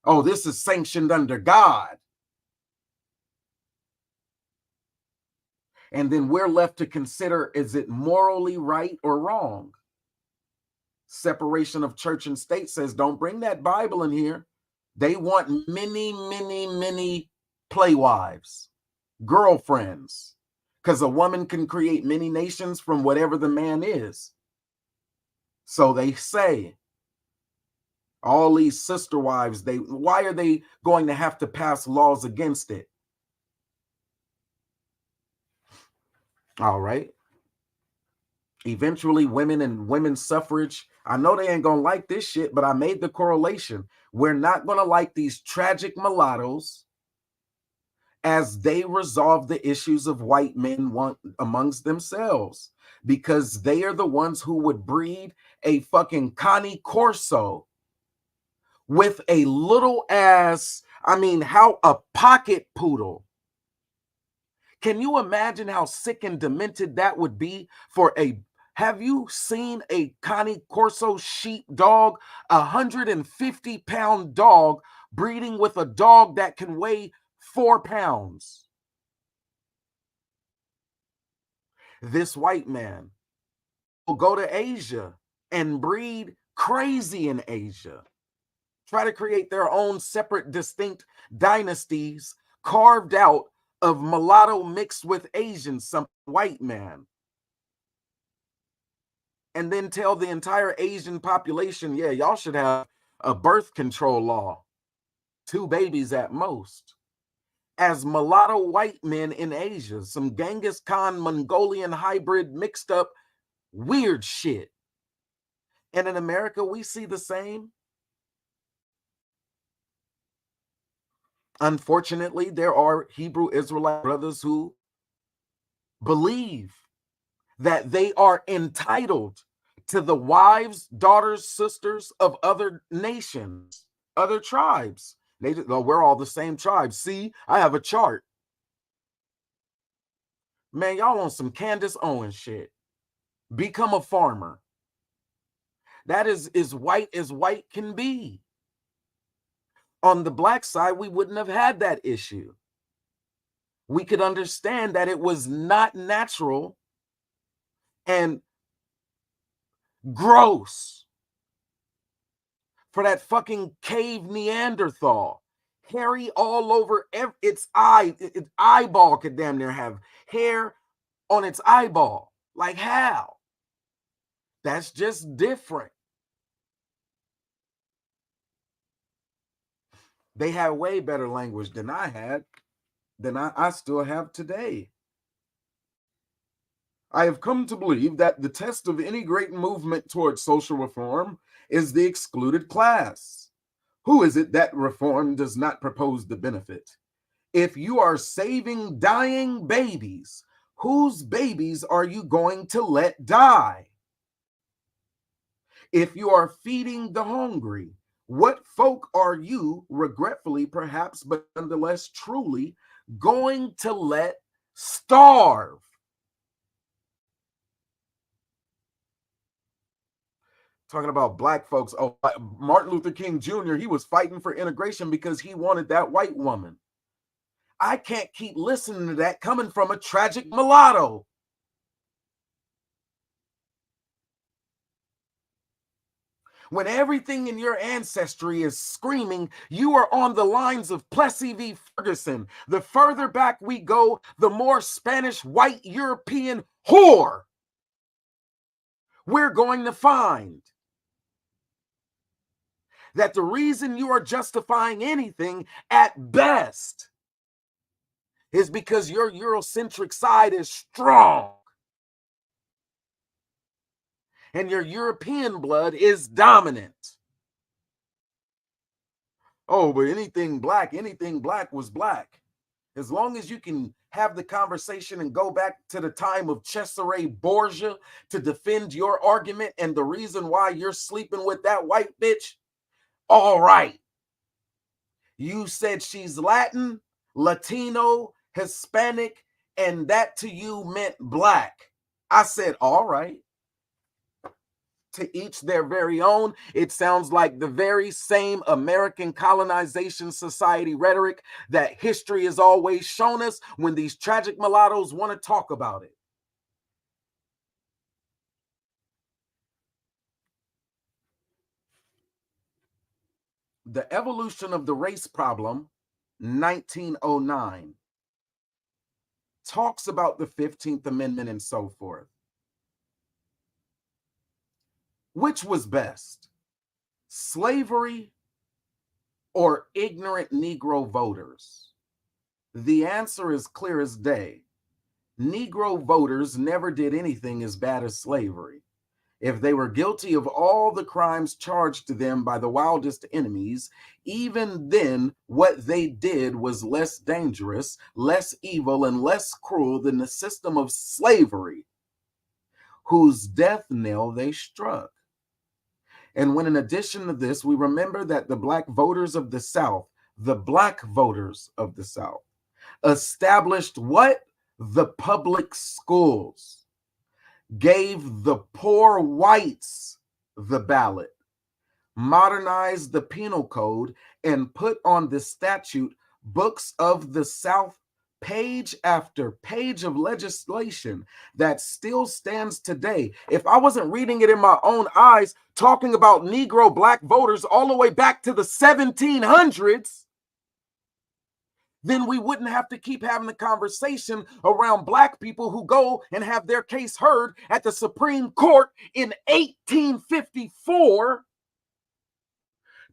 Oh, this is sanctioned under God. And then we're left to consider, is it morally right or wrong? Separation of church and state says, don't bring that Bible in here. They want many play wives, girlfriends, because a woman can create many nations from whatever the man is. So they say, all these sister wives, why are they going to have to pass laws against it? All right. Eventually, women and women's suffrage, I know they ain't going to like this shit, but I made the correlation. We're not going to like these tragic mulattoes as they resolve the issues of white men amongst themselves, because they are the ones who would breed a fucking Connie Corso with a little ass, I mean, how a pocket poodle. Can you imagine how sick and demented that would be for a, have you seen a Connie Corso sheep dog, 150-pound dog breeding with a dog that can weigh 4 pounds? This white man will go to Asia and breed crazy in Asia, try to create their own separate, distinct dynasties carved out of mulatto mixed with Asian, some white man. And then tell the entire Asian population, yeah, y'all should have a birth control law, 2 babies at most. As mulatto white men in Asia, some Genghis Khan Mongolian hybrid mixed up weird shit. And in America, we see the same. Unfortunately, there are Hebrew Israelite brothers who believe that they are entitled to the wives, daughters, sisters of other nations, other tribes. We're all the same tribe. See, I have a chart. Man, y'all on some Candace Owens shit. Become a farmer. That is as white can be. On the black side, we wouldn't have had that issue. We could understand that it was not natural and gross for that fucking cave Neanderthal, hairy all over its eye. Its eyeball could damn near have hair on its eyeball. Like how? That's just different. They had way better language than I had, than I still have today. I have come to believe that the test of any great movement towards social reform is the excluded class. Who is it that reform does not propose the benefit? If you are saving dying babies, whose babies are you going to let die? If you are feeding the hungry, what folk are you, regretfully perhaps, but nonetheless truly, going to let starve? Talking about black folks. Oh, Martin Luther King Jr., he was fighting for integration because he wanted that white woman. I can't keep listening to that coming from a tragic mulatto. When everything in your ancestry is screaming, you are on the lines of Plessy v. Ferguson. The further back we go, the more Spanish white European whore we're going to find. That the reason you are justifying anything at best is because your Eurocentric side is strong and your European blood is dominant. Oh, but anything black was black. As long as you can have the conversation and go back to the time of Cesare Borgia to defend your argument and the reason why you're sleeping with that white bitch, all right. You said she's Latin, Latino, Hispanic, and that to you meant black. I said, all right. To each their very own. It sounds like the very same American colonization society rhetoric that history has always shown us when these tragic mulattoes want to talk about it. The Evolution of the Race Problem, 1909, talks about the 15th Amendment and so forth. Which was best, slavery or ignorant Negro voters? The answer is clear as day. Negro voters never did anything as bad as slavery. If they were guilty of all the crimes charged to them by the wildest enemies, even then what they did was less dangerous, less evil, and less cruel than the system of slavery, whose death knell they struck. And when, in addition to this, we remember that the black voters of the South, established what? The public schools, gave the poor whites the ballot, modernized the penal code, and put on the statute books of the South, page after page of legislation that still stands today. If I wasn't reading it in my own eyes, talking about Negro black voters all the way back to the 1700s, then we wouldn't have to keep having the conversation around black people who go and have their case heard at the Supreme Court in 1854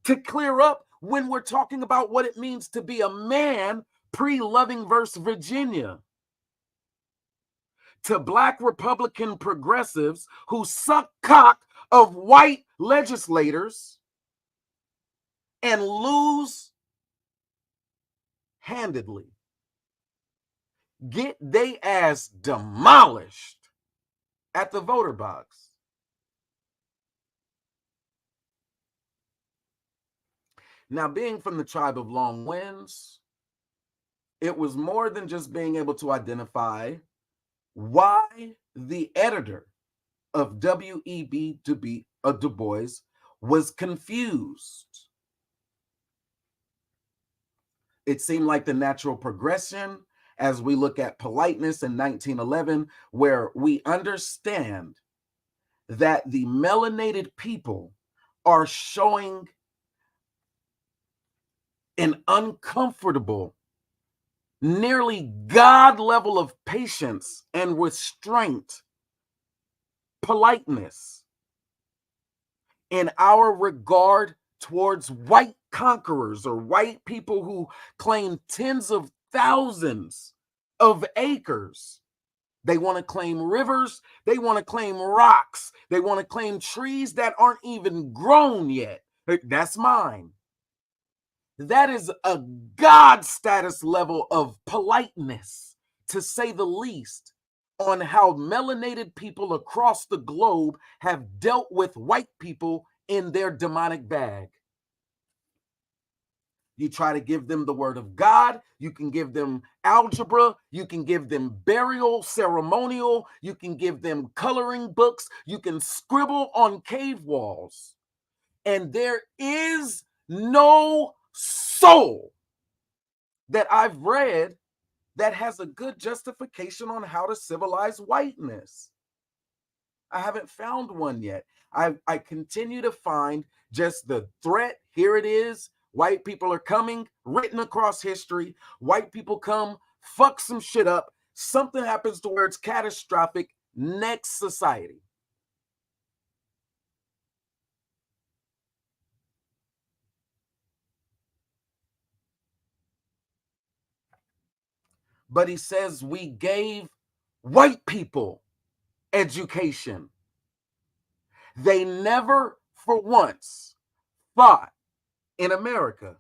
to clear up when we're talking about what it means to be a man pre-Loving versus Virginia. To black Republican progressives who suck cock of white legislators and lose handedly, get they ass demolished at the voter box. Now, being from the tribe of Long Winds, it was more than just being able to identify why the editor of W.E.B. Du Bois was confused. It seemed like the natural progression as we look at politeness in 1911, where we understand that the melanated people are showing an uncomfortable, nearly God level of patience and restraint, politeness in our regard towards white conquerors or white people who claim tens of thousands of acres. They want to claim rivers. They want to claim rocks. They want to claim trees that aren't even grown yet. That's mine. That is a God status level of politeness, to say the least, on how melanated people across the globe have dealt with white people in their demonic bag. You try to give them the word of God, you can give them algebra, you can give them burial ceremonial, you can give them coloring books, you can scribble on cave walls. And there is no soul that I've read that has a good justification on how to civilize whiteness. I haven't found one yet. I continue to find just the threat. Here it is. White people are coming, written across history. White people come, fuck some shit up. Something happens to where it's catastrophic. Next society. But he says we gave white people education. They never for once thought in America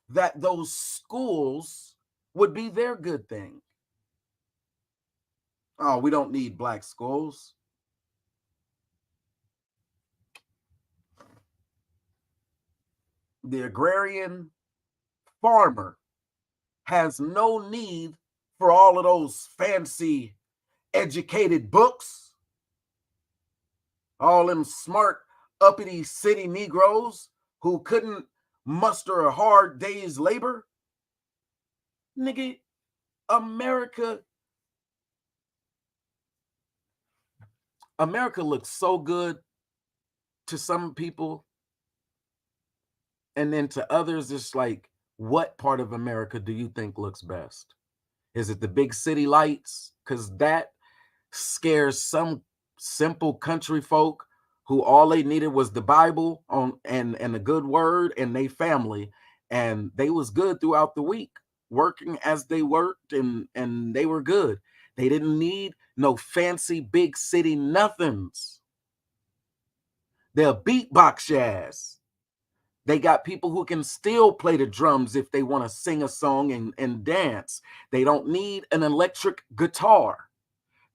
that those schools would be their good thing. Oh, we don't need black schools. The agrarian farmer has no need for all of those fancy educated books. All them smart, uppity city Negroes who couldn't muster a hard day's labor. Nigga, America looks so good to some people, and then to others, it's like, what part of America do you think looks best? Is it the big city lights? Because that scares some simple country folk who all they needed was the Bible and a good word and they family, and they was good throughout the week, working as they worked, and they were good. They didn't need no fancy big city nothings. They'll beatbox your ass. They got people who can still play the drums if they want to sing a song and dance. They don't need an electric guitar.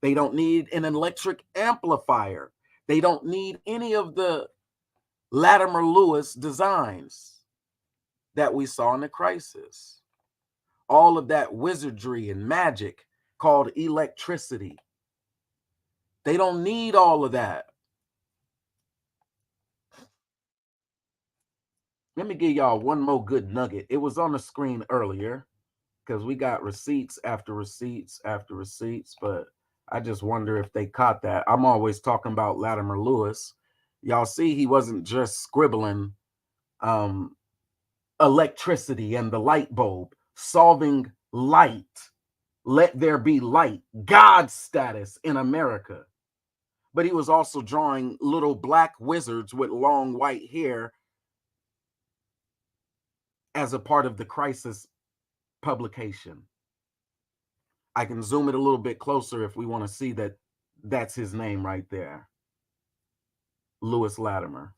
They don't need an electric amplifier. They don't need any of the Latimer Lewis designs that we saw in the Crisis. All of that wizardry and magic called electricity. They don't need all of that. Let me give y'all one more good nugget. It was on the screen earlier because we got receipts after receipts after receipts, but I just wonder if they caught that. I'm always talking about Latimer Lewis. Y'all see he wasn't just scribbling electricity and the light bulb, solving light. Let there be light, God status in America. But he was also drawing little black wizards with long white hair as a part of the Crisis publication. I can zoom it a little bit closer if we want to see that that's his name right there. Lewis Latimer.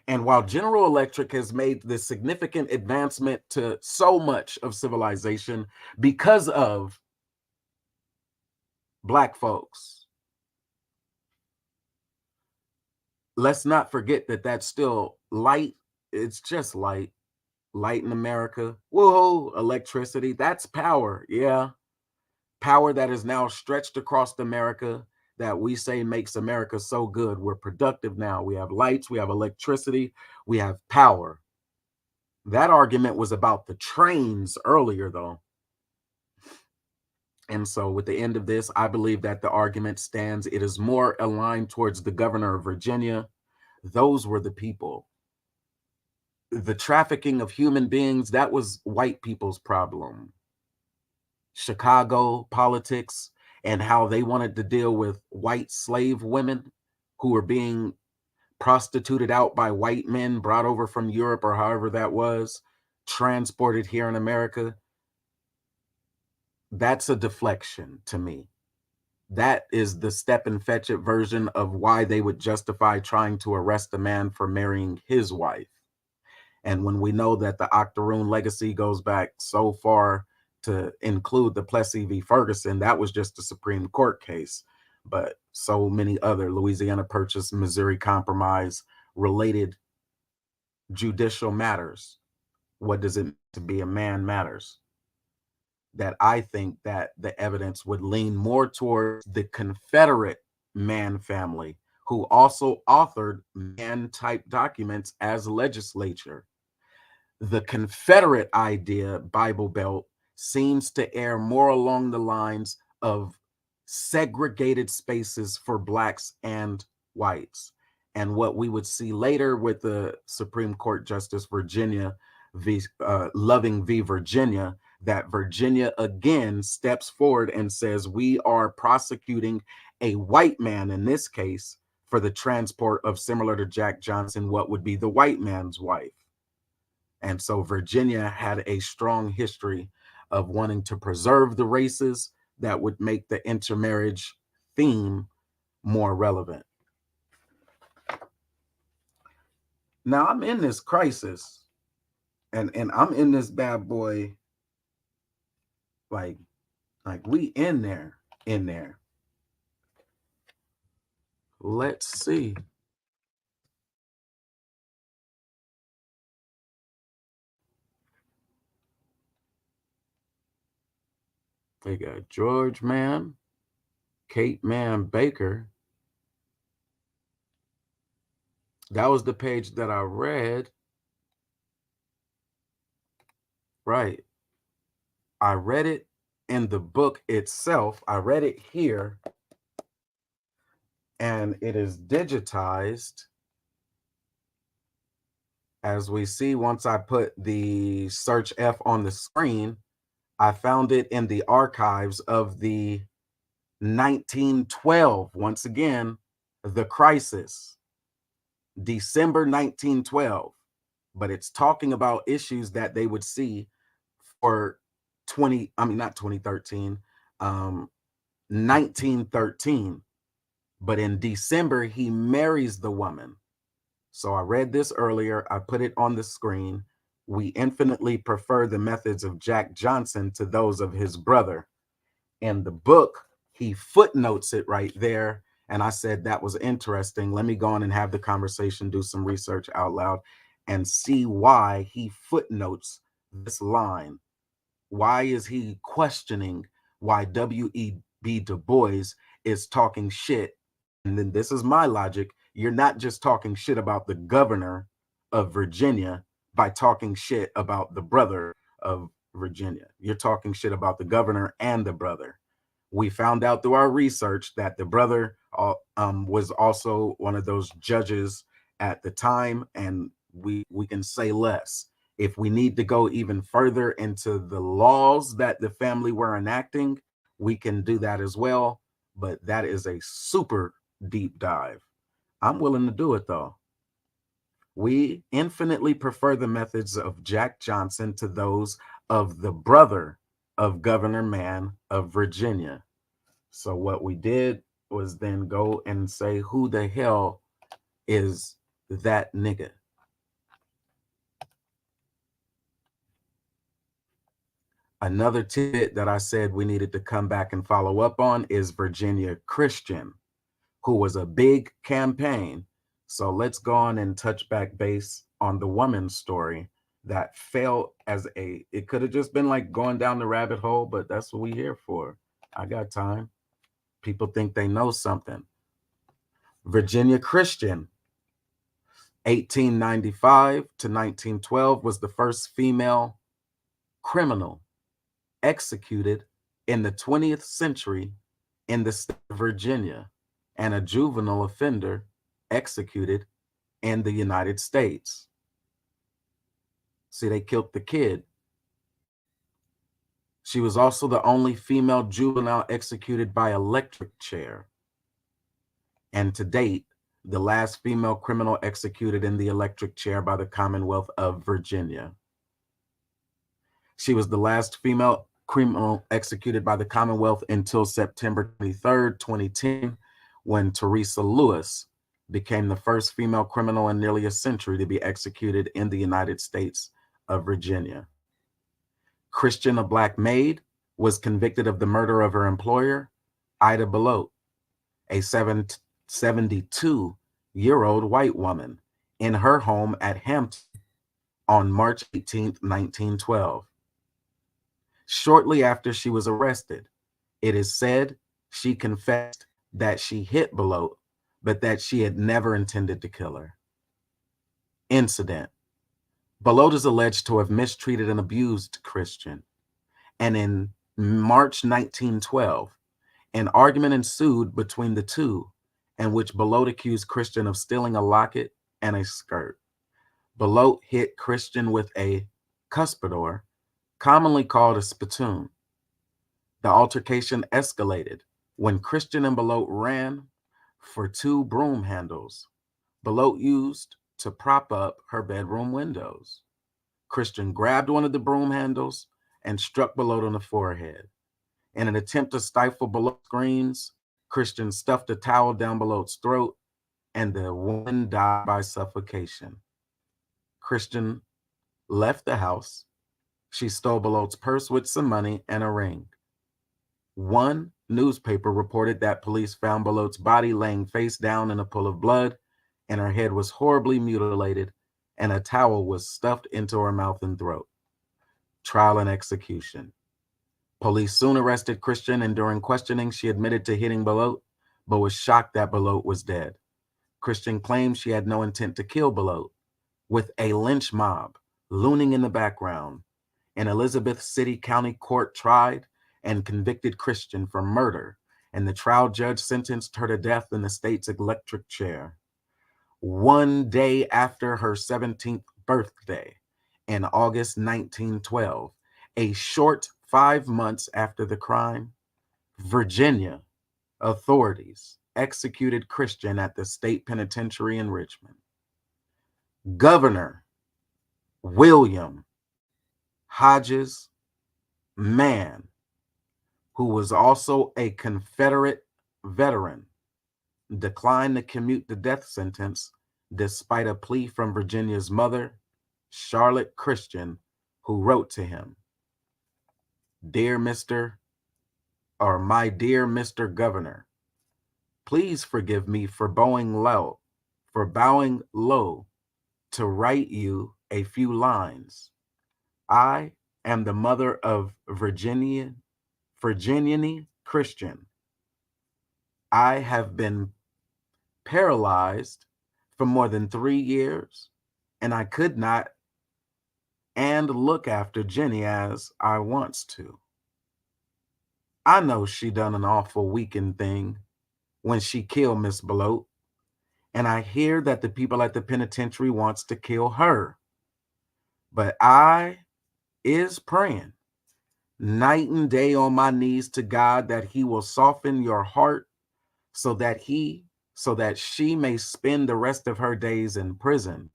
And while General Electric has made this significant advancement to so much of civilization because of Black folks, let's not forget that that's still light. It's just light. Light in America. Whoa, electricity. That's power. Yeah. Power that is now stretched across America that we say makes America so good. We're productive now. We have lights, we have electricity, we have power. That argument was about the trains earlier, though. And so, with the end of this, I believe that the argument stands. It is more aligned towards the governor of Virginia. Those were the people. The trafficking of human beings, that was white people's problem. Chicago politics and how they wanted to deal with white slave women who were being prostituted out by white men brought over from Europe or however that was, transported here in America. That's a deflection to me. That is the step and fetch it version of why they would justify trying to arrest a man for marrying his wife. And when we know that the Octoroon legacy goes back so far to include the Plessy v. Ferguson, that was just a Supreme Court case. But so many other Louisiana Purchase, Missouri Compromise related judicial matters. What does it mean to be a man matters? That I think that the evidence would lean more towards the Confederate man family, who also authored man type documents as legislature. The Confederate idea, Bible Belt, seems to err more along the lines of segregated spaces for blacks and whites. And what we would see later with the Supreme Court Justice Loving v. Virginia, that Virginia again steps forward and says, we are prosecuting a white man in this case for the transport of, similar to Jack Johnson, what would be the white man's wife. And so Virginia had a strong history of wanting to preserve the races that would make the intermarriage theme more relevant. Now I'm in this crisis and I'm in this bad boy like we in there. Let's see. They got George Mann, Kate Mann Baker. That was the page that I read. Right. I read it in the book itself. I read it here. And it is digitized. As we see, once I put the search F on the screen, I found it in the archives of the 1912. Once again, the Crisis, December 1912. But it's talking about issues that they would see for 20, I mean, not 2013, um, 1913. But in December, he marries the woman. So I read this earlier. I put it on the screen. We infinitely prefer the methods of Jack Johnson to those of his brother. In the book, he footnotes it right there. And I said that was interesting. Let me go on and have the conversation, do some research out loud, and see why he footnotes this line. Why is he questioning why W.E.B. Du Bois is talking shit? And then this is my logic. You're not just talking shit about the governor of Virginia by talking shit about the brother of Virginia. You're talking shit about the governor and the brother. We found out through our research that the brother was also one of those judges at the time, and we can say less. If we need to go even further into the laws that the family were enacting, we can do that as well. But that is a super deep dive. I'm willing to do it though. We infinitely prefer the methods of Jack Johnson to those of the brother of Governor Mann of Virginia. So what we did was then go and say, who the hell is that nigga? Another tidbit that I said we needed to come back and follow up on is Virginia Christian, who was a big campaign. So let's go on and touch back base on the woman's story that fell as it could have just been like going down the rabbit hole, but that's what we here for. I got time. People think they know something. Virginia Christian, 1895 to 1912, was the first female criminal executed in the 20th century in the state of Virginia, and a juvenile offender executed in the United States. See, they killed the kid. She was also the only female juvenile executed by electric chair. And to date, the last female criminal executed in the electric chair by the Commonwealth of Virginia. She was the last female criminal executed by the Commonwealth until September 23rd, 2010, when Teresa Lewis became the first female criminal in nearly a century to be executed in the United States of Virginia. Christian, a black maid, was convicted of the murder of her employer, Ida Belote, a 72-year-old white woman, in her home at Hampton on March 18, 1912. Shortly after she was arrested, it is said she confessed that she hit Belote, but that she had never intended to kill her. Incident. Belote is alleged to have mistreated and abused Christian, and in March 1912, an argument ensued between the two, in which Belote accused Christian of stealing a locket and a skirt. Belote hit Christian with a cuspidor, commonly called a spittoon. The altercation escalated when Christian and Belote ran for two broom handles Belote used to prop up her bedroom windows. Christian grabbed one of the broom handles and struck Belote on the forehead. In an attempt to stifle Belote's screams, Christian stuffed a towel down Belote's throat, and the woman died by suffocation. Christian left the house. She stole Belote's purse with some money and a ring. One newspaper reported that police found Belote's body laying face down in a pool of blood, and her head was horribly mutilated, and a towel was stuffed into her mouth and throat. Trial and execution. Police soon arrested Christian, and during questioning, she admitted to hitting Belote, but was shocked that Belote was dead. Christian claimed she had no intent to kill Belote. With a lynch mob looming in the background, an Elizabeth City County Court tried and convicted Christian for murder, and the trial judge sentenced her to death in the state's electric chair. One day after her 17th birthday, in August 1912, a short 5 months after the crime, Virginia authorities executed Christian at the state penitentiary in Richmond. Governor William Hodges man who was also a Confederate veteran declined to commute the death sentence despite a plea from Virginia's mother, Charlotte Christian, who wrote to him, "Dear Mr. or my dear Mr. Governor, please forgive me for bowing low to write you a few lines. I am the mother of Virginian Christian. I have been paralyzed for more than 3 years, and I could not and look after Jenny as I wants to. I know she done an awful weekend thing when she killed Miss Bloat, and I hear that the people at the penitentiary wants to kill her. But I is praying night and day on my knees to God that he will soften your heart so that she may spend the rest of her days in prison.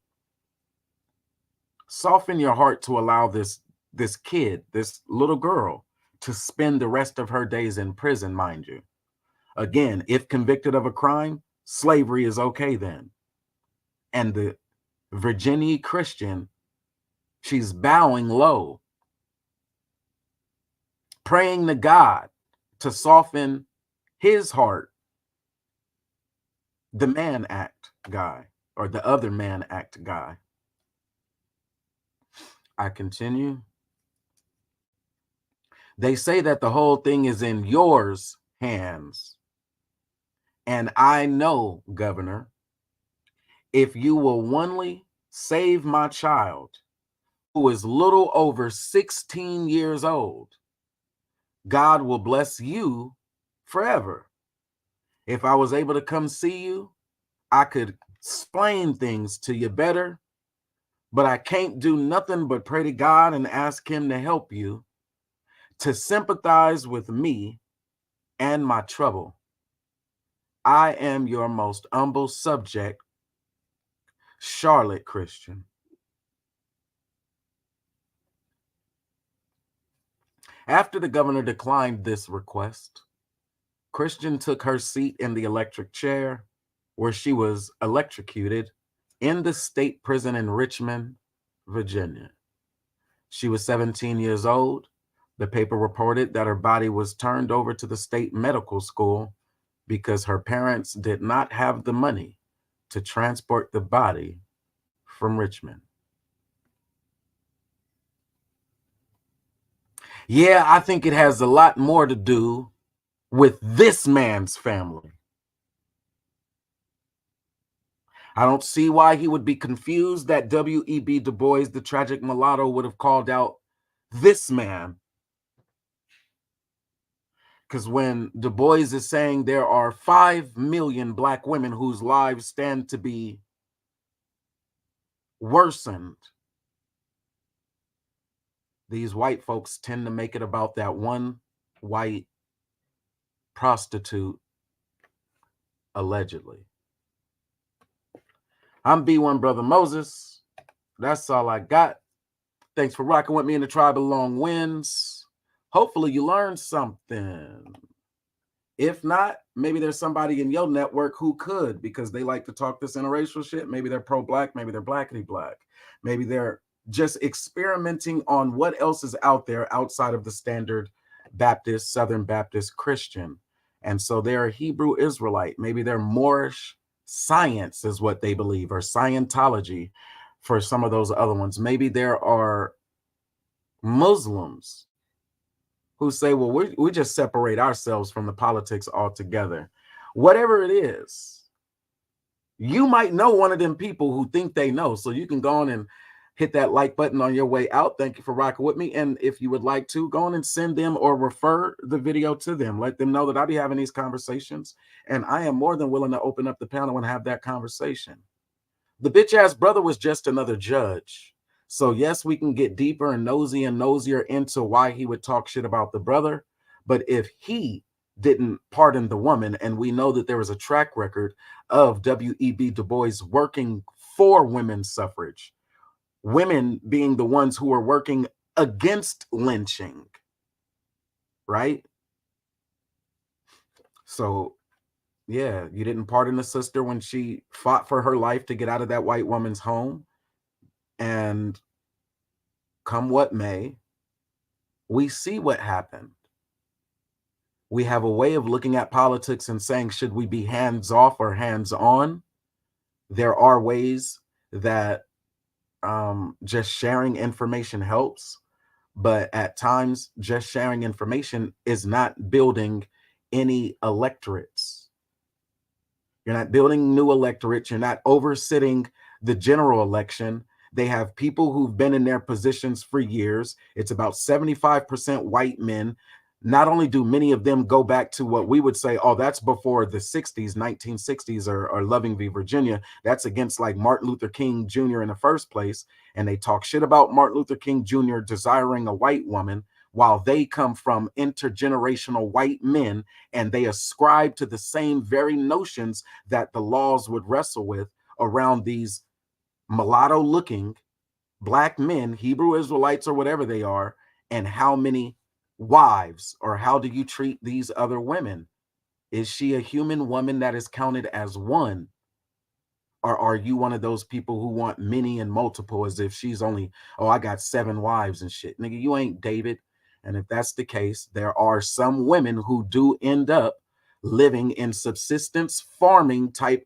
Soften your heart to allow this kid, this little girl, to spend the rest of her days in prison, mind you. Again, if convicted of a crime, slavery is okay then. And the Virginia Christian, she's bowing low, praying to God to soften his heart, the Mann Act guy, or the other Mann Act guy. I continue. They say that the whole thing is in yours hands. And I know, Governor, if you will only save my child, who is little over 16 years old, God will bless you forever. If I was able to come see you, I could explain things to you better, but I can't do nothing but pray to God and ask him to help you, to sympathize with me and my trouble. I am your most humble subject, Charlotte Christian. After the governor declined this request, Christian took her seat in the electric chair where she was electrocuted in the state prison in Richmond, Virginia. She was 17 years old. The paper reported that her body was turned over to the state medical school because her parents did not have the money to transport the body from Richmond. Yeah, I think it has a lot more to do with this man's family. I don't see why he would be confused that W.E.B. Du Bois, the tragic mulatto, would have called out this man. Because when Du Bois is saying there are 5 million Black women whose lives stand to be worsened, these white folks tend to make it about that one white prostitute, allegedly. I'm B1 Brother Moses. That's all I got. Thanks for rocking with me in the Tribe of Long Winds. Hopefully you learned something. If not, maybe there's somebody in your network who could, because they like to talk this interracial shit. Maybe they're pro-Black, maybe they're blackity black. Maybe they're just experimenting on what else is out there outside of the standard Baptist, Southern Baptist Christian. And so they're a Hebrew Israelite. Maybe they're Moorish science is what they believe, or Scientology for some of those other ones. Maybe there are Muslims who say, well, we just separate ourselves from the politics altogether. Whatever it is, you might know one of them people who think they know. So you can go on and hit that like button on your way out. Thank you for rocking with me. And if you would like to, go on and send them or refer the video to them. Let them know that I'll be having these conversations. And I am more than willing to open up the panel and have that conversation. The bitch ass brother was just another judge. So yes, we can get deeper and nosier into why he would talk shit about the brother. But if he didn't pardon the woman, and we know that there was a track record of W.E.B. Du Bois working for women's suffrage, women being the ones who were working against lynching, right? So yeah, you didn't pardon the sister when she fought for her life to get out of that white woman's home. And come what may, we see what happened. We have a way of looking at politics and saying, should we be hands off or hands on? There are ways that just sharing information helps, but at times, just sharing information is not building any electorates. You're not building new electorates. You're not oversitting the general election. They have people who've been in their positions for years. It's about 75% white men. Not only do many of them go back to what we would say, oh, that's before the 60s, 1960s, or Loving v. Virginia. That's against like Martin Luther King Jr. in the first place. And they talk shit about Martin Luther King Jr. desiring a white woman while they come from intergenerational white men, and they ascribe to the same very notions that the laws would wrestle with around these mulatto looking black men, Hebrew Israelites or whatever they are, and how many wives, or how do you treat these other women? Is she a human woman that is counted as one? Or are you one of those people who want many and multiple, as if she's only, oh, I got 7 wives and shit? Nigga, you ain't David. And if that's the case, there are some women who do end up living in subsistence farming type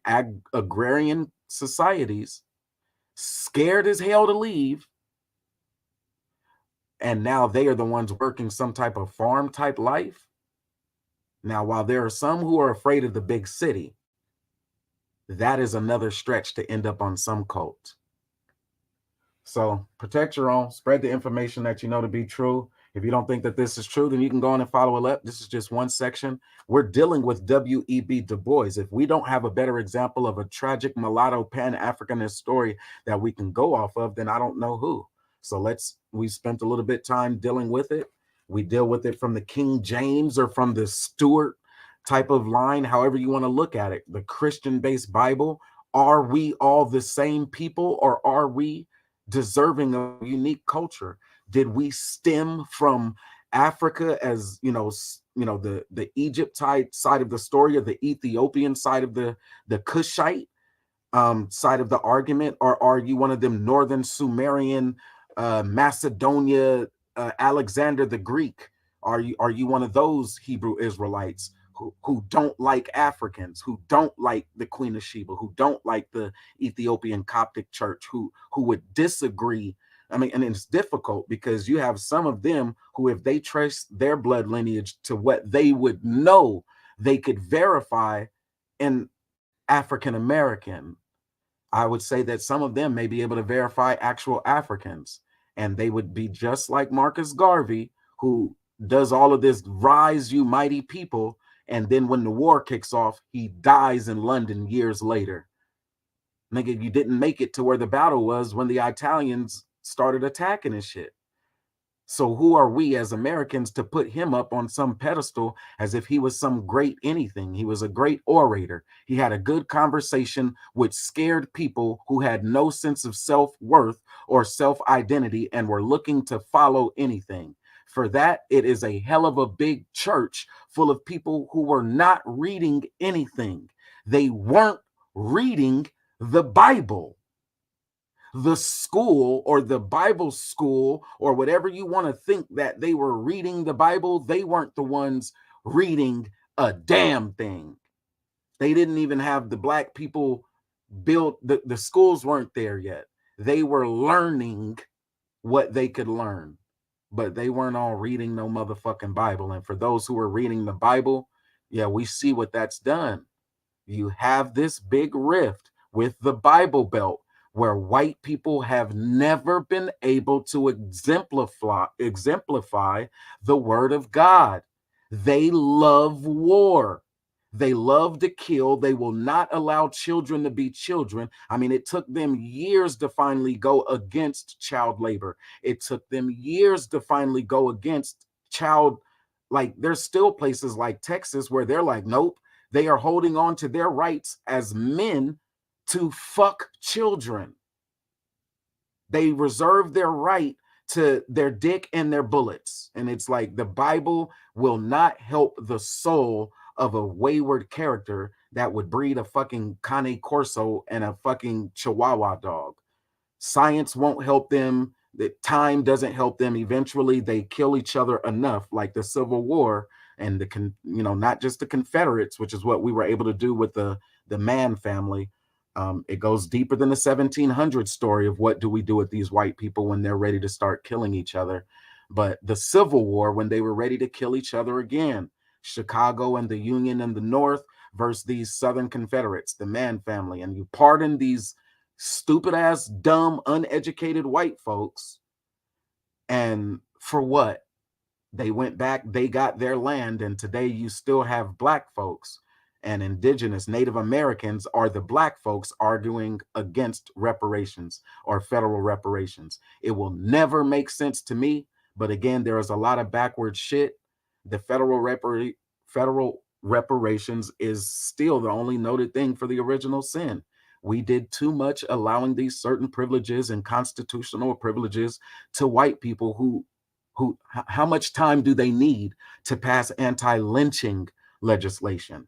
agrarian societies, scared as hell to leave. And now they are the ones working some type of farm type life. Now, while there are some who are afraid of the big city, that is another stretch to end up on some cult. So protect your own, spread the information that you know to be true. If you don't think that this is true, then you can go on and follow it up. This is just one section. We're dealing with W.E.B. Du Bois. If we don't have a better example of a tragic mulatto Pan-Africanist story that we can go off of, then I don't know who. So we spent a little bit time dealing with it. We deal with it from the King James or from the Stuart type of line, however you want to look at it, the Christian-based Bible. Are we all the same people, or are we deserving of unique culture? Did we stem from Africa, as the Egyptite side of the story, or the Ethiopian side of the Cushite side of the argument? Or are you one of them northern Sumerian, Macedonia, Alexander the Greek? Are you one of those Hebrew Israelites who don't like Africans, who don't like the Queen of Sheba, who don't like the Ethiopian Coptic Church, who would disagree? I mean, and it's difficult because you have some of them who, if they trace their blood lineage to what they would know, they could verify in African American. I would say that some of them may be able to verify actual Africans, and they would be just like Marcus Garvey, who does all of this rise you mighty people, and then when the war kicks off, he dies in London years later. Nigga, you didn't make it to where the battle was when the Italians started attacking and shit. So who are we as Americans to put him up on some pedestal as if he was some great anything? He was a great orator. He had a good conversation with scared people who had no sense of self-worth or self-identity and were looking to follow anything. For that, it is a hell of a big church full of people who were not reading anything. They weren't reading the Bible. The school, or the Bible school, or whatever you want to think, that they were reading the Bible, they weren't the ones reading a damn thing. They didn't even have the black people built, the schools weren't there yet. They were learning what they could learn, but they weren't all reading no motherfucking Bible. And for those who are reading the Bible, yeah, we see what that's done. You have this big rift with the Bible Belt, where white people have never been able to exemplify the word of God. They love war. They love to kill. They will not allow children to be children. I mean, it took them years to finally go against child labor. It took them years to finally go against child, like, there's still places like Texas where they're like, nope, they are holding on to their rights as men to fuck children. They reserve their right to their dick and their bullets. And it's like the Bible will not help the soul of a wayward character that would breed a fucking Cane Corso and a fucking Chihuahua dog. Science won't help them. The time doesn't help them. Eventually, they kill each other enough, like the Civil War and not just the Confederates, which is what we were able to do with the Mann family. It goes deeper than the 1700s story of what do we do with these white people when they're ready to start killing each other. But the Civil War, when they were ready to kill each other again, Chicago and the Union in the North versus these Southern Confederates, the Mann family, and you pardon these stupid ass, dumb, uneducated white folks. And for what? They went back, they got their land, and today you still have black folks and indigenous Native Americans are the black folks arguing against reparations or federal reparations. It will never make sense to me, but again, there is a lot of backward shit. The federal reparations is still the only noted thing for the original sin. We did too much allowing these certain privileges and constitutional privileges to white people who how much time do they need to pass anti-lynching legislation?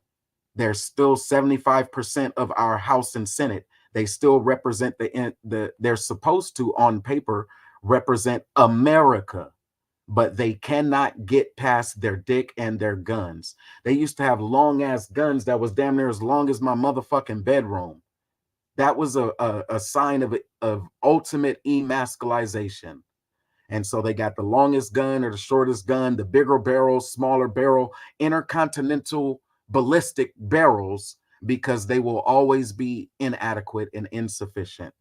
There's still 75% of our House and Senate. They still represent they're supposed to on paper represent America, but they cannot get past their dick and their guns. They used to have long ass guns that was damn near as long as my motherfucking bedroom. That was a sign of ultimate emasculization. And so they got the longest gun or the shortest gun, the bigger barrel, smaller barrel, intercontinental ballistic barrels, because they will always be inadequate and insufficient.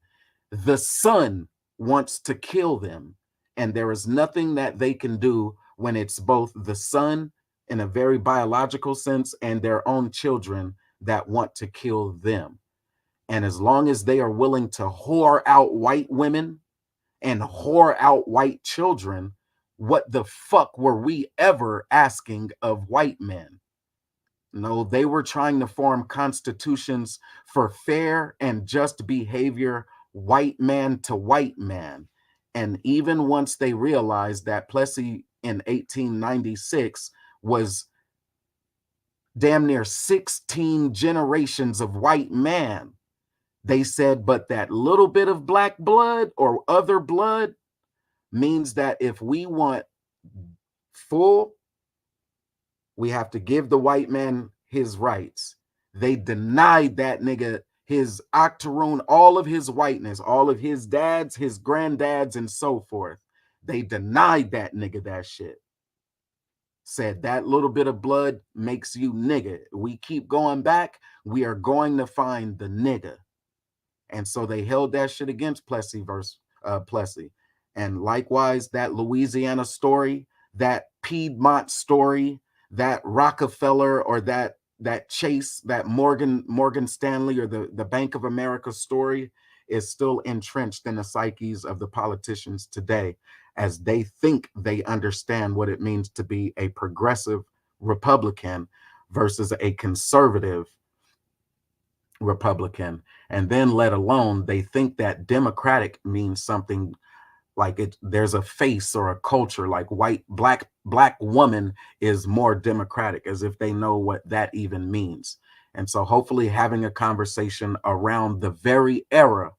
The sun wants to kill them, and there is nothing that they can do when it's both the sun in a very biological sense and their own children that want to kill them. And as long as they are willing to whore out white women and whore out white children, what the fuck were we ever asking of white men? No, they were trying to form constitutions for fair and just behavior, white man to white man. And even once they realized that Plessy in 1896 was damn near 16 generations of white man, they said, but that little bit of black blood or other blood means that if we want full, we have to give the white man his rights. They denied that nigga his octoroon, all of his whiteness, all of his dads, his granddads, and so forth. They denied that nigga that shit. Said that little bit of blood makes you nigga. We keep going back, we are going to find the nigga. And so they held that shit against Plessy versus Plessy. And likewise, that Louisiana story, that Piedmont story, that Rockefeller or that Chase, that Morgan Stanley or the Bank of America story is still entrenched in the psyches of the politicians today, as they think they understand what it means to be a progressive Republican versus a conservative Republican. And then let alone they think that Democratic means something like there's a face or a culture like black woman is more democratic, as if they know what that even means. And so hopefully having a conversation around the very era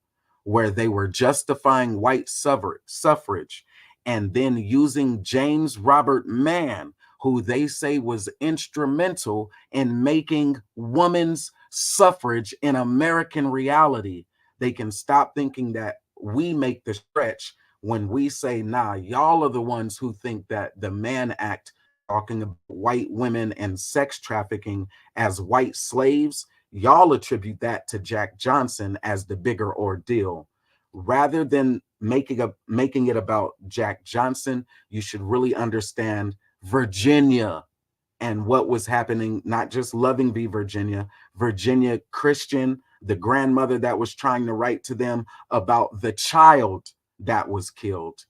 where they were justifying white suffrage and then using James Robert Mann, who they say was instrumental in making women's suffrage in American reality. They can stop thinking that we make the stretch when we say, nah, y'all are the ones who think that the Mann Act, talking about white women and sex trafficking as white slaves, y'all attribute that to Jack Johnson as the bigger ordeal. Rather than making it about Jack Johnson, you should really understand Virginia and what was happening, not just Loving v. Virginia Christian, the grandmother that was trying to write to them about the child that was killed,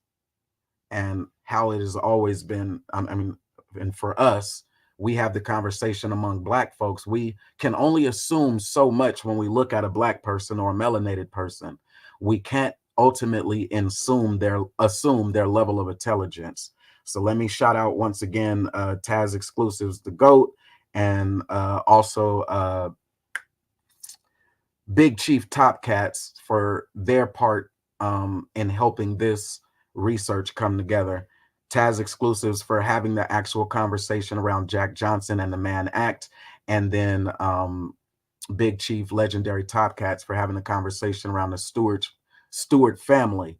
and how it has always been. And for us, we have the conversation among black folks. We can only assume so much when we look at a black person or a melanated person. We can't ultimately assume their level of intelligence. So let me shout out once again Taz Exclusives, the GOAT, and also Big Chief Top Cats for their part in helping this research come together. Taz Exclusives for having the actual conversation around Jack Johnson and the Mann Act, and then Big Chief Legendary Top Cats for having a conversation around the Stewart family.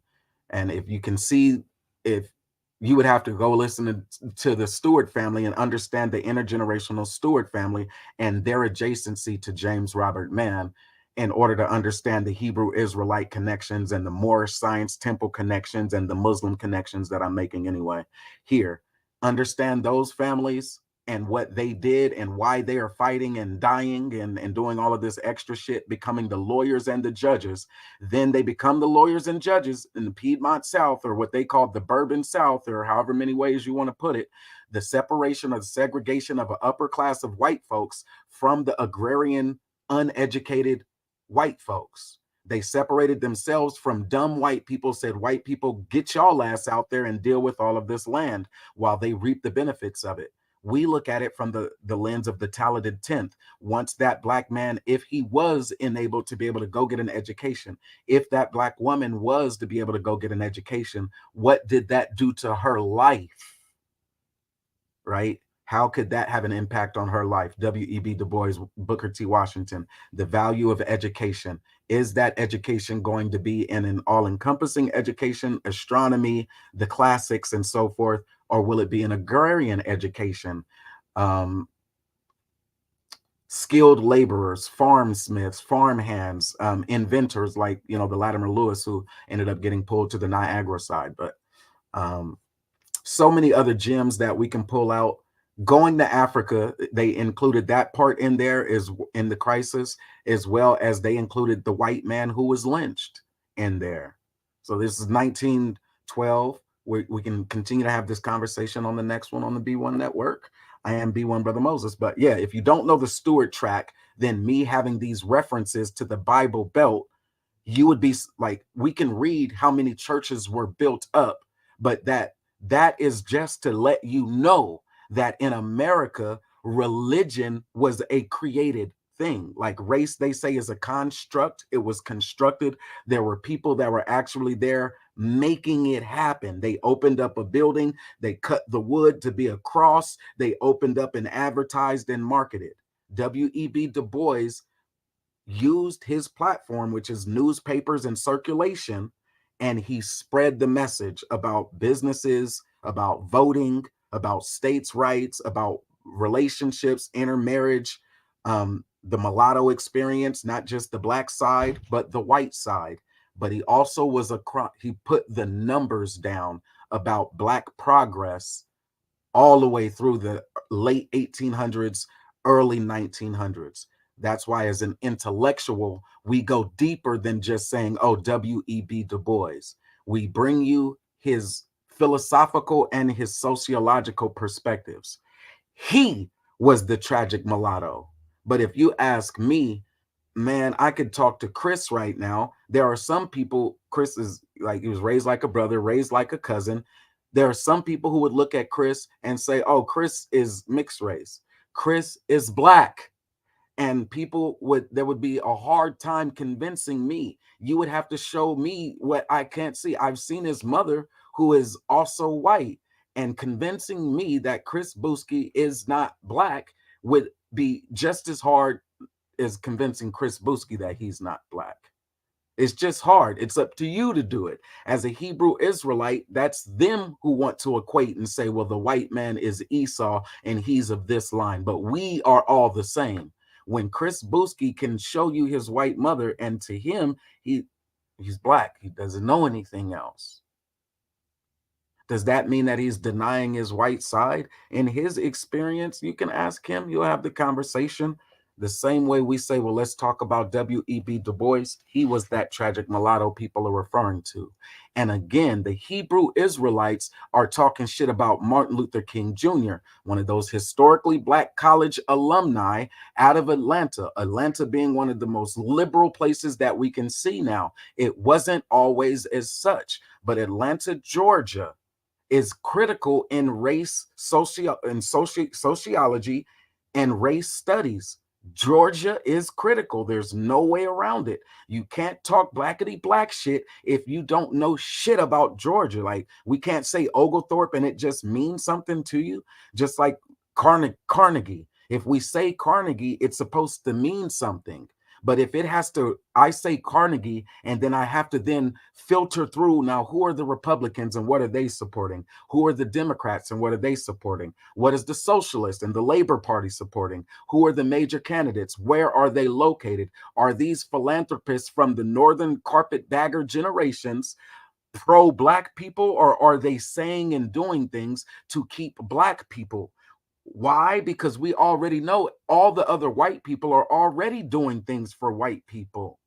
And if you can see, if you would have to go listen to the Stewart family and understand the intergenerational Stewart family and their adjacency to James Robert Mann in order to understand the Hebrew Israelite connections and the Moorish Science Temple connections and the Muslim connections that I'm making anyway here. Understand those families and what they did and why they are fighting and dying and doing all of this extra shit, becoming the lawyers and the judges. Then they become the lawyers and judges in the Piedmont South, or what they call the Bourbon South, or however many ways you want to put it. The separation or the segregation of an upper class of white folks from the agrarian, uneducated white folks. They separated themselves from dumb white people, said, white people, get y'all ass out there and deal with all of this land while they reap the benefits of it. We look at it from the lens of the talented 10th. Once that black man, if he was enabled to be able to go get an education, if that black woman was to be able to go get an education, what did that do to her life? Right? How could that have an impact on her life? W.E.B. Du Bois, Booker T. Washington, the value of education. Is that education going to be in an all-encompassing education, astronomy, the classics, and so forth? Or will it be an agrarian education? Skilled laborers, farm smiths, farm hands, inventors like, the Latimer Lewis, who ended up getting pulled to the Niagara side. But so many other gems that we can pull out. Going to Africa, they included that part in there, is in the crisis, as well as they included the white man who was lynched in there. So this is 1912. We can continue to have this conversation on the next one on the B1 network. I am B1 Brother Moses. But yeah, if you don't know the Stewart track, then me having these references to the Bible Belt, you would be like, we can read how many churches were built up, but that is just to let you know that in America, religion was a created thing. Like race, they say, is a construct. It was constructed. There were people that were actually there making it happen. They opened up a building. They cut the wood to be a cross. They opened up and advertised and marketed. W.E.B. Du Bois used his platform, which is newspapers and circulation, and he spread the message about businesses, about voting, about states' rights, about relationships, intermarriage, the mulatto experience, not just the black side, but the white side. But he also was he put the numbers down about black progress all the way through the late 1800s, early 1900s. That's why, as an intellectual, we go deeper than just saying, oh, W.E.B. Du Bois. We bring you his philosophical and his sociological perspectives. He was the tragic mulatto. But if you ask me, man, I could talk to Chris right now. There are some people, Chris is like, he was raised like a brother, raised like a cousin. There are some people who would look at Chris and say, oh, Chris is mixed race. Chris is black. And there would be a hard time convincing me. You would have to show me what I can't see. I've seen his mother, who is also white, and convincing me that Chris Booski is not black would be just as hard as convincing Chris Booski that he's not black. It's just hard. It's up to you to do it. As a Hebrew Israelite, that's them who want to equate and say, well, the white man is Esau and he's of this line, but we are all the same. When Chris Booski can show you his white mother, and to him, he's black. He doesn't know anything else. Does that mean that he's denying his white side? In his experience, you can ask him, you'll have the conversation. The same way we say, well, let's talk about W.E.B. Du Bois. He was that tragic mulatto people are referring to. And again, the Hebrew Israelites are talking shit about Martin Luther King Jr., one of those historically black college alumni out of Atlanta, Atlanta being one of the most liberal places that we can see now. It wasn't always as such, but Atlanta, Georgia is critical in sociology and race studies. Georgia is critical. There's no way around it. You can't talk blackety black shit if you don't know shit about Georgia. Like, we can't say Oglethorpe and it just means something to you. Just like Carnegie. If we say Carnegie, it's supposed to mean something. But if it has to, I say Carnegie, and then I have to then filter through now, who are the Republicans and what are they supporting? Who are the Democrats and what are they supporting? What is the Socialist and the Labor Party supporting? Who are the major candidates? Where are they located? Are these philanthropists from the Northern carpetbagger generations pro-black people, or are they saying and doing things to keep black people? Why? Because we already know all the other white people are already doing things for white people.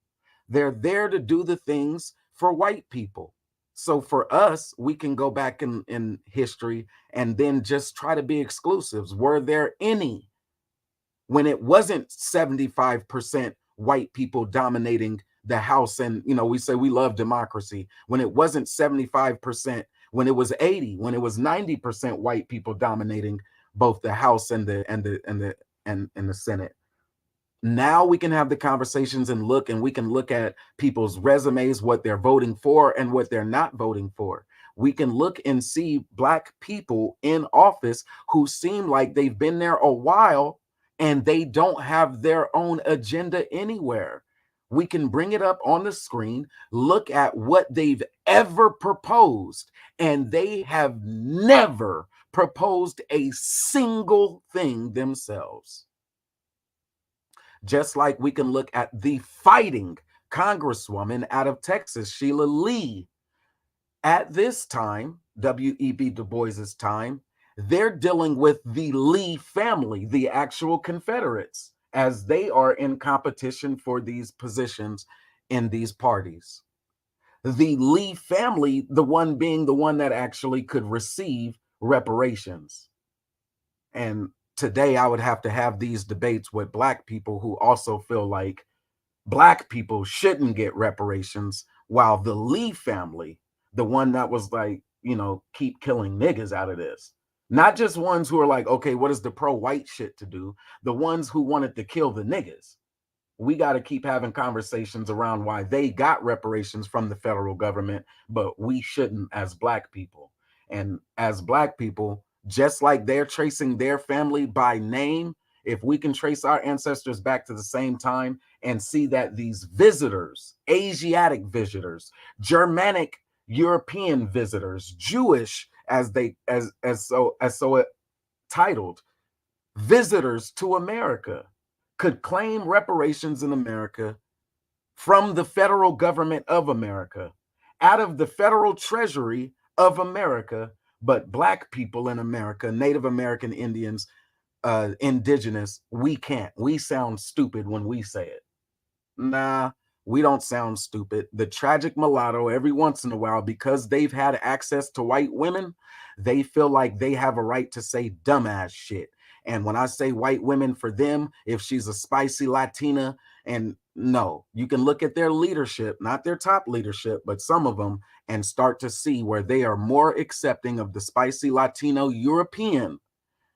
They're there to do the things for white people. So for us, we can go back in history and then just try to be exclusives. Were there any when it wasn't 75% white people dominating the House? And, we say we love democracy. When it wasn't 75%, when it was 80, when it was 90% white people dominating both the House and the Senate. Now we can have the conversations and we can look at people's resumes, what they're voting for and what they're not voting for. We can look and see black people in office who seem like they've been there a while and they don't have their own agenda anywhere. We can bring it up on the screen, look at what they've ever proposed, and they have never proposed a single thing themselves. Just like we can look at the fighting Congresswoman out of Texas, Sheila Lee. At this time, W.E.B. Du Bois's time, they're dealing with the Lee family, the actual Confederates, as they are in competition for these positions in these parties. The Lee family, the one being the one that actually could receive reparations. And today I would have to have these debates with black people who also feel like black people shouldn't get reparations, while the Lee family, the one that was like, keep killing niggas out of this. Not just ones who are like, okay, what is the pro-white shit to do? The ones who wanted to kill the niggas. We got to keep having conversations around why they got reparations from the federal government, but we shouldn't as black people. And as black people, just like they're tracing their family by name, if we can trace our ancestors back to the same time and see that these visitors, Asiatic visitors, Germanic European visitors, Jewish as so titled, visitors to America could claim reparations in America from the federal government of America, out of the federal treasury of America, but black people in America, Native American Indians, indigenous, we can't. We sound stupid when we say it. Nah, we don't sound stupid. The tragic mulatto, every once in a while, because they've had access to white women, they feel like they have a right to say dumbass shit. And when I say white women, for them, if she's a spicy Latina, and no, you can look at their leadership, not their top leadership, but some of them, and start to see where they are more accepting of the spicy Latino European.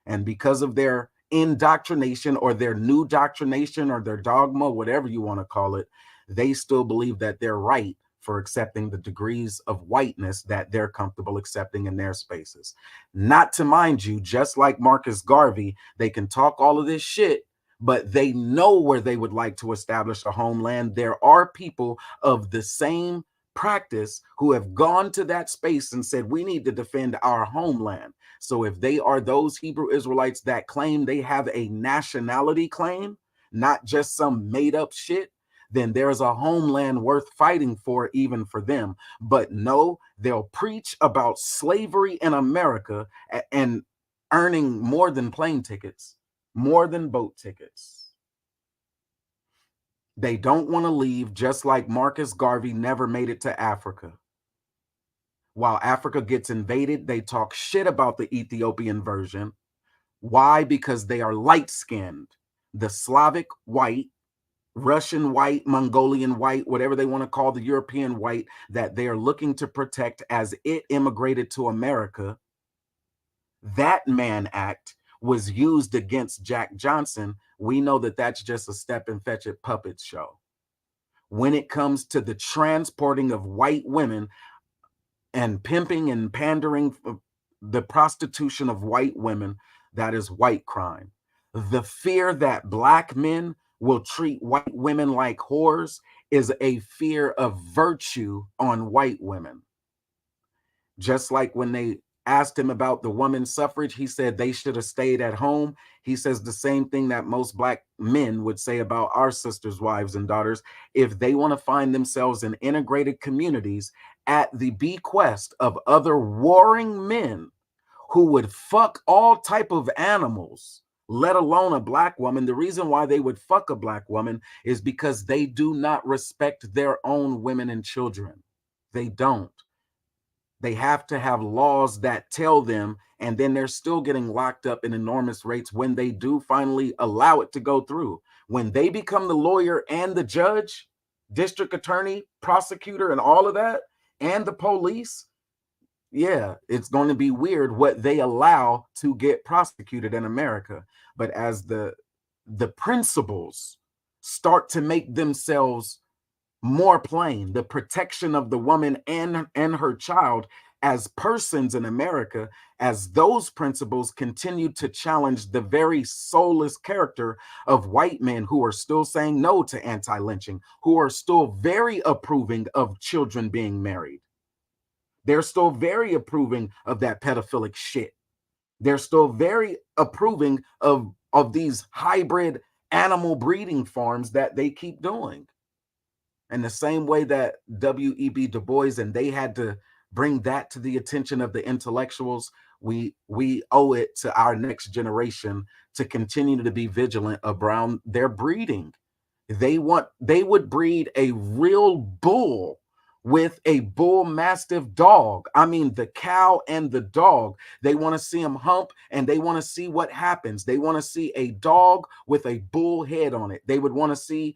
And because of their indoctrination or their new doctrination or their dogma, whatever you want to call it, they still believe that they're right for accepting the degrees of whiteness that they're comfortable accepting in their spaces. Not to mind you, just like Marcus Garvey, they can talk all of this shit, but they know where they would like to establish a homeland. There are people of the same practice who have gone to that space and said, we need to defend our homeland. So if they are those Hebrew Israelites that claim they have a nationality claim, not just some made up shit, then there's a homeland worth fighting for, even for them. But no, they'll preach about slavery in America and earning more than plane tickets, more than boat tickets. They don't want to leave, just like Marcus Garvey never made it to Africa. While Africa gets invaded, they talk shit about the Ethiopian version. Why? Because they are light-skinned. The Slavic white, Russian white, Mongolian white, whatever they want to call the European white that they are looking to protect as it immigrated to America, that Mann Act was used against Jack Johnson. We know that that's just a step and fetch it puppet show. When it comes to the transporting of white women and pimping and pandering, the prostitution of white women, that is white crime. The fear that black men will treat white women like whores is a fear of virtue on white women. Just like when they asked him about the women's suffrage, he said they should have stayed at home. He says the same thing that most black men would say about our sisters, wives, and daughters. If they want to find themselves in integrated communities at the bequest of other warring men who would fuck all type of animals, let alone a black woman, the reason why they would fuck a black woman is because they do not respect their own women and children. They don't. They have to have laws that tell them, and then they're still getting locked up in enormous rates when they do finally allow it to go through. When they become the lawyer and the judge, district attorney, prosecutor, and all of that, and the police, yeah, it's going to be weird what they allow to get prosecuted in America. But as the principles start to make themselves more plain, the protection of the woman and her child as persons in America, as those principles continue to challenge the very soulless character of white men who are still saying no to anti-lynching, who are still very approving of children being married. They're still very approving of that pedophilic shit. They're still very approving of these hybrid animal breeding farms that they keep doing. And the same way that W.E.B. Du Bois and they had to bring that to the attention of the intellectuals, we owe it to our next generation to continue to be vigilant around their breeding. They would breed a real bull with a bull mastiff dog. I mean, the cow and the dog. They want to see them hump and they want to see what happens. They want to see a dog with a bull head on it. They would want to see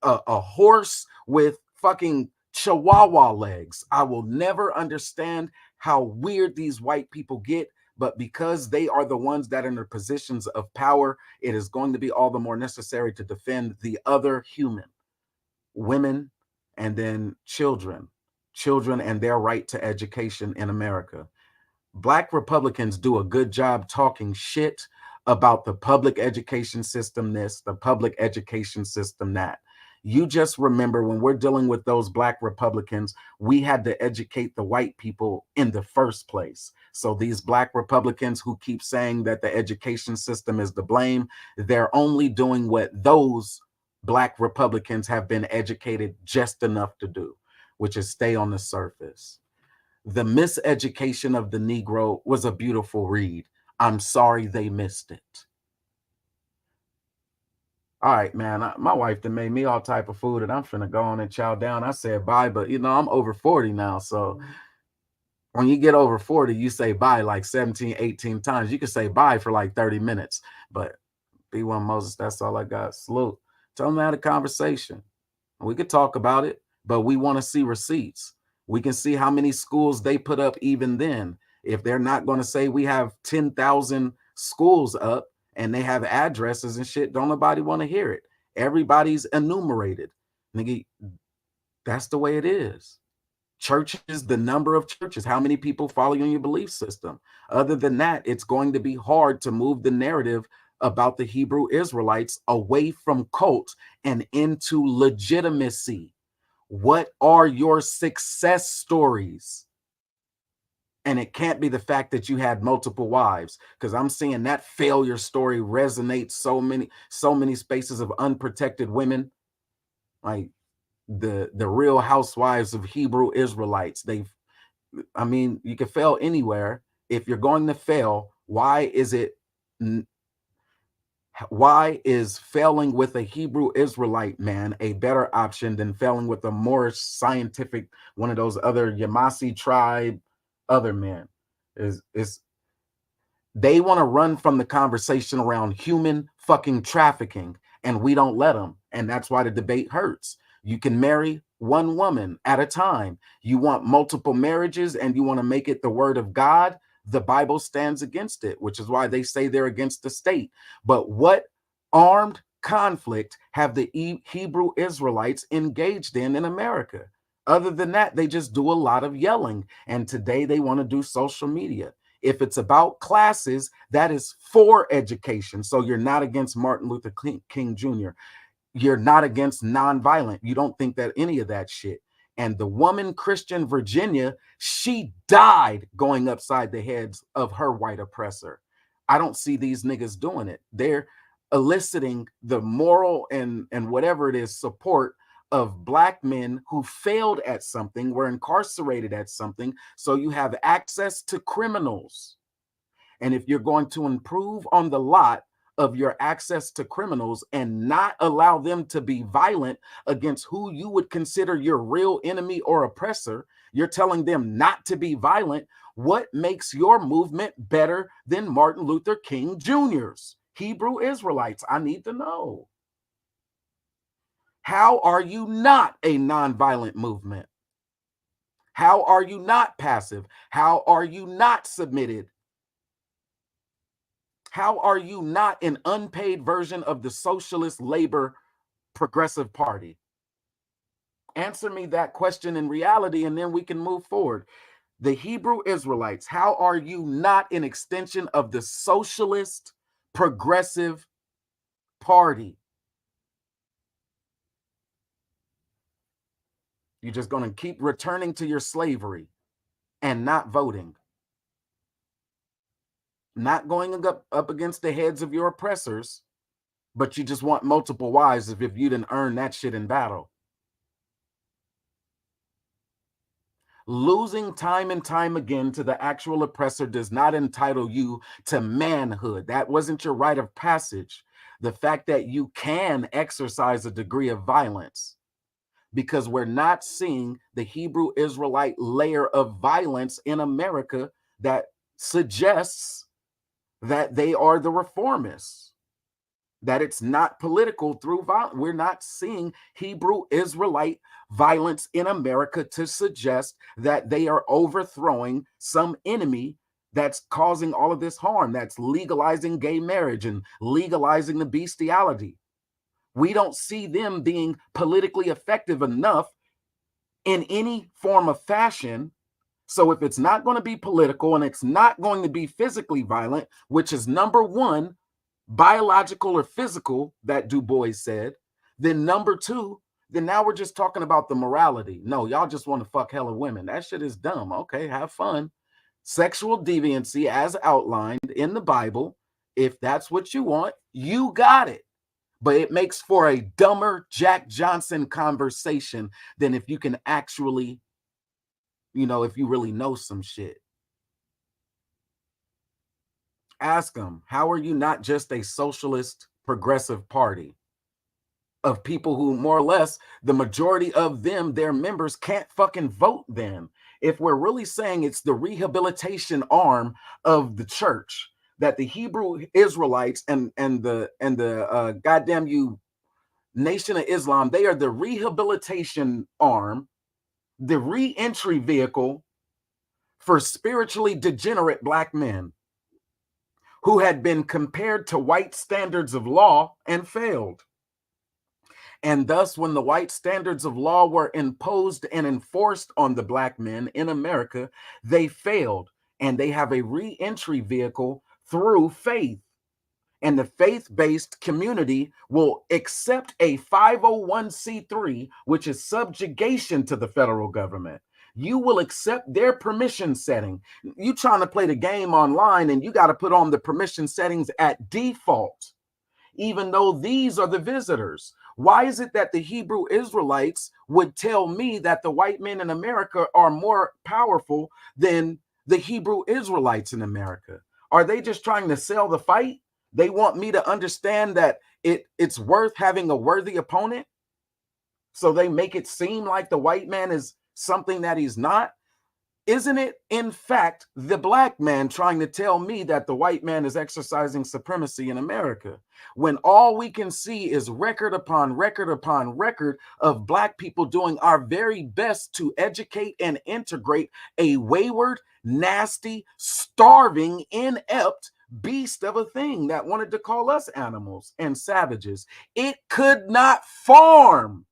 a horse with fucking chihuahua legs. I will never understand how weird these white people get, but because they are the ones that are in the positions of power, it is going to be all the more necessary to defend the other human, women, and then children and their right to education in America. Black Republicans do a good job talking shit about the public education system this, the public education system that. You just remember when we're dealing with those Black Republicans, we had to educate the white people in the first place. So these Black Republicans who keep saying that the education system is to blame, they're only doing what those Black Republicans have been educated just enough to do, which is stay on the surface. The Miseducation of the Negro was a beautiful read. I'm sorry they missed it. All right, man. My wife done made me all type of food, and I'm finna go on and chow down. I said bye, but I'm over 40 now. So when you get over 40, you say bye like 17, 18 times. You can say bye for like 30 minutes. But B1 Moses, that's all I got. Salute. Tell them I had a conversation. We could talk about it, but we want to see receipts. We can see how many schools they put up even then. If they're not going to say we have 10,000 schools up and they have addresses and shit, don't nobody want to hear it. Everybody's enumerated. Nigga, that's the way it is. Churches, the number of churches, how many people follow you in your belief system. Other than that, it's going to be hard to move the narrative about the Hebrew Israelites away from cult and into legitimacy. What are your success stories? And it can't be the fact that you had multiple wives, because I'm seeing that failure story resonate so many spaces of unprotected women, like the real housewives of Hebrew Israelites. You can fail anywhere. If you're going to fail, why is it Why is failing with a Hebrew Israelite man a better option than failing with a more scientific, one of those other Yamasi tribe, other men? Is They want to run from the conversation around human fucking trafficking, and we don't let them. And that's why the debate hurts. You can marry one woman at a time. You want multiple marriages and you want to make it the word of God. The Bible stands against it, which is why they say they're against the state. But what armed conflict have the Hebrew Israelites engaged in America? Other than that, they just do a lot of yelling. And today they want to do social media. If it's about classes, that is for education. So you're not against Martin Luther King Jr. You're not against nonviolent. You don't think that any of that shit. And the woman, Christian Virginia, she died going upside the heads of her white oppressor. I don't see these niggas doing it. They're eliciting the moral and whatever it is support of black men who failed at something, were incarcerated at something. So you have access to criminals. And if you're going to improve on the lot of your access to criminals and not allow them to be violent against who you would consider your real enemy or oppressor, you're telling them not to be violent. What makes your movement better than Martin Luther King Jr.'s? Hebrew Israelites, I need to know. How are you not a nonviolent movement? How are you not passive? How are you not submitted? How are you not an unpaid version of the Socialist Labor Progressive Party? Answer me that question in reality, and then we can move forward. The Hebrew Israelites, how are you not an extension of the Socialist Progressive Party? You're just going to keep returning to your slavery and not voting. Not going up against the heads of your oppressors, but you just want multiple wives if you didn't earn that shit in battle. Losing time and time again to the actual oppressor does not entitle you to manhood. That wasn't your rite of passage. The fact that you can exercise a degree of violence, because we're not seeing the Hebrew Israelite layer of violence in America that suggests that they are the reformists, that it's not political through violence. We're not seeing Hebrew Israelite violence in America to suggest that they are overthrowing some enemy that's causing all of this harm, that's legalizing gay marriage and legalizing the bestiality. We don't see them being politically effective enough in any form of fashion. So if it's not going to be political and it's not going to be physically violent, which is number one, biological or physical, that Du Bois said, then number two, then now we're just talking about the morality. No, y'all just want to fuck hella women. That shit is dumb. Okay, have fun. Sexual deviancy as outlined in the Bible, if that's what you want, you got it. But it makes for a dumber Jack Johnson conversation than if you can actually, if you really know some shit. Ask them, how are you not just a socialist progressive party of people who more or less the majority of them, their members, can't fucking vote then? If we're really saying it's the rehabilitation arm of the church, that the Hebrew Israelites and the goddamn you Nation of Islam, they are the rehabilitation arm, the re-entry vehicle for spiritually degenerate black men who had been compared to white standards of law and failed. And thus, when the white standards of law were imposed and enforced on the black men in America, they failed. And they have a re-entry vehicle through faith. And the faith-based community will accept a 501c3, which is subjugation to the federal government. You will accept their permission setting. You trying to play the game online and you got to put on the permission settings at default, even though these are the visitors. Why is it that the Hebrew Israelites would tell me that the white men in America are more powerful than the Hebrew Israelites in America? Are they just trying to sell the fight? They want me to understand that it's worth having a worthy opponent. So they make it seem like the white man is something that he's not. Isn't it, in fact, the black man trying to tell me that the white man is exercising supremacy in America, when all we can see is record upon record upon record of black people doing our very best to educate and integrate a wayward, nasty, starving, inept beast of a thing that wanted to call us animals and savages? It could not farm,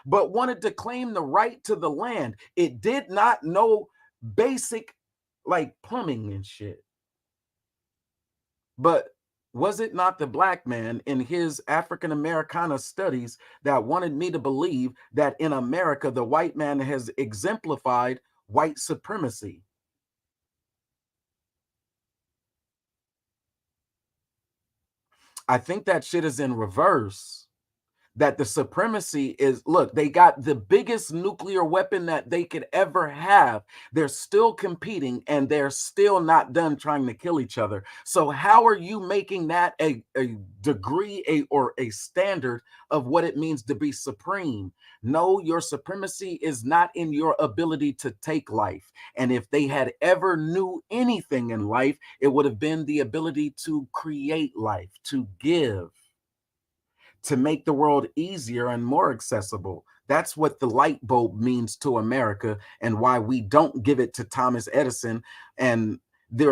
but wanted to claim the right to the land. It did not know basic like plumbing and shit. But was it not the black man in his African Americana studies that wanted me to believe that in America, the white man has exemplified white supremacy? I think that shit is in reverse. That the supremacy is, look, they got the biggest nuclear weapon that they could ever have. They're still competing and they're still not done trying to kill each other. So how are you making that a degree or a standard of what it means to be supreme? No, your supremacy is not in your ability to take life. And if they had ever knew anything in life, it would have been the ability to create life, to give, to make the world easier and more accessible. That's what the light bulb means to America, and why we don't give it to Thomas Edison. And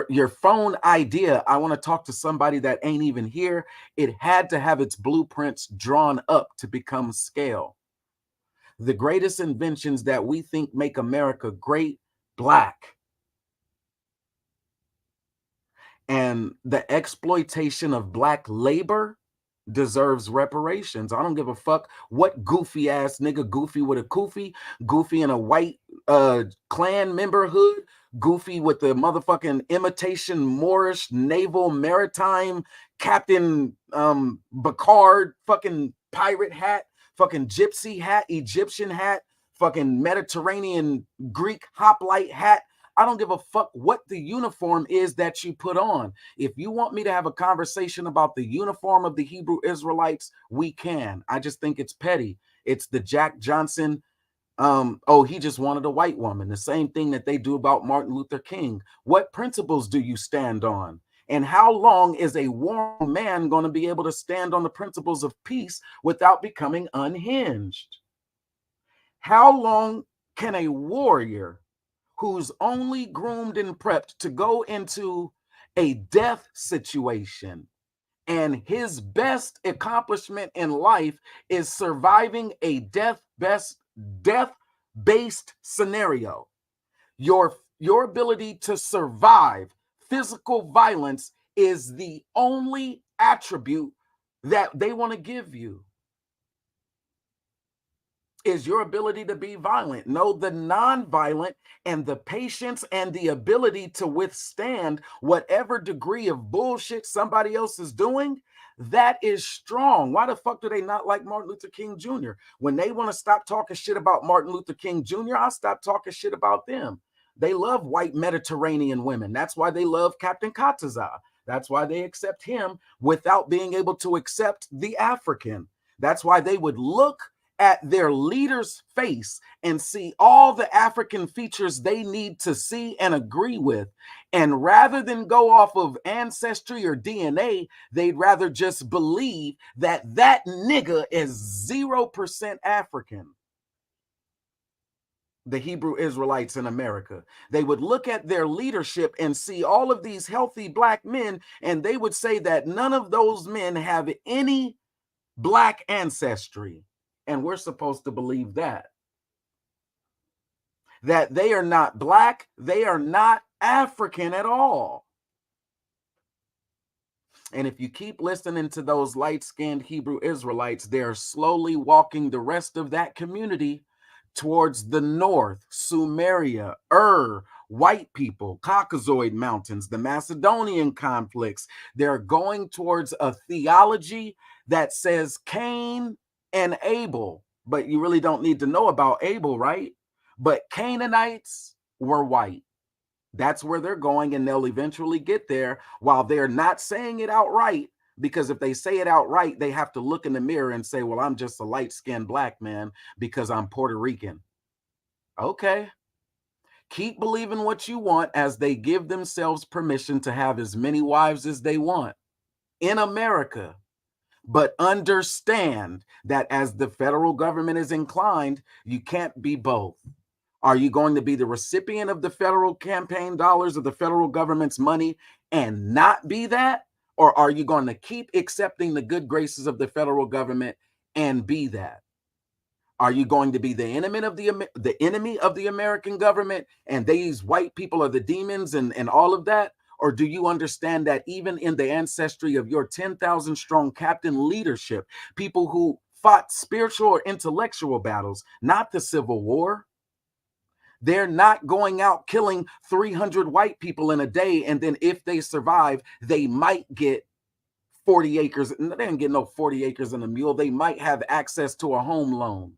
your phone idea, I want to talk to somebody that ain't even here. It had to have its blueprints drawn up to become scale. The greatest inventions that we think make America great, black. And the exploitation of black labor deserves reparations. I don't give a fuck what goofy ass nigga, goofy with a kufi, goofy in a white clan member hood, goofy with the motherfucking imitation Moorish naval maritime captain Bacard fucking pirate hat, fucking gypsy hat, Egyptian hat, fucking Mediterranean Greek hoplite hat. I don't give a fuck what the uniform is that you put on. If you want me to have a conversation about the uniform of the Hebrew Israelites, we can. I just think it's petty. It's the Jack Johnson, oh, he just wanted a white woman. The same thing that they do about Martin Luther King. What principles do you stand on? And how long is a warm man going to be able to stand on the principles of peace without becoming unhinged? How long can a warrior who's only groomed and prepped to go into a death situation, and his best accomplishment in life is surviving a death-based scenario? Your ability to survive physical violence is the only attribute that they want to give you. Is your ability to be violent. No, the non-violent and the patience and the ability to withstand whatever degree of bullshit somebody else is doing, that is strong. Why the fuck do they not like Martin Luther King Jr.? When they want to stop talking shit about Martin Luther King Jr., I'll stop talking shit about them. They love white Mediterranean women. That's why they love Captain Kataza. That's why they accept him without being able to accept the African. That's why they would look at their leader's face and see all the African features they need to see and agree with. And rather than go off of ancestry or DNA, they'd rather just believe that that nigga is 0% African. The Hebrew Israelites in America, they would look at their leadership and see all of these healthy black men, and they would say that none of those men have any black ancestry. And we're supposed to believe that they are not black, they are not African at all. And if you keep listening to those light-skinned Hebrew Israelites, they're slowly walking the rest of that community towards the north, Sumeria, white people, Caucasoid Mountains, the Macedonian conflicts. They're going towards a theology that says Cain and Abel, but you really don't need to know about Abel, right? But Canaanites were white. That's where they're going, and they'll eventually get there while they're not saying it outright. Because if they say it outright, they have to look in the mirror and say, well, I'm just a light-skinned black man because I'm Puerto Rican. Okay. Keep believing what you want as they give themselves permission to have as many wives as they want in America. But understand that as the federal government is inclined, you can't be both. Are you going to be the recipient of the federal campaign dollars of the federal government's money and not be that? Or are you going to keep accepting the good graces of the federal government and be that? Are you going to be the enemy of the American government and these white people are the demons and all of that? Or do you understand that even in the ancestry of your 10,000 strong captain leadership, people who fought spiritual or intellectual battles, not the Civil War, they're not going out killing 300 white people in a day. And then if they survive, they might get 40 acres. They didn't get no 40 acres and a mule. They might have access to a home loan.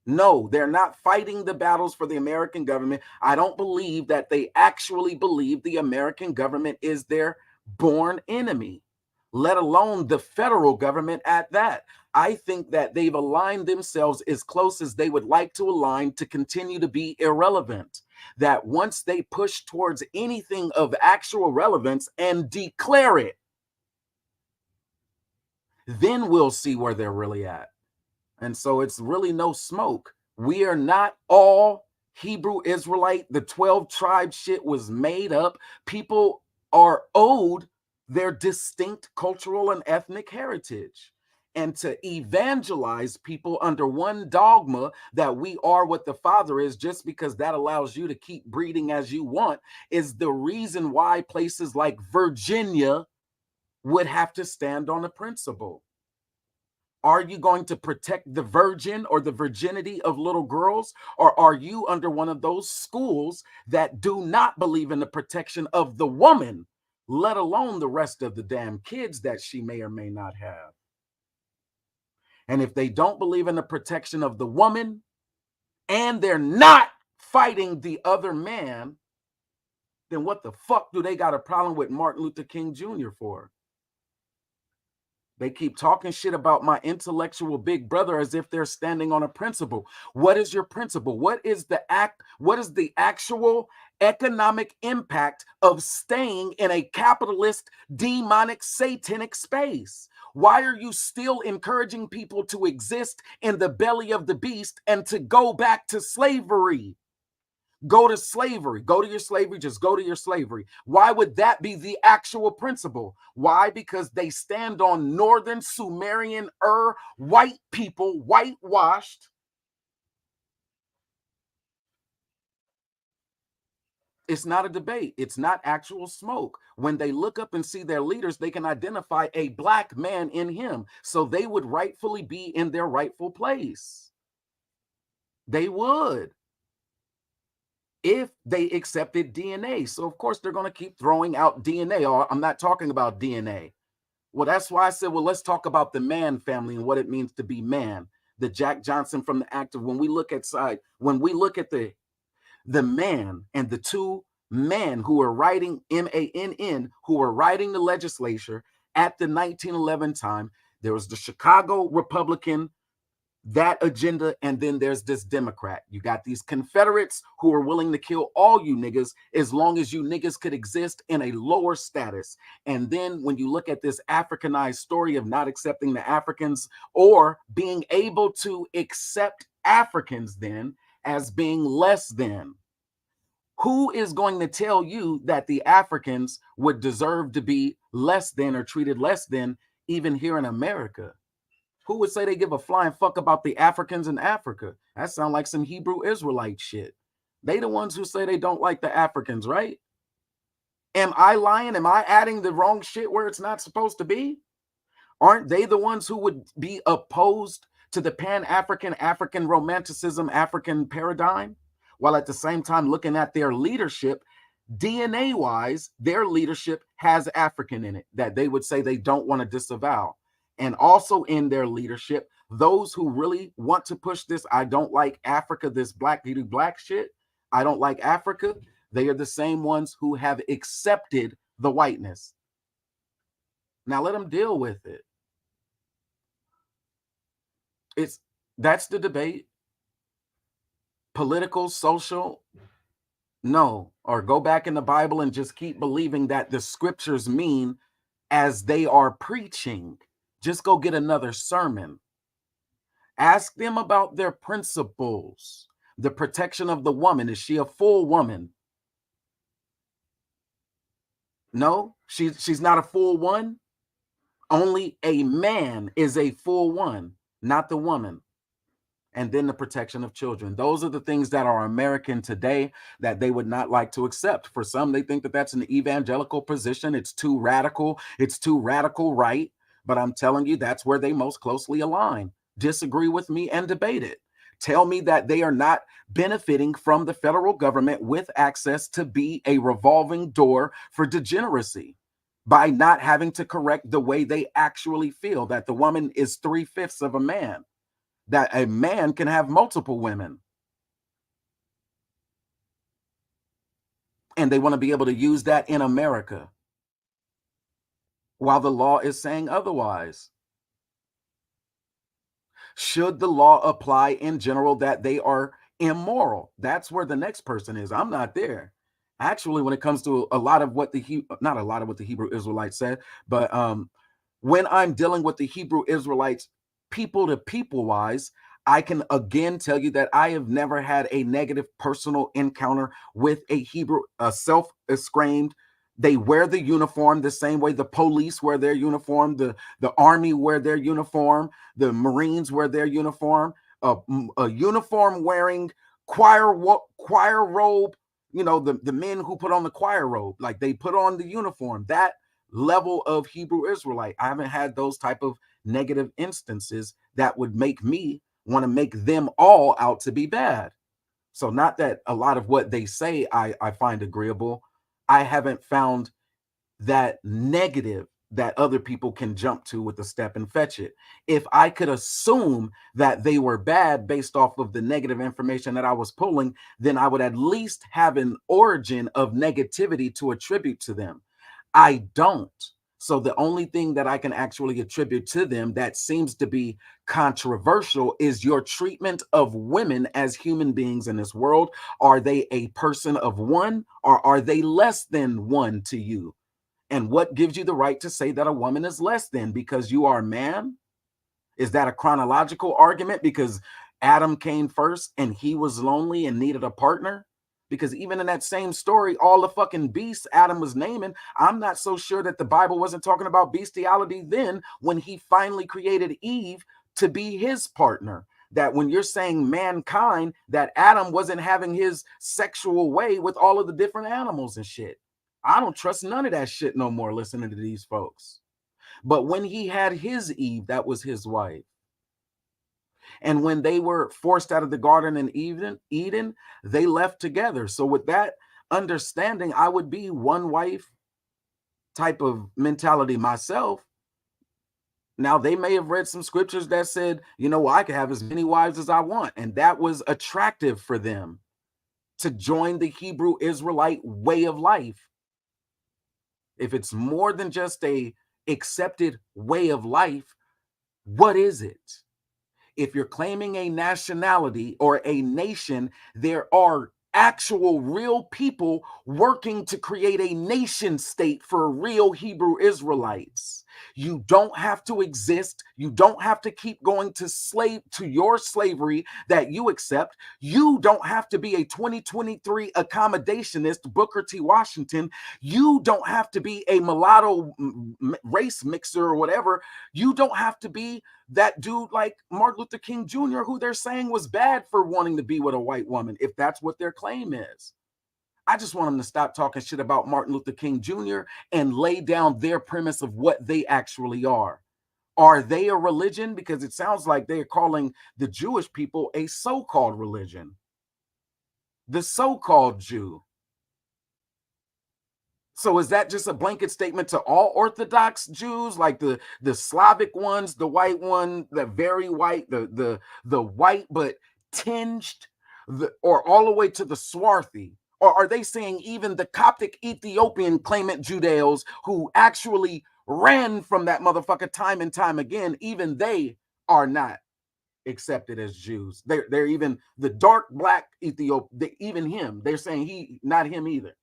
No, they're not fighting the battles for the American government. I don't believe that they actually believe the American government is their born enemy, let alone the federal government at that. I think that they've aligned themselves as close as they would like to align to continue to be irrelevant. That once they push towards anything of actual relevance and declare it, then we'll see where they're really at. And so it's really no smoke. We are not all Hebrew Israelite. The 12 tribe shit was made up. People are owed their distinct cultural and ethnic heritage. And to evangelize people under one dogma that we are what the Father is, just because that allows you to keep breeding as you want, is the reason why places like Virginia would have to stand on a principle. Are you going to protect the virgin or the virginity of little girls? Or are you under one of those schools that do not believe in the protection of the woman, let alone the rest of the damn kids that she may or may not have? And if they don't believe in the protection of the woman and they're not fighting the other man, then what the fuck do they got a problem with Martin Luther King Jr. for? They keep talking shit about my intellectual big brother as if they're standing on a principle. What is your principle? What is the actual economic impact of staying in a capitalist, demonic, satanic space? Why are you still encouraging people to exist in the belly of the beast and to go back to slavery? Go to slavery. Go to your slavery. Just go to your slavery. Why would that be the actual principle? Why? Because they stand on Northern Sumerian white people, whitewashed. It's not a debate. It's not actual smoke. When they look up and see their leaders, they can identify a black man in him. So they would rightfully be in their rightful place. They would, if they accepted DNA. So of course they're going to keep throwing out DNA. Or I'm not talking about DNA. Well, that's why I said, well, let's talk about the man family and what it means to be man. The Jack Johnson from the active. When we look at the man and the two men who are writing MANN, who were writing the legislature at the 1911 time, there was the Chicago Republican, that agenda, and then there's this Democrat. You got these Confederates who are willing to kill all you niggas as long as you niggas could exist in a lower status. And then when you look at this Africanized story of not accepting the Africans or being able to accept Africans then as being less than, who is going to tell you that the Africans would deserve to be less than or treated less than even here in America? Who would say they give a flying fuck about the Africans in Africa? That sounds like some Hebrew Israelite shit. They the ones who say they don't like the Africans, right? Am I lying? Am I adding the wrong shit where it's not supposed to be? Aren't they the ones who would be opposed to the Pan-African, African romanticism, African paradigm? While at the same time looking at their leadership, DNA-wise, their leadership has African in it that they would say they don't want to disavow. And also in their leadership, those who really want to push this, I don't like Africa, this black, you do black shit, I don't like Africa, They are the same ones who have accepted the whiteness. Now let them deal with it. That's the debate. Political, social, no. Or go back in the Bible and just keep believing that the scriptures mean as they are preaching. Just go get another sermon. Ask them about their principles. The protection of the woman. Is she a full woman? No, she's not a full one. Only a man is a full one, not the woman. And then the protection of children. Those are the things that are American today that they would not like to accept. For some, they think that that's an evangelical position. It's too radical. It's too radical right. But I'm telling you, that's where they most closely align. Disagree with me and debate it. Tell me that they are not benefiting from the federal government with access to be a revolving door for degeneracy by not having to correct the way they actually feel, that the woman is 3/5 of a man, that a man can have multiple women. And they want to be able to use that in America while the law is saying otherwise. Should the law apply in general that they are immoral? That's where the next person is. I'm not there. Actually, when it comes to a lot of what not a lot of what the Hebrew Israelites said, but when I'm dealing with the Hebrew Israelites, people to people wise, I can again tell you that I have never had a negative personal encounter with a Hebrew, a self-escraimed. They wear the uniform the same way the police wear their uniform, the army wear their uniform, the Marines wear their uniform, a uniform wearing choir robe. The men who put on the choir robe, like they put on the uniform. That level of Hebrew Israelite. I haven't had those type of negative instances that would make me want to make them all out to be bad. So not that a lot of what they say I find agreeable. I haven't found that negative that other people can jump to with a step and fetch it. If I could assume that they were bad based off of the negative information that I was pulling, then I would at least have an origin of negativity to attribute to them. I don't. So the only thing that I can actually attribute to them that seems to be controversial is your treatment of women as human beings in this world. Are they a person of one, or are they less than one to you? And what gives you the right to say that a woman is less than? Because you are a man? Is that a chronological argument because Adam came first and he was lonely and needed a partner? Because even in that same story, all the fucking beasts Adam was naming, I'm not so sure that the Bible wasn't talking about bestiality then when he finally created Eve to be his partner. That when you're saying mankind, that Adam wasn't having his sexual way with all of the different animals and shit. I don't trust none of that shit no more listening to these folks. But when he had his Eve, that was his wife. And when they were forced out of the garden in Eden, they left together. So with that understanding, I would be one wife type of mentality myself. Now, they may have read some scriptures that said, I could have as many wives as I want. And that was attractive for them to join the Hebrew Israelite way of life. If it's more than just a accepted way of life, what is it? If you're claiming a nationality or a nation, there are actual real people working to create a nation state for real Hebrew Israelites. You don't have to exist. You don't have to keep going to your slavery that you accept. You don't have to be a 2023 accommodationist, Booker T. Washington. You don't have to be a mulatto race mixer or whatever. You don't have to be that dude like Martin Luther King Jr., who they're saying was bad for wanting to be with a white woman, if that's what their claim is. I just want them to stop talking shit about Martin Luther King Jr. and lay down their premise of what they actually are. Are they a religion? Because it sounds like they're calling the Jewish people a so-called religion. The so-called Jew. So is that just a blanket statement to all Orthodox Jews, like the Slavic ones, the white one, the very white, the white but tinged, or all the way to the swarthy? Or are they saying even the Coptic Ethiopian claimant Judeos who actually ran from that motherfucker time and time again, even they are not accepted as Jews? They're even the dark black Ethiopian, even him, they're saying he not him either.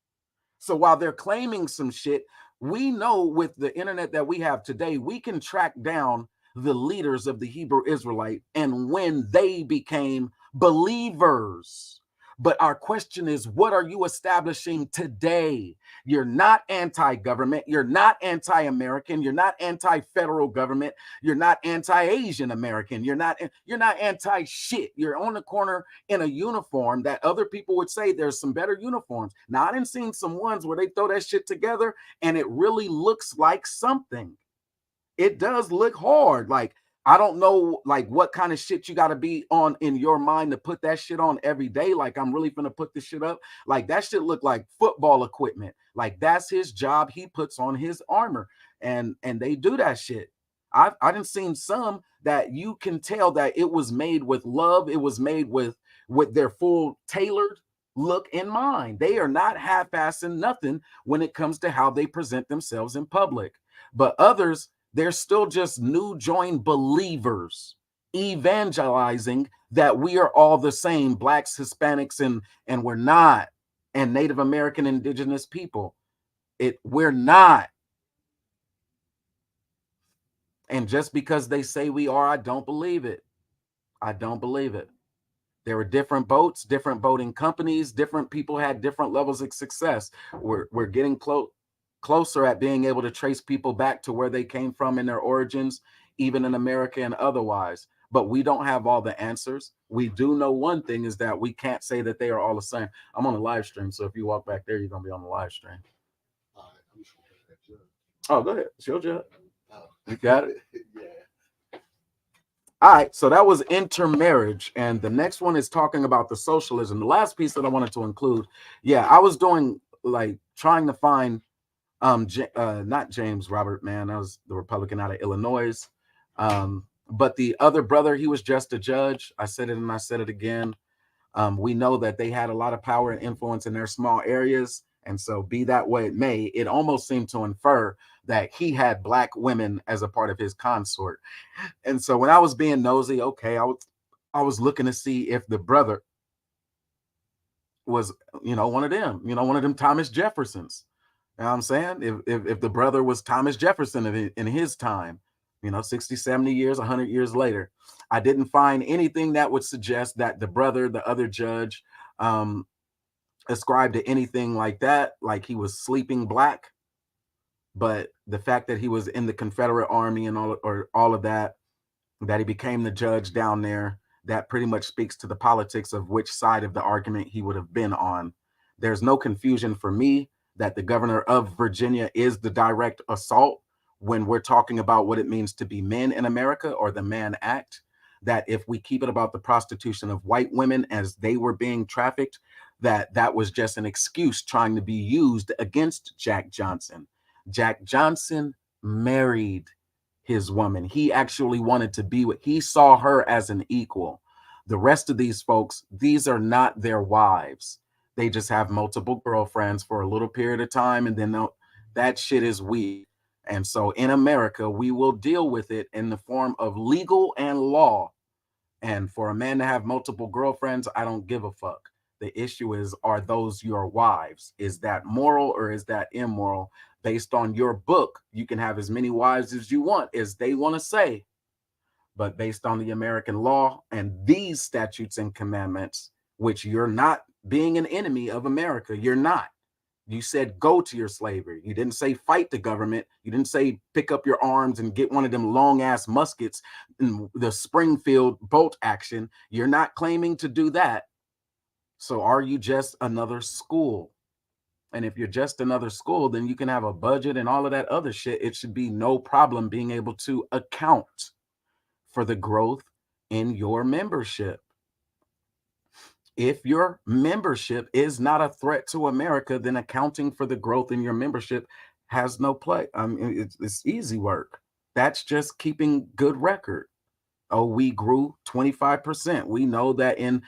So while they're claiming some shit, we know with the internet that we have today, we can track down the leaders of the Hebrew Israelite and when they became believers. But our question is, what are you establishing today? You're not anti-government. You're not anti-American. You're not anti-federal government. You're not anti-Asian American. You're not anti-shit. You're on the corner in a uniform that other people would say there's some better uniforms. Now, I done seen some ones where they throw that shit together and it really looks like something. It does look hard. Like, I don't know, like, what kind of shit you got to be on in your mind to put that shit on every day. Like, I'm really gonna put this shit up. Like, that shit look like football equipment. Like, that's his job. He puts on his armor, and they do that shit. I done seen some that you can tell that it was made with love. It was made with their full tailored look in mind. They are not half-assing nothing when it comes to how they present themselves in public. But others, they're still just new join believers evangelizing that we are all the same, blacks, Hispanics, and we're not, and Native American indigenous people. We're not. And just because they say we are, I don't believe it. I don't believe it. There were different boats, different boating companies, different people had different levels of success. We're getting closer at being able to trace people back to where they came from in their origins, even in America and otherwise. But we don't have all the answers. We do know one thing is that we can't say that they are all the same. I'm on a live stream, so if you walk back there, you're gonna be on the live stream. Oh, go ahead. Show Judd. You got it? Yeah. All right, so that was intermarriage, and the next one is talking about the socialism. The last piece that I wanted to include, yeah, I was doing like trying to find not James Robert, man, that was the Republican out of Illinois. But the other brother, he was just a judge. I said it and I said it again. We know that they had a lot of power and influence in their small areas. And so, be that way it may, it almost seemed to infer that he had black women as a part of his consort. And so, when I was being nosy, okay, I was looking to see if the brother was, one of them, one of them Thomas Jeffersons. You know what I'm saying? If the brother was Thomas Jefferson in his time, 60, 70 years, 100 years later, I didn't find anything that would suggest that the brother, the other judge, ascribed to anything like that, like he was sleeping black. But the fact that he was in the Confederate Army and all of that he became the judge down there, that pretty much speaks to the politics of which side of the argument he would have been on. There's no confusion for me that the governor of Virginia is the direct assault when we're talking about what it means to be men in America, or the Mann Act. That if we keep it about the prostitution of white women as they were being trafficked, that was just an excuse trying to be used against Jack Johnson. Jack Johnson married his woman. He actually wanted to be he saw her as an equal. The rest of these folks, these are not their wives. They just have multiple girlfriends for a little period of time, and then that shit is weak. And so in America, we will deal with it in the form of legal and law. And for a man to have multiple girlfriends, I don't give a fuck. The issue is, are those your wives? Is that moral or is that immoral? Based on your book, you can have as many wives as you want, as they want to say. But based on the American law and these statutes and commandments, which you're not being an enemy of America, you're not. You said go to your slavery. You didn't say fight the government. You didn't say pick up your arms and get one of them long ass muskets in the Springfield bolt action. You're not claiming to do that. So are you just another school? And if you're just another school, then you can have a budget and all of that other shit. It should be no problem being able to account for the growth in your membership. If your membership is not a threat to America, then accounting for the growth in your membership has no play. I mean, it's easy work. That's just keeping good record. Oh, we grew 25%. We know that in,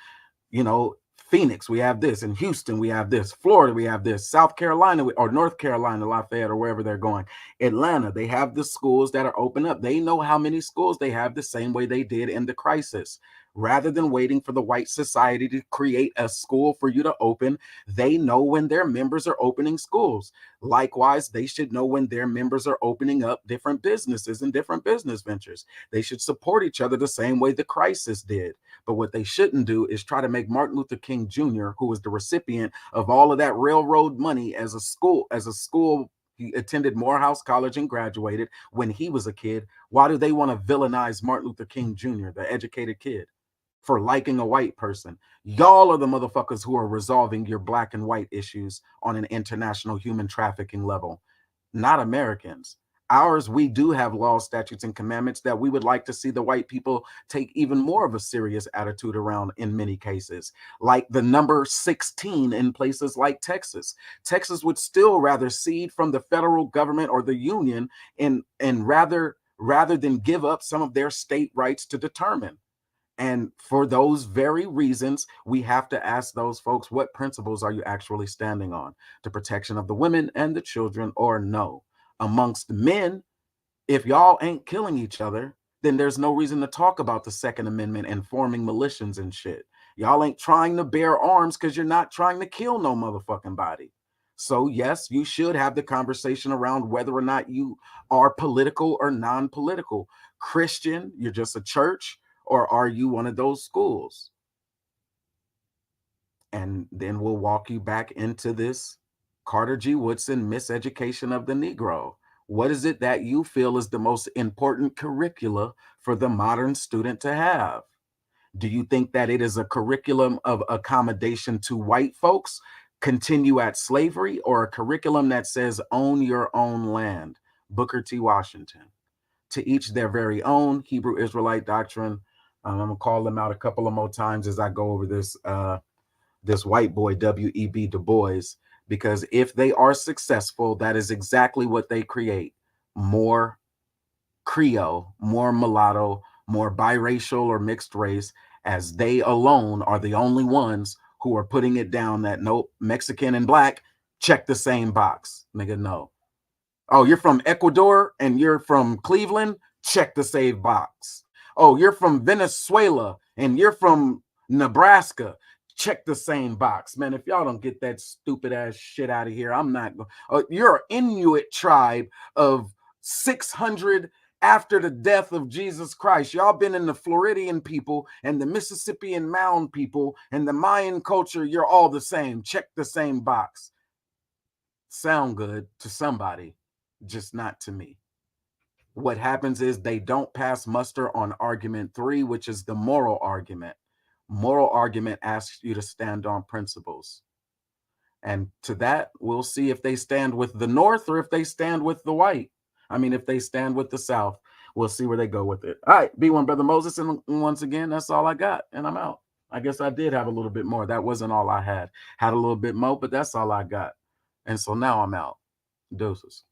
Phoenix, we have this. In Houston, we have this. Florida, we have this. South Carolina or North Carolina, Lafayette, or wherever they're going. Atlanta, they have the schools that are open up. They know how many schools they have the same way they did in the crisis. Rather than waiting for the white society to create a school for you to open, they know when their members are opening schools. Likewise, they should know when their members are opening up different businesses and different business ventures. They should support each other the same way the crisis did. But what they shouldn't do is try to make Martin Luther King Jr., who was the recipient of all of that railroad money as a school, he attended Morehouse College and graduated when he was a kid. Why do they want to villainize Martin Luther King Jr., the educated kid, for liking a white person? Y'all are the motherfuckers who are resolving your black and white issues on an international human trafficking level, not Americans. Ours, we do have laws, statutes, and commandments that we would like to see the white people take even more of a serious attitude around in many cases, like the number 16 in places like Texas. Texas would still rather cede from the federal government or the union and rather than give up some of their state rights to determine. And for those very reasons, we have to ask those folks, what principles are you actually standing on? The protection of the women and the children, or no? Amongst men, if y'all ain't killing each other, then there's no reason to talk about the Second Amendment and forming militias and shit. Y'all ain't trying to bear arms because you're not trying to kill no motherfucking body. So, yes, you should have the conversation around whether or not you are political or non-political. Christian, you're just a church, or are you one of those schools? And then we'll walk you back into this Carter G. Woodson miseducation of the Negro. What is it that you feel is the most important curricula for the modern student to have? Do you think that it is a curriculum of accommodation to white folks, continue at slavery, or a curriculum that says own your own land? Booker T. Washington. To each their very own. Hebrew Israelite doctrine. I'm gonna call them out a couple of more times as I go over this white boy W.E.B. Du Bois, because if they are successful, that is exactly what they create: more Creole, more mulatto, more biracial or mixed race, as they alone are the only ones who are putting it down that nope, Mexican and black check the same box. Nigga, no. Oh, you're from Ecuador and you're from Cleveland? Check the save box. Oh, you're from Venezuela and you're from Nebraska? Check the same box. Man, if y'all don't get that stupid ass shit out of here, I'm not going. You're an Inuit tribe of 600 after the death of Jesus Christ. Y'all been in the Floridian people and the Mississippian mound people and the Mayan culture. You're all the same. Check the same box. Sound good to somebody, just not to me. What happens is they don't pass muster on argument 3, which is the moral argument. Moral argument asks you to stand on principles. And to that, we'll see if they stand with the North or if they stand with the white. I mean, if they stand with the South, we'll see where they go with it. All right, B1 Brother Moses. And once again, that's all I got. And I'm out. I guess I did have a little bit more. That wasn't all I had. Had a little bit more, but that's all I got. And so now I'm out. Deuces.